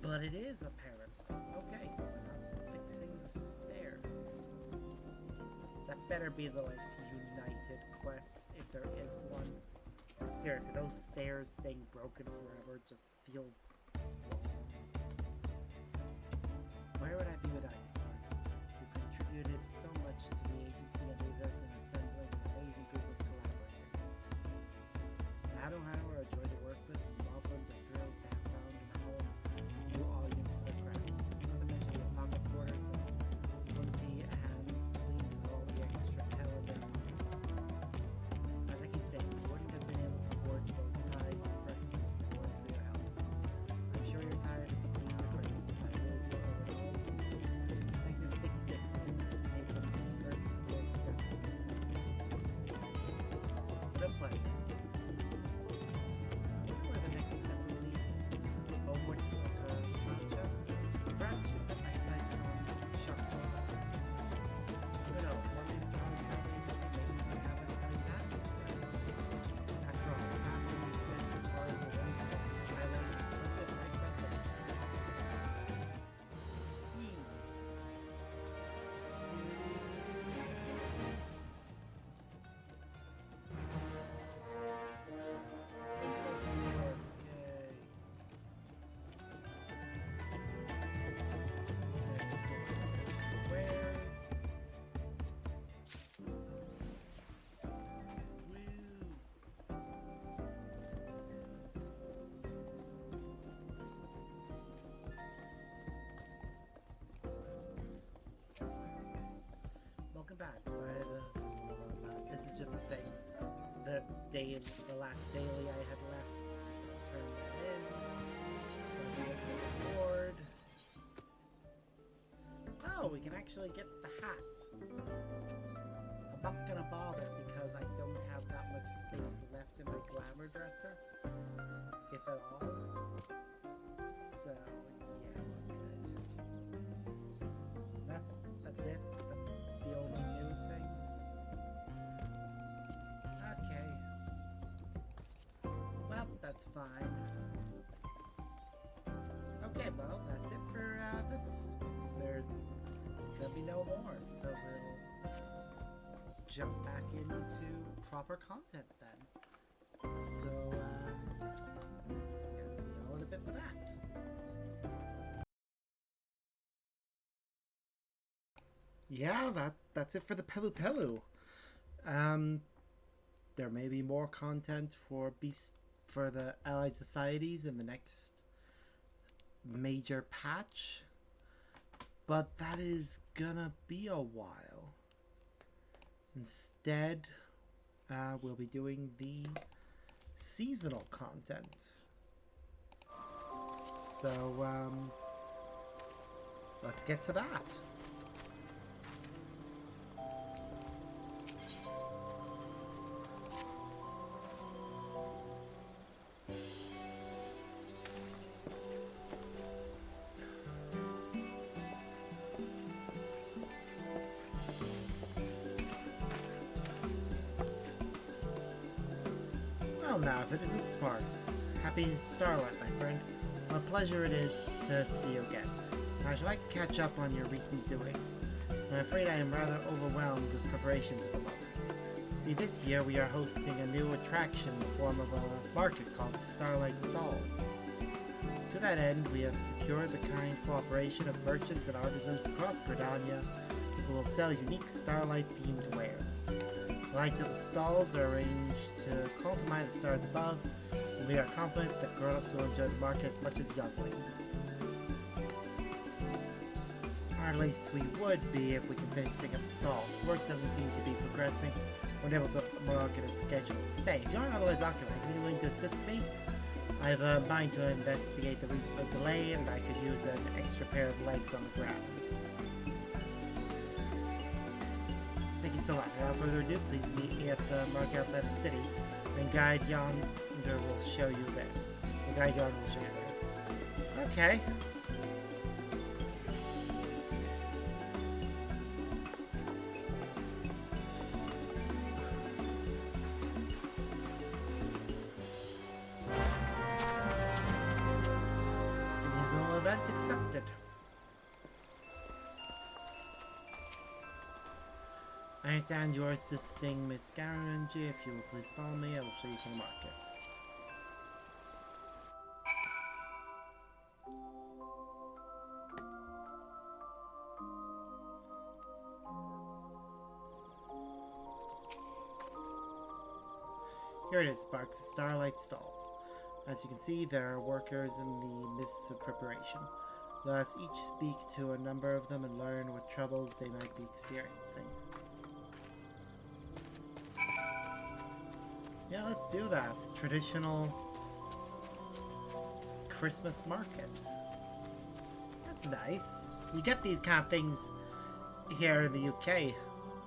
But it is apparently. Okay, so then that's fixing the stairs. That better be the like united quest if there is one. Seriously, those stairs staying broken forever just feels wrong. Where would I be without you, Sparks, who contributed so much to the agency and aided us in assembling an amazing group of collaborators? Not Ohio are a joy to work with, and Moblins are thrilled to have found in our home a new audience for their crafts. Not to mention the pocket quarters and Bunty hands pleased with all the extra hell in their pockets. As I keep saying, we wouldn't have been able to forge those ties in the first place if it weren't for your help. the last daily I had left. Just gonna turn that in. So we get the reward. Oh, we can actually get the hat. I'm not gonna bother because I don't have that much space left in my glamour dresser, if at all. So yeah, we're good. That's it. That's the only new thing. Okay. Well, that's fine. Okay, well, that's it for this. There's gonna be no more, so we'll jump back into proper content then. So, yeah, see y'all in a bit for that. Yeah, that's it for the Pelu Pelu. There may be more content for the Allied Societies in the next major patch, but that is gonna be a while. Instead, we'll be doing the seasonal content. So, let's get to that. Well now, if it isn't Sparks. Happy Starlight, my friend. What a pleasure it is to see you again. I should like to catch up on your recent doings. I'm afraid I am rather overwhelmed with preparations at the moment. See, this year we are hosting a new attraction in the form of a market called Starlight Stalls. To that end, we have secured the kind cooperation of merchants and artisans across Gridania who will sell unique Starlight-themed wares. The lights of the stalls are arranged to cultivate the stars above, and we are confident that grown-ups will enjoy the market as much as younglings. Or at least we would be if we can finish setting up the stalls. Work doesn't seem to be progressing. We're unable to market a schedule. Say, if you aren't otherwise occupied, are you willing to assist me? I have a mind to investigate the reason for the delay, and I could use an extra pair of legs on the ground. Thank you so much. Without further ado, please meet me at the market outside the city, and Guide Yonder will show you there. The Guide Yonder will show you there. Okay. Seasonal event accepted. I understand you are assisting Miss Garange. If you will please follow me, I will show you to the market. Here it is, Sparks, the Starlight Stalls. As you can see, there are workers in the midst of preparation. Let us each speak to a number of them and learn what troubles they might be experiencing. Yeah, let's do that. Traditional Christmas market. That's nice. You get these kind of things here in the UK.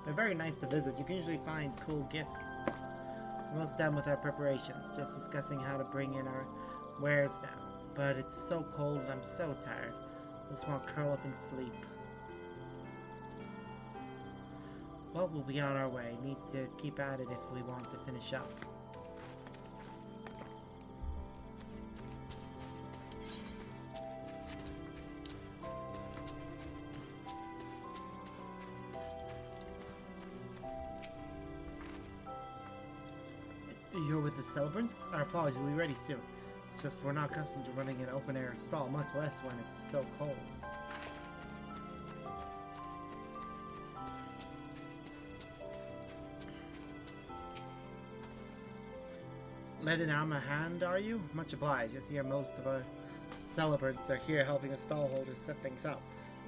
They're very nice to visit. You can usually find cool gifts. We're almost done with our preparations, just discussing how to bring in our wares now. But it's so cold and I'm so tired. I just want to curl up and sleep. Well, we'll be on our way. Need to keep at it if we want to finish up. You're with the celebrants? Our apologies, we'll be ready soon. It's just we're not accustomed to running an open-air stall, much less when it's so cold. Lending arm a hand, are you? Much obliged. I see most of our celebrants are here helping the stallholders set things up.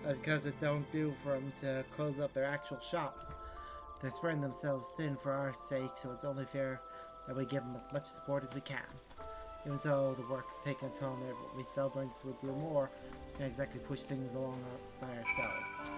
That's because it don't do for them to close up their actual shops. They're spreading themselves thin for our sake, so it's only fair that we give them as much support as we can. Even though the work's taken a toll on everyone, we celebrants would do more than exactly push things along by ourselves.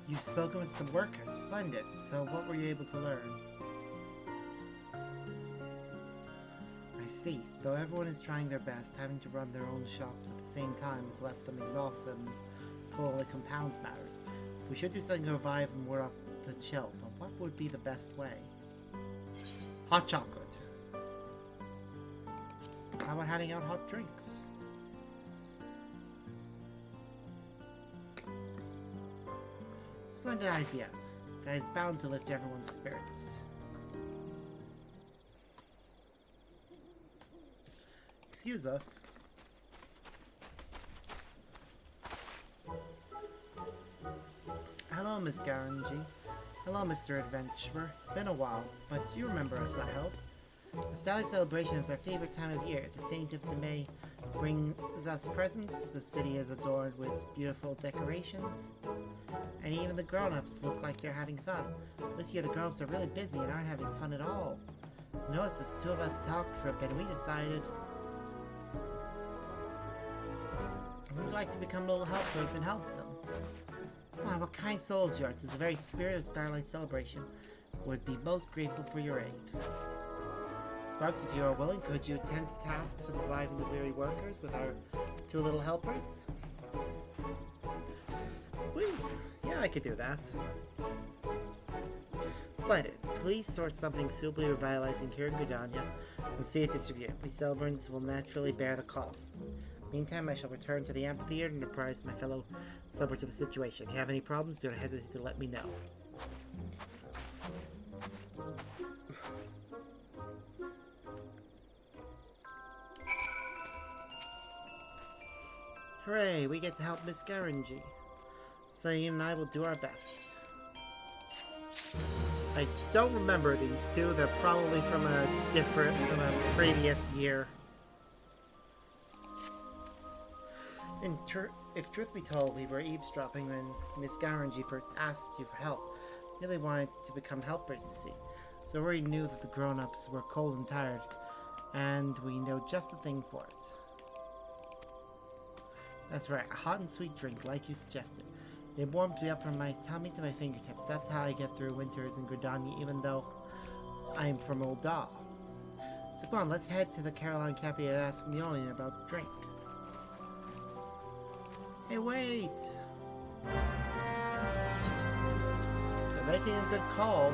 You've spoken with some workers. Splendid. So what were you able to learn? I see. Though everyone is trying their best, having to run their own shops at the same time has left them exhausted and only compounds matters. We should do something to revive and ward off the chill, but what would be the best way? Hot chocolate. How about handing out hot drinks? Splendid idea. That is bound to lift everyone's spirits. Excuse us. Hello, Miss Garangi. Hello, Mr. Adventurer. It's been a while, but you remember us, I hope. The Starlight Celebration is our favorite time of year. The Saint of the May brings us presents. The city is adorned with beautiful decorations. And even the grown-ups look like they're having fun. This year the grown-ups are really busy and aren't having fun at all. Notice the two of us talked for a bit and we decided we'd like to become little helpers and help them. Ah, what kind souls yours is the very spirit of Starlight Celebration. Would be most grateful for your aid. Sparks, if you are willing, could you attend to tasks of reviving the weary workers with our two little helpers? Whee! Yeah, I could do that. Splendid. Please source something suitably revitalizing here in Gridania and see it distributed. We celebrants will naturally bear the cost. Meantime, I shall return to the amphitheater and apprise my fellow celebrants of the situation. If you have any problems, do not hesitate to let me know. Hooray, we get to help Miss Garangi. Celine and I will do our best. I don't remember these two. They're probably from a previous year. If truth be told, we were eavesdropping when Miss Garangi first asked you for help. We really wanted to become helpers, you see. So we already knew that the grown-ups were cold and tired, and we know just the thing for it. That's right, a hot and sweet drink, like you suggested. It warms me up from my tummy to my fingertips. That's how I get through winters in Gridania, even though I'm from Old Daw. So come on, let's head to the Caroline Cafe and ask Mjolnir about drink. Hey, wait! You're making a good call.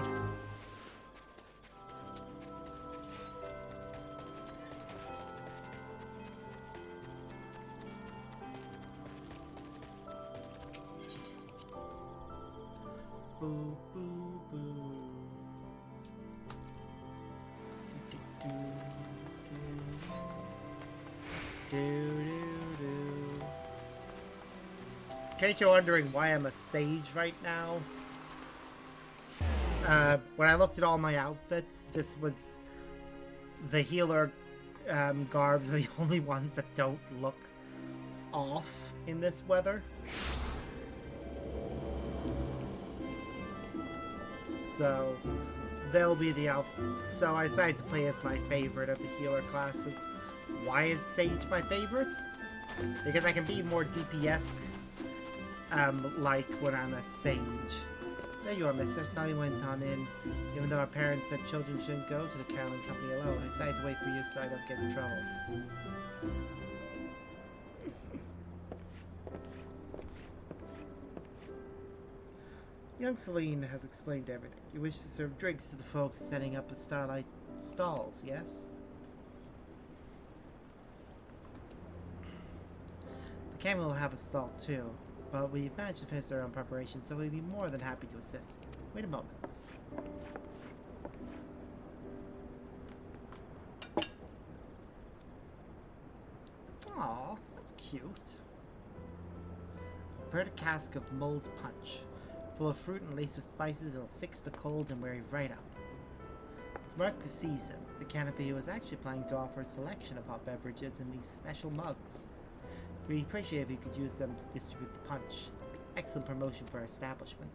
Boo, boo, boo. In case you're wondering why I'm a sage right now, when I looked at all my outfits, this was the healer garbs are the only ones that don't look off in this weather. So they'll be the outfit. So I decided to play as my favorite of the healer classes. Why is Sage my favorite? Because I can be more DPS like when I'm a Sage. There you are, mister. Sally went on in. Even though our parents said children shouldn't go to the Caroline Company alone, I decided to wait for you so I don't get in trouble. Young Celine has explained everything. You wish to serve drinks to the folks setting up the Starlight stalls, yes? The Camelot will have a stall too, but we've managed to finish our own preparations, so we'd be more than happy to assist. Wait a moment. Aw, that's cute. Prepared a cask of mulled punch. Full of fruit and laced with spices, it'll fix the cold and wear you right up. To mark the season, the canopy was actually planning to offer a selection of hot beverages in these special mugs. We'd appreciate if you could use them to distribute the punch. Excellent promotion for our establishment.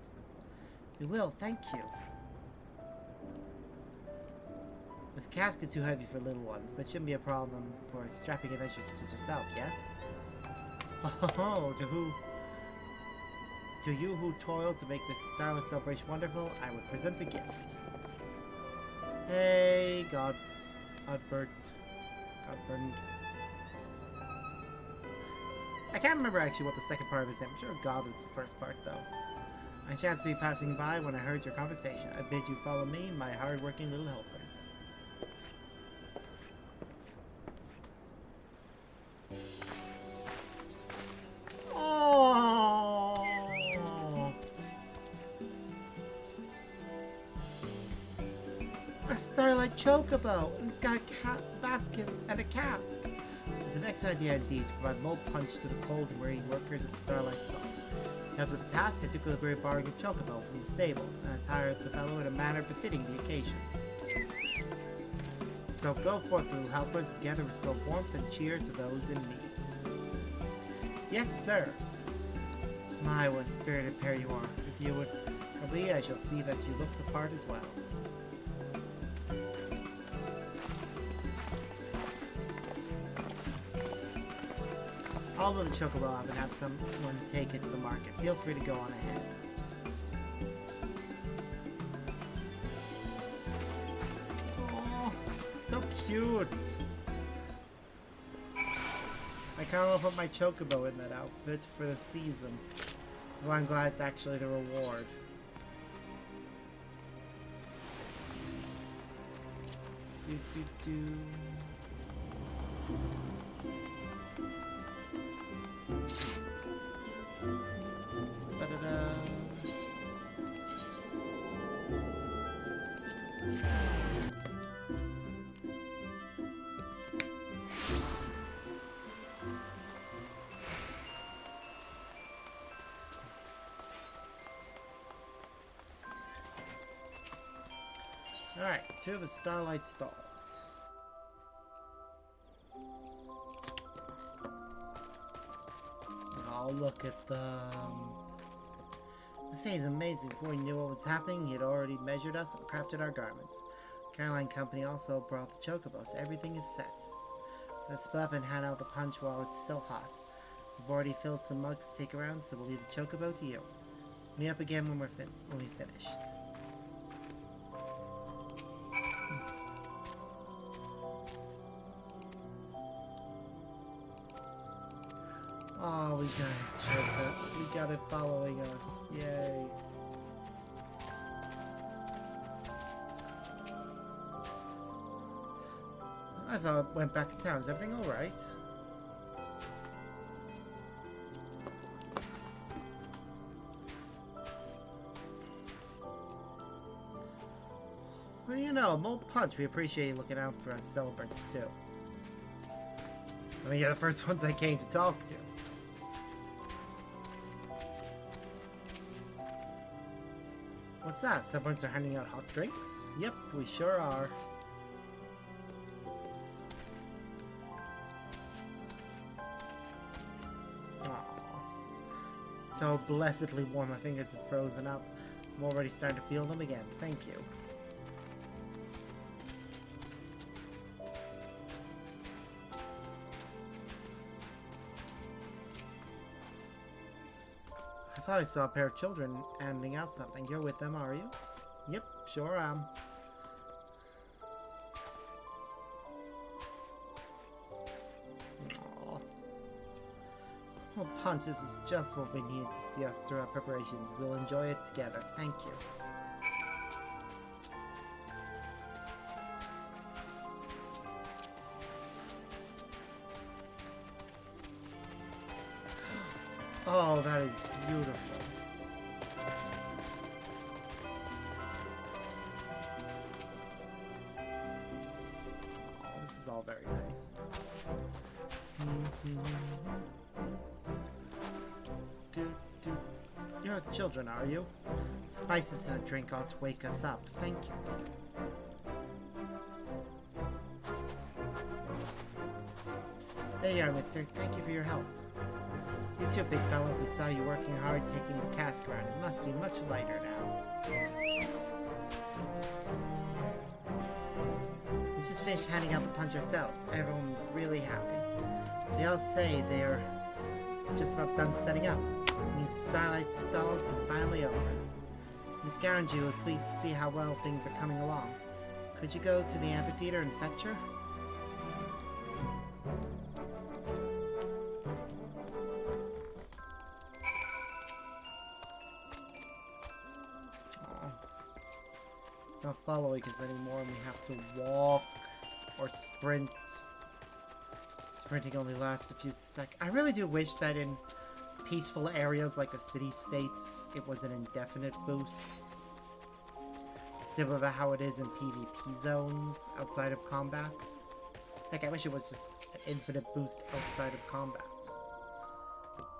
We will, thank you. This cask is too heavy for little ones, but shouldn't be a problem for a strapping adventurer such as yourself, yes? Oh, to you who toiled to make this starlit celebration wonderful, I would present a gift. Hey, Godbert. I can't remember actually what the second part of his name. I'm sure God was the first part, though. I chanced to be passing by when I heard your conversation. I bid you follow me, my hard-working little helpers. Oh! A starlight chocobo! And it's got a basket and a cask. It's an excellent idea indeed to provide mulled punch to the cold and weary workers at Starlight Stalls. To help with the task, I took a liberty borrowing a chocobo from the stables and attired the fellow in a manner befitting the occasion. So go forth, little helpers, together restore warmth and cheer to those in need. Yes, sir. My, what a spirited pair you are. If you would agree, I shall see that you look the part as well. Although the chocobo I would have someone take it to the market. Feel free to go on ahead. Oh, so cute. I kind of want to put my chocobo in that outfit for the season. Well, I'm glad it's actually the reward. Ba-da-da. Alright, to the Starlight Stalls. Oh, look at them. This day is amazing. Before we knew what was happening, he had already measured us and crafted our garments. Caroline Company also brought the chocobo, so everything is set. Let's split up and hand out the punch while it's still hot. We've already filled some mugs to take around, so we'll leave the chocobo to you. Meet up again when we've finished. Oh, we got it. We got it following us. Yay. I thought it went back to town. Is everything alright? Well, you know, Mold Punch, we appreciate you looking out for us celebrants, too. I mean, you're the first ones I came to talk to. What's that? Celebrants are handing out hot drinks? Yep, we sure are. Aww. So blessedly warm, my fingers have frozen up. I'm already starting to feel them again. Thank you. I thought I saw a pair of children handing out something. You're with them, are you? Yep, sure am. Aww. Well, Punch, this is just what we need to see us through our preparations. We'll enjoy it together. Thank you. Oh, that is beautiful. Oh, this is all very nice. with children, are you? Spices in a drink ought to wake us up. Thank you. There you are, mister. Thank you for your help. You too, big fella. We saw you working hard taking the cask around. It must be much lighter now. We just finished handing out the punch ourselves. Everyone was really happy. They all say they're just about done setting up. These Starlight stalls can finally open. Miss Garangy was pleased to see how well things are coming along. Could you go to the amphitheater and fetch her? It's not following us anymore and we have to walk or sprint. Sprinting only lasts a few seconds. I really do wish that in peaceful areas like a city-states, it was an indefinite boost. Similar to how it is in PvP zones outside of combat. Like, I wish it was just an infinite boost outside of combat.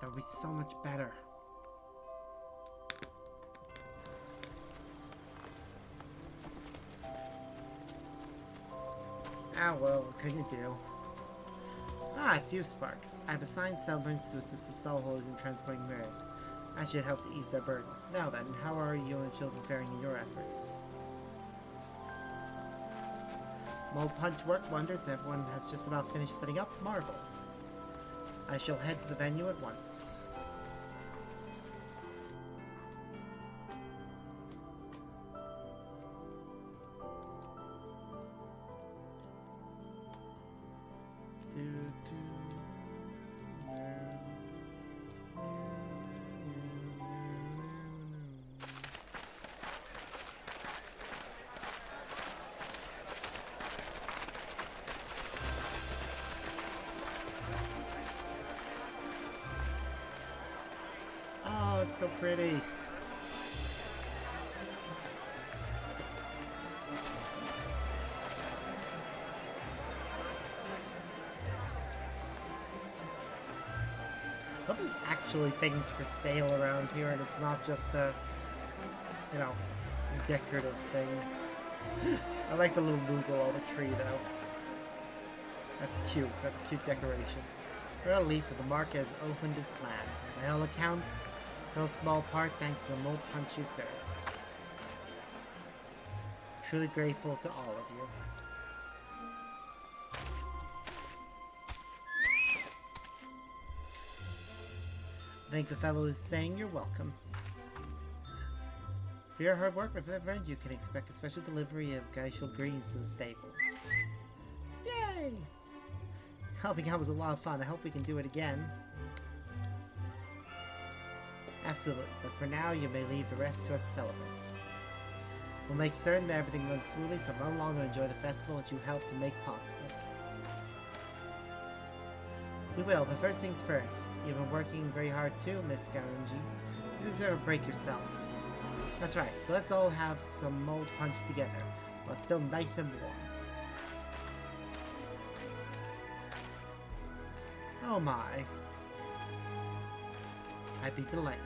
That would be so much better. Ah, well, what can you do? Ah, it's you, Sparks. I've assigned celebrants to assist the stallholders in transporting mirrors. I should help to ease their burdens. Now then, how are you and the children faring in your efforts? Mold Punch worked wonders. Everyone has just about finished setting up. Marvels. I shall head to the venue at once. Oh, it's so pretty. Hope there's actually things for sale around here and it's not just a, you know, decorative thing. I like the little Google on the tree though. That's cute. So that's a cute decoration. For a leaf of the market has opened as planned. By all accounts, so small part thanks to the mold punch you served. Truly grateful to all of you. Thank the fellow who's saying you're welcome. For your hard work with Hildibrand, you can expect a special delivery of Geishel greens to the stables. Yay! Helping out was a lot of fun. I hope we can do it again. Absolutely, but for now you may leave the rest to us celebrants. We'll make certain that everything runs smoothly so run along and enjoy the festival that you helped to make possible. We will, but first things first. You've been working very hard too, Miss Garangy. You deserve a break yourself. That's right, so let's all have some mold punch together, while it's still nice and warm. Oh my. I'd be delighted.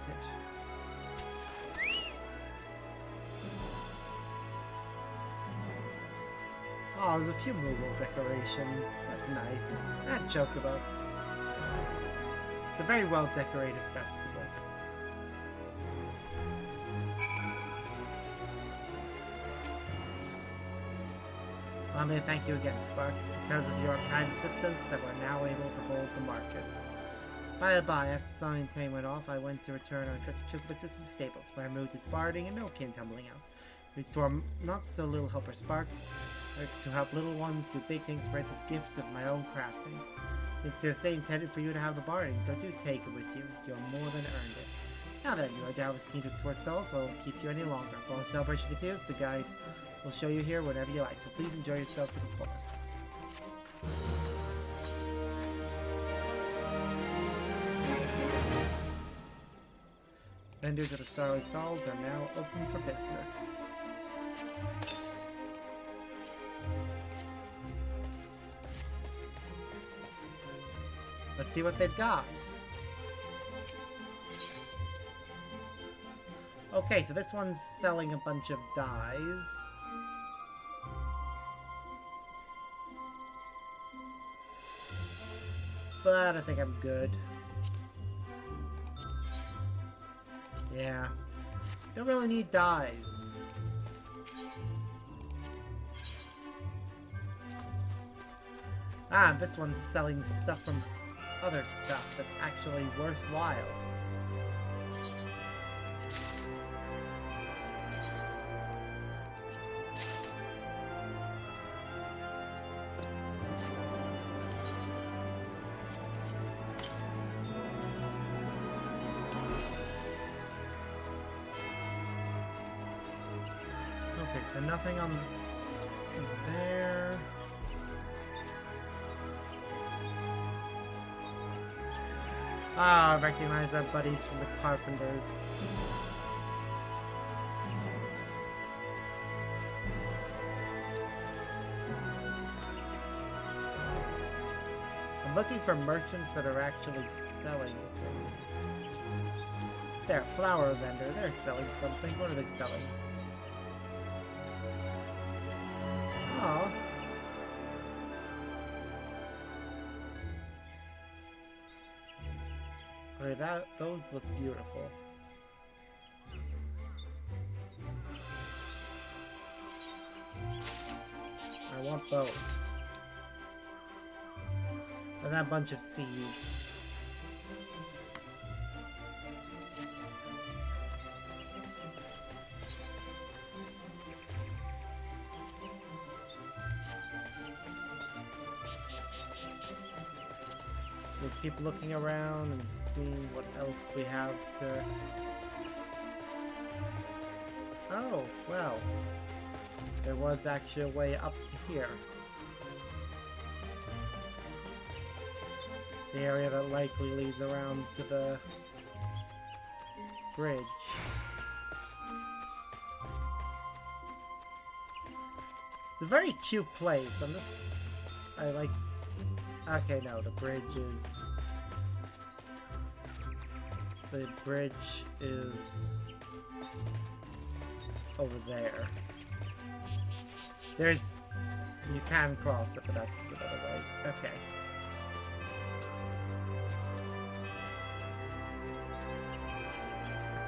Oh, there's a few Moogle decorations. That's nice. Not joke about. It's a very well decorated festival. Let me thank you again, Sparks. Because of your kind assistance that we're now able to hold the market. By the by, after Sonny and Tane went off, I went to return our trusted chocobus to the stables, where I moved his barting and milk came tumbling out. We restore not so little helper Sparks, to help little ones do big things, spread this gift of my own crafting. Since they're say intended for you to have the barding, so do take it with you. You're more than earned it. Now then, you are doubtless keen to explore cells, so I won't keep you any longer. While the celebration continues, the guide will show you here whenever you like, so please enjoy yourself to the fullest. Vendors at the Starlight Stalls are now open for business. Let's see what they've got. Okay, so this one's selling a bunch of dyes. But I think I'm good. Yeah. Don't really need dyes. Ah, this one's selling stuff from other stuff that's actually worthwhile. Okay, so nothing on there. Ah, I recognize our buddies from the Carpenters. I'm looking for merchants that are actually selling things. There, flower vendor. They're selling something. What are they selling? Oh. Okay, those look beautiful. I want both. And that bunch of seeds. So we'll keep looking around and seeing what else we have to... Oh, well. There was actually a way up to here. The area that likely leads around to the bridge. It's a very cute place. I like... Okay, no, the bridge is over there. You can cross it, but that's just another way. Okay.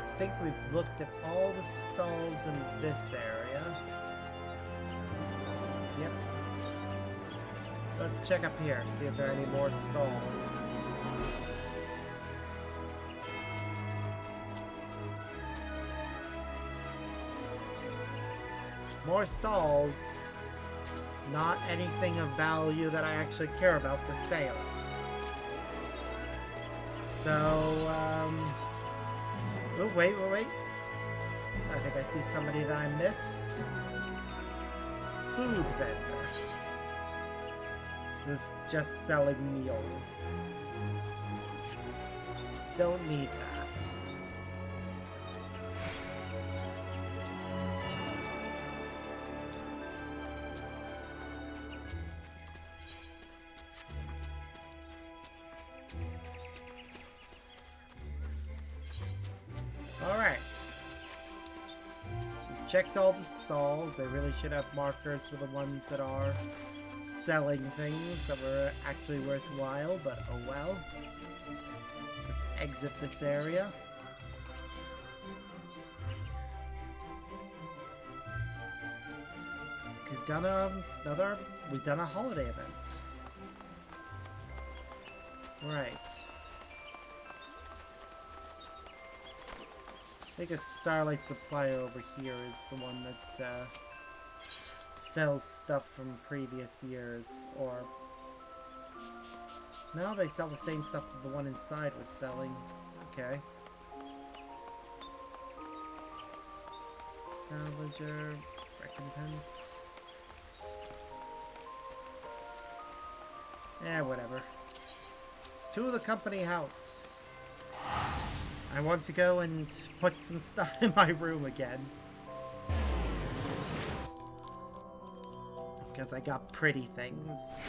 I think we've looked at all the stalls in this area. Yep. Let's check up here, see if there are any more stalls. More stalls. Not anything of value that I actually care about for sale. So, oh, wait. I think I see somebody that I missed. Food vendor. Who's just selling meals. Don't need that. Checked all the stalls. They really should have markers for the ones that are selling things that were actually worthwhile, but oh well. Let's exit this area. We've done a holiday event. Right. I think a Starlight supplier over here is the one that sells stuff from previous years, or... No, they sell the same stuff that the one inside was selling. Okay. Salvager, recompense. Whatever. To the company house. I want to go and put some stuff in my room again. Because I got pretty things.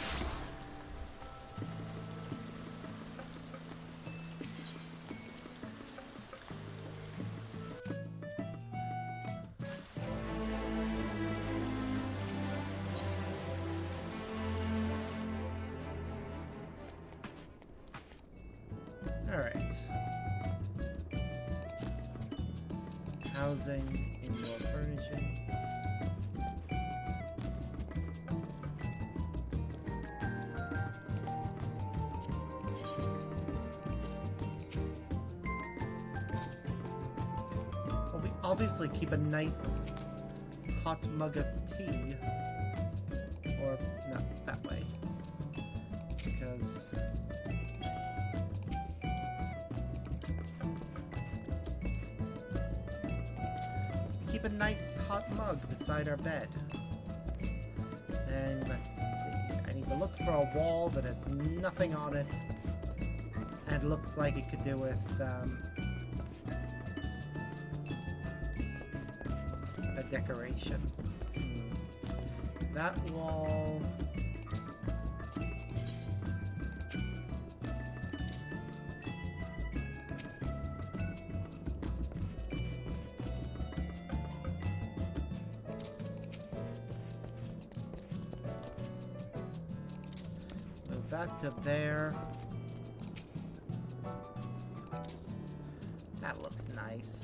Alright. Housing, indoor furnishing. Well, we obviously keep a nice hot mug of tea. Or, no, that way. Because... keep a nice hot mug beside our bed. And let's see. I need to look for a wall that has nothing on it. And looks like it could do with, a decoration. That wall... move that to there. That looks nice.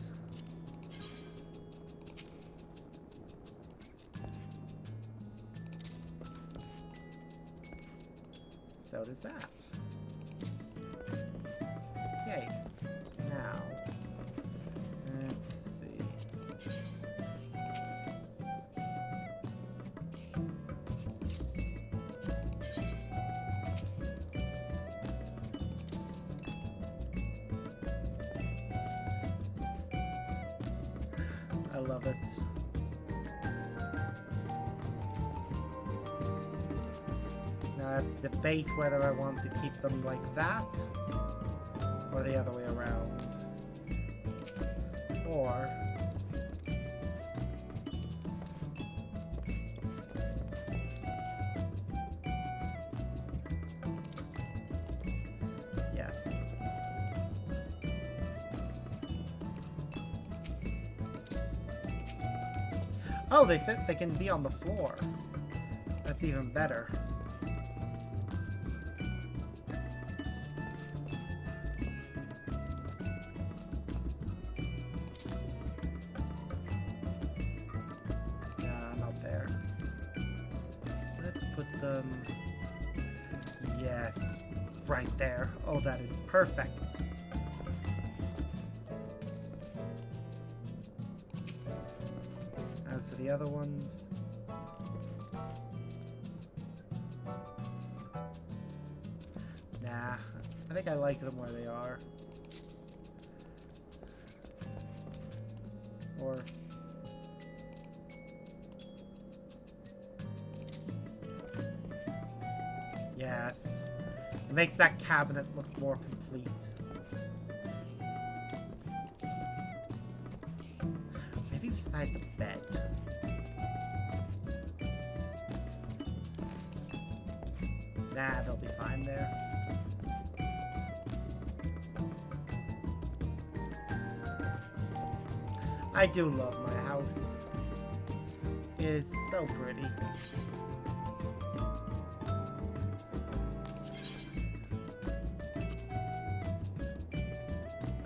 So does that. Okay. Now, let's see. I love it. Now I have to debate whether I want to keep them like that or the other way around. Or yes. Oh, they fit. They can be on the floor. That's even better. Not there. Let's put them... yes, right there. Oh, that is perfect. As for the other ones... nah, I think I like them where they are. Or... yes. It makes that cabinet look more complete. Maybe beside the bed. Nah, they'll be fine there. I do love my house. It is so pretty.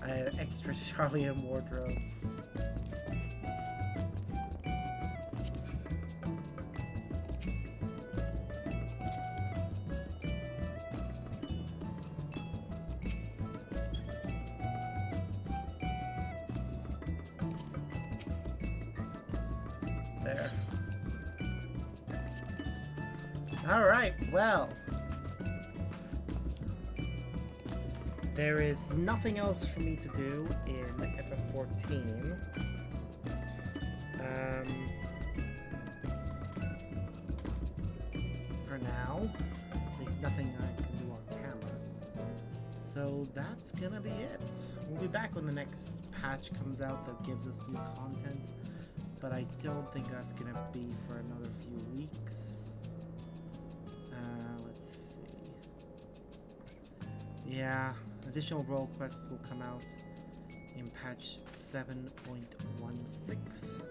I have extra Charlian wardrobes. There. Alright, well. There is nothing else for me to do in FF14. For now. At least nothing I can do on camera. So that's gonna be it. We'll be back when the next patch comes out that gives us new content. But I don't think that's gonna be for another few weeks. Let's see. Yeah, additional role quests will come out in patch 7.16.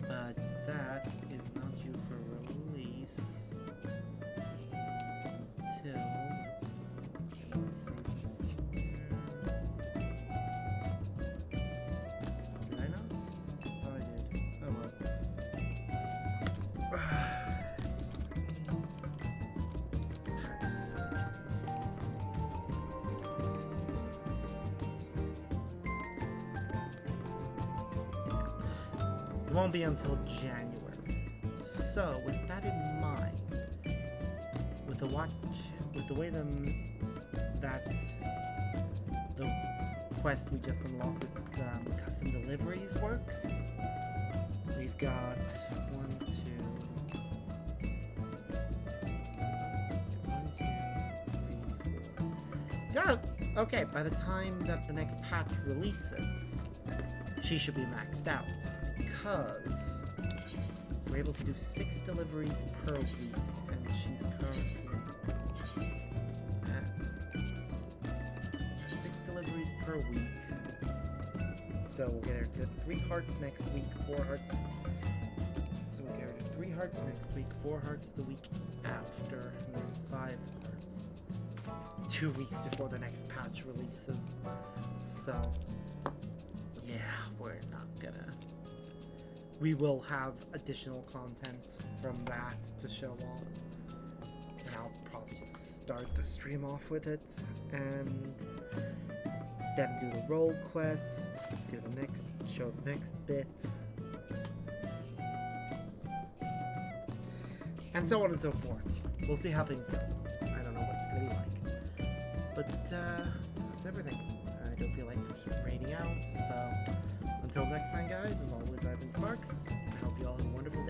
But that is not due for release till... let's save the won't be until January. So, with that in mind, with the way that the quest we just unlocked with custom deliveries works, we've got 1, 2, 3, 4. Got it. Okay, by the time that the next patch releases, she should be maxed out, because we're able to do 6 deliveries per week, and she's currently at 6 deliveries per week. So we'll get her to 3 hearts next week, 4 hearts. So we'll get her to 3 hearts next week, 4 hearts the week after, and then 5 hearts 2 weeks before the next patch releases. So yeah, we're not gonna. We will have additional content from that to show off, and I'll probably just start the stream off with it, and then do the role quest, do the next, show the next bit, and so on and so forth. We'll see how things go. I don't know what it's gonna be like, but that's everything. I don't feel like raiding out, so until next time, guys, as always, I've been Sparks. I hope you all have a wonderful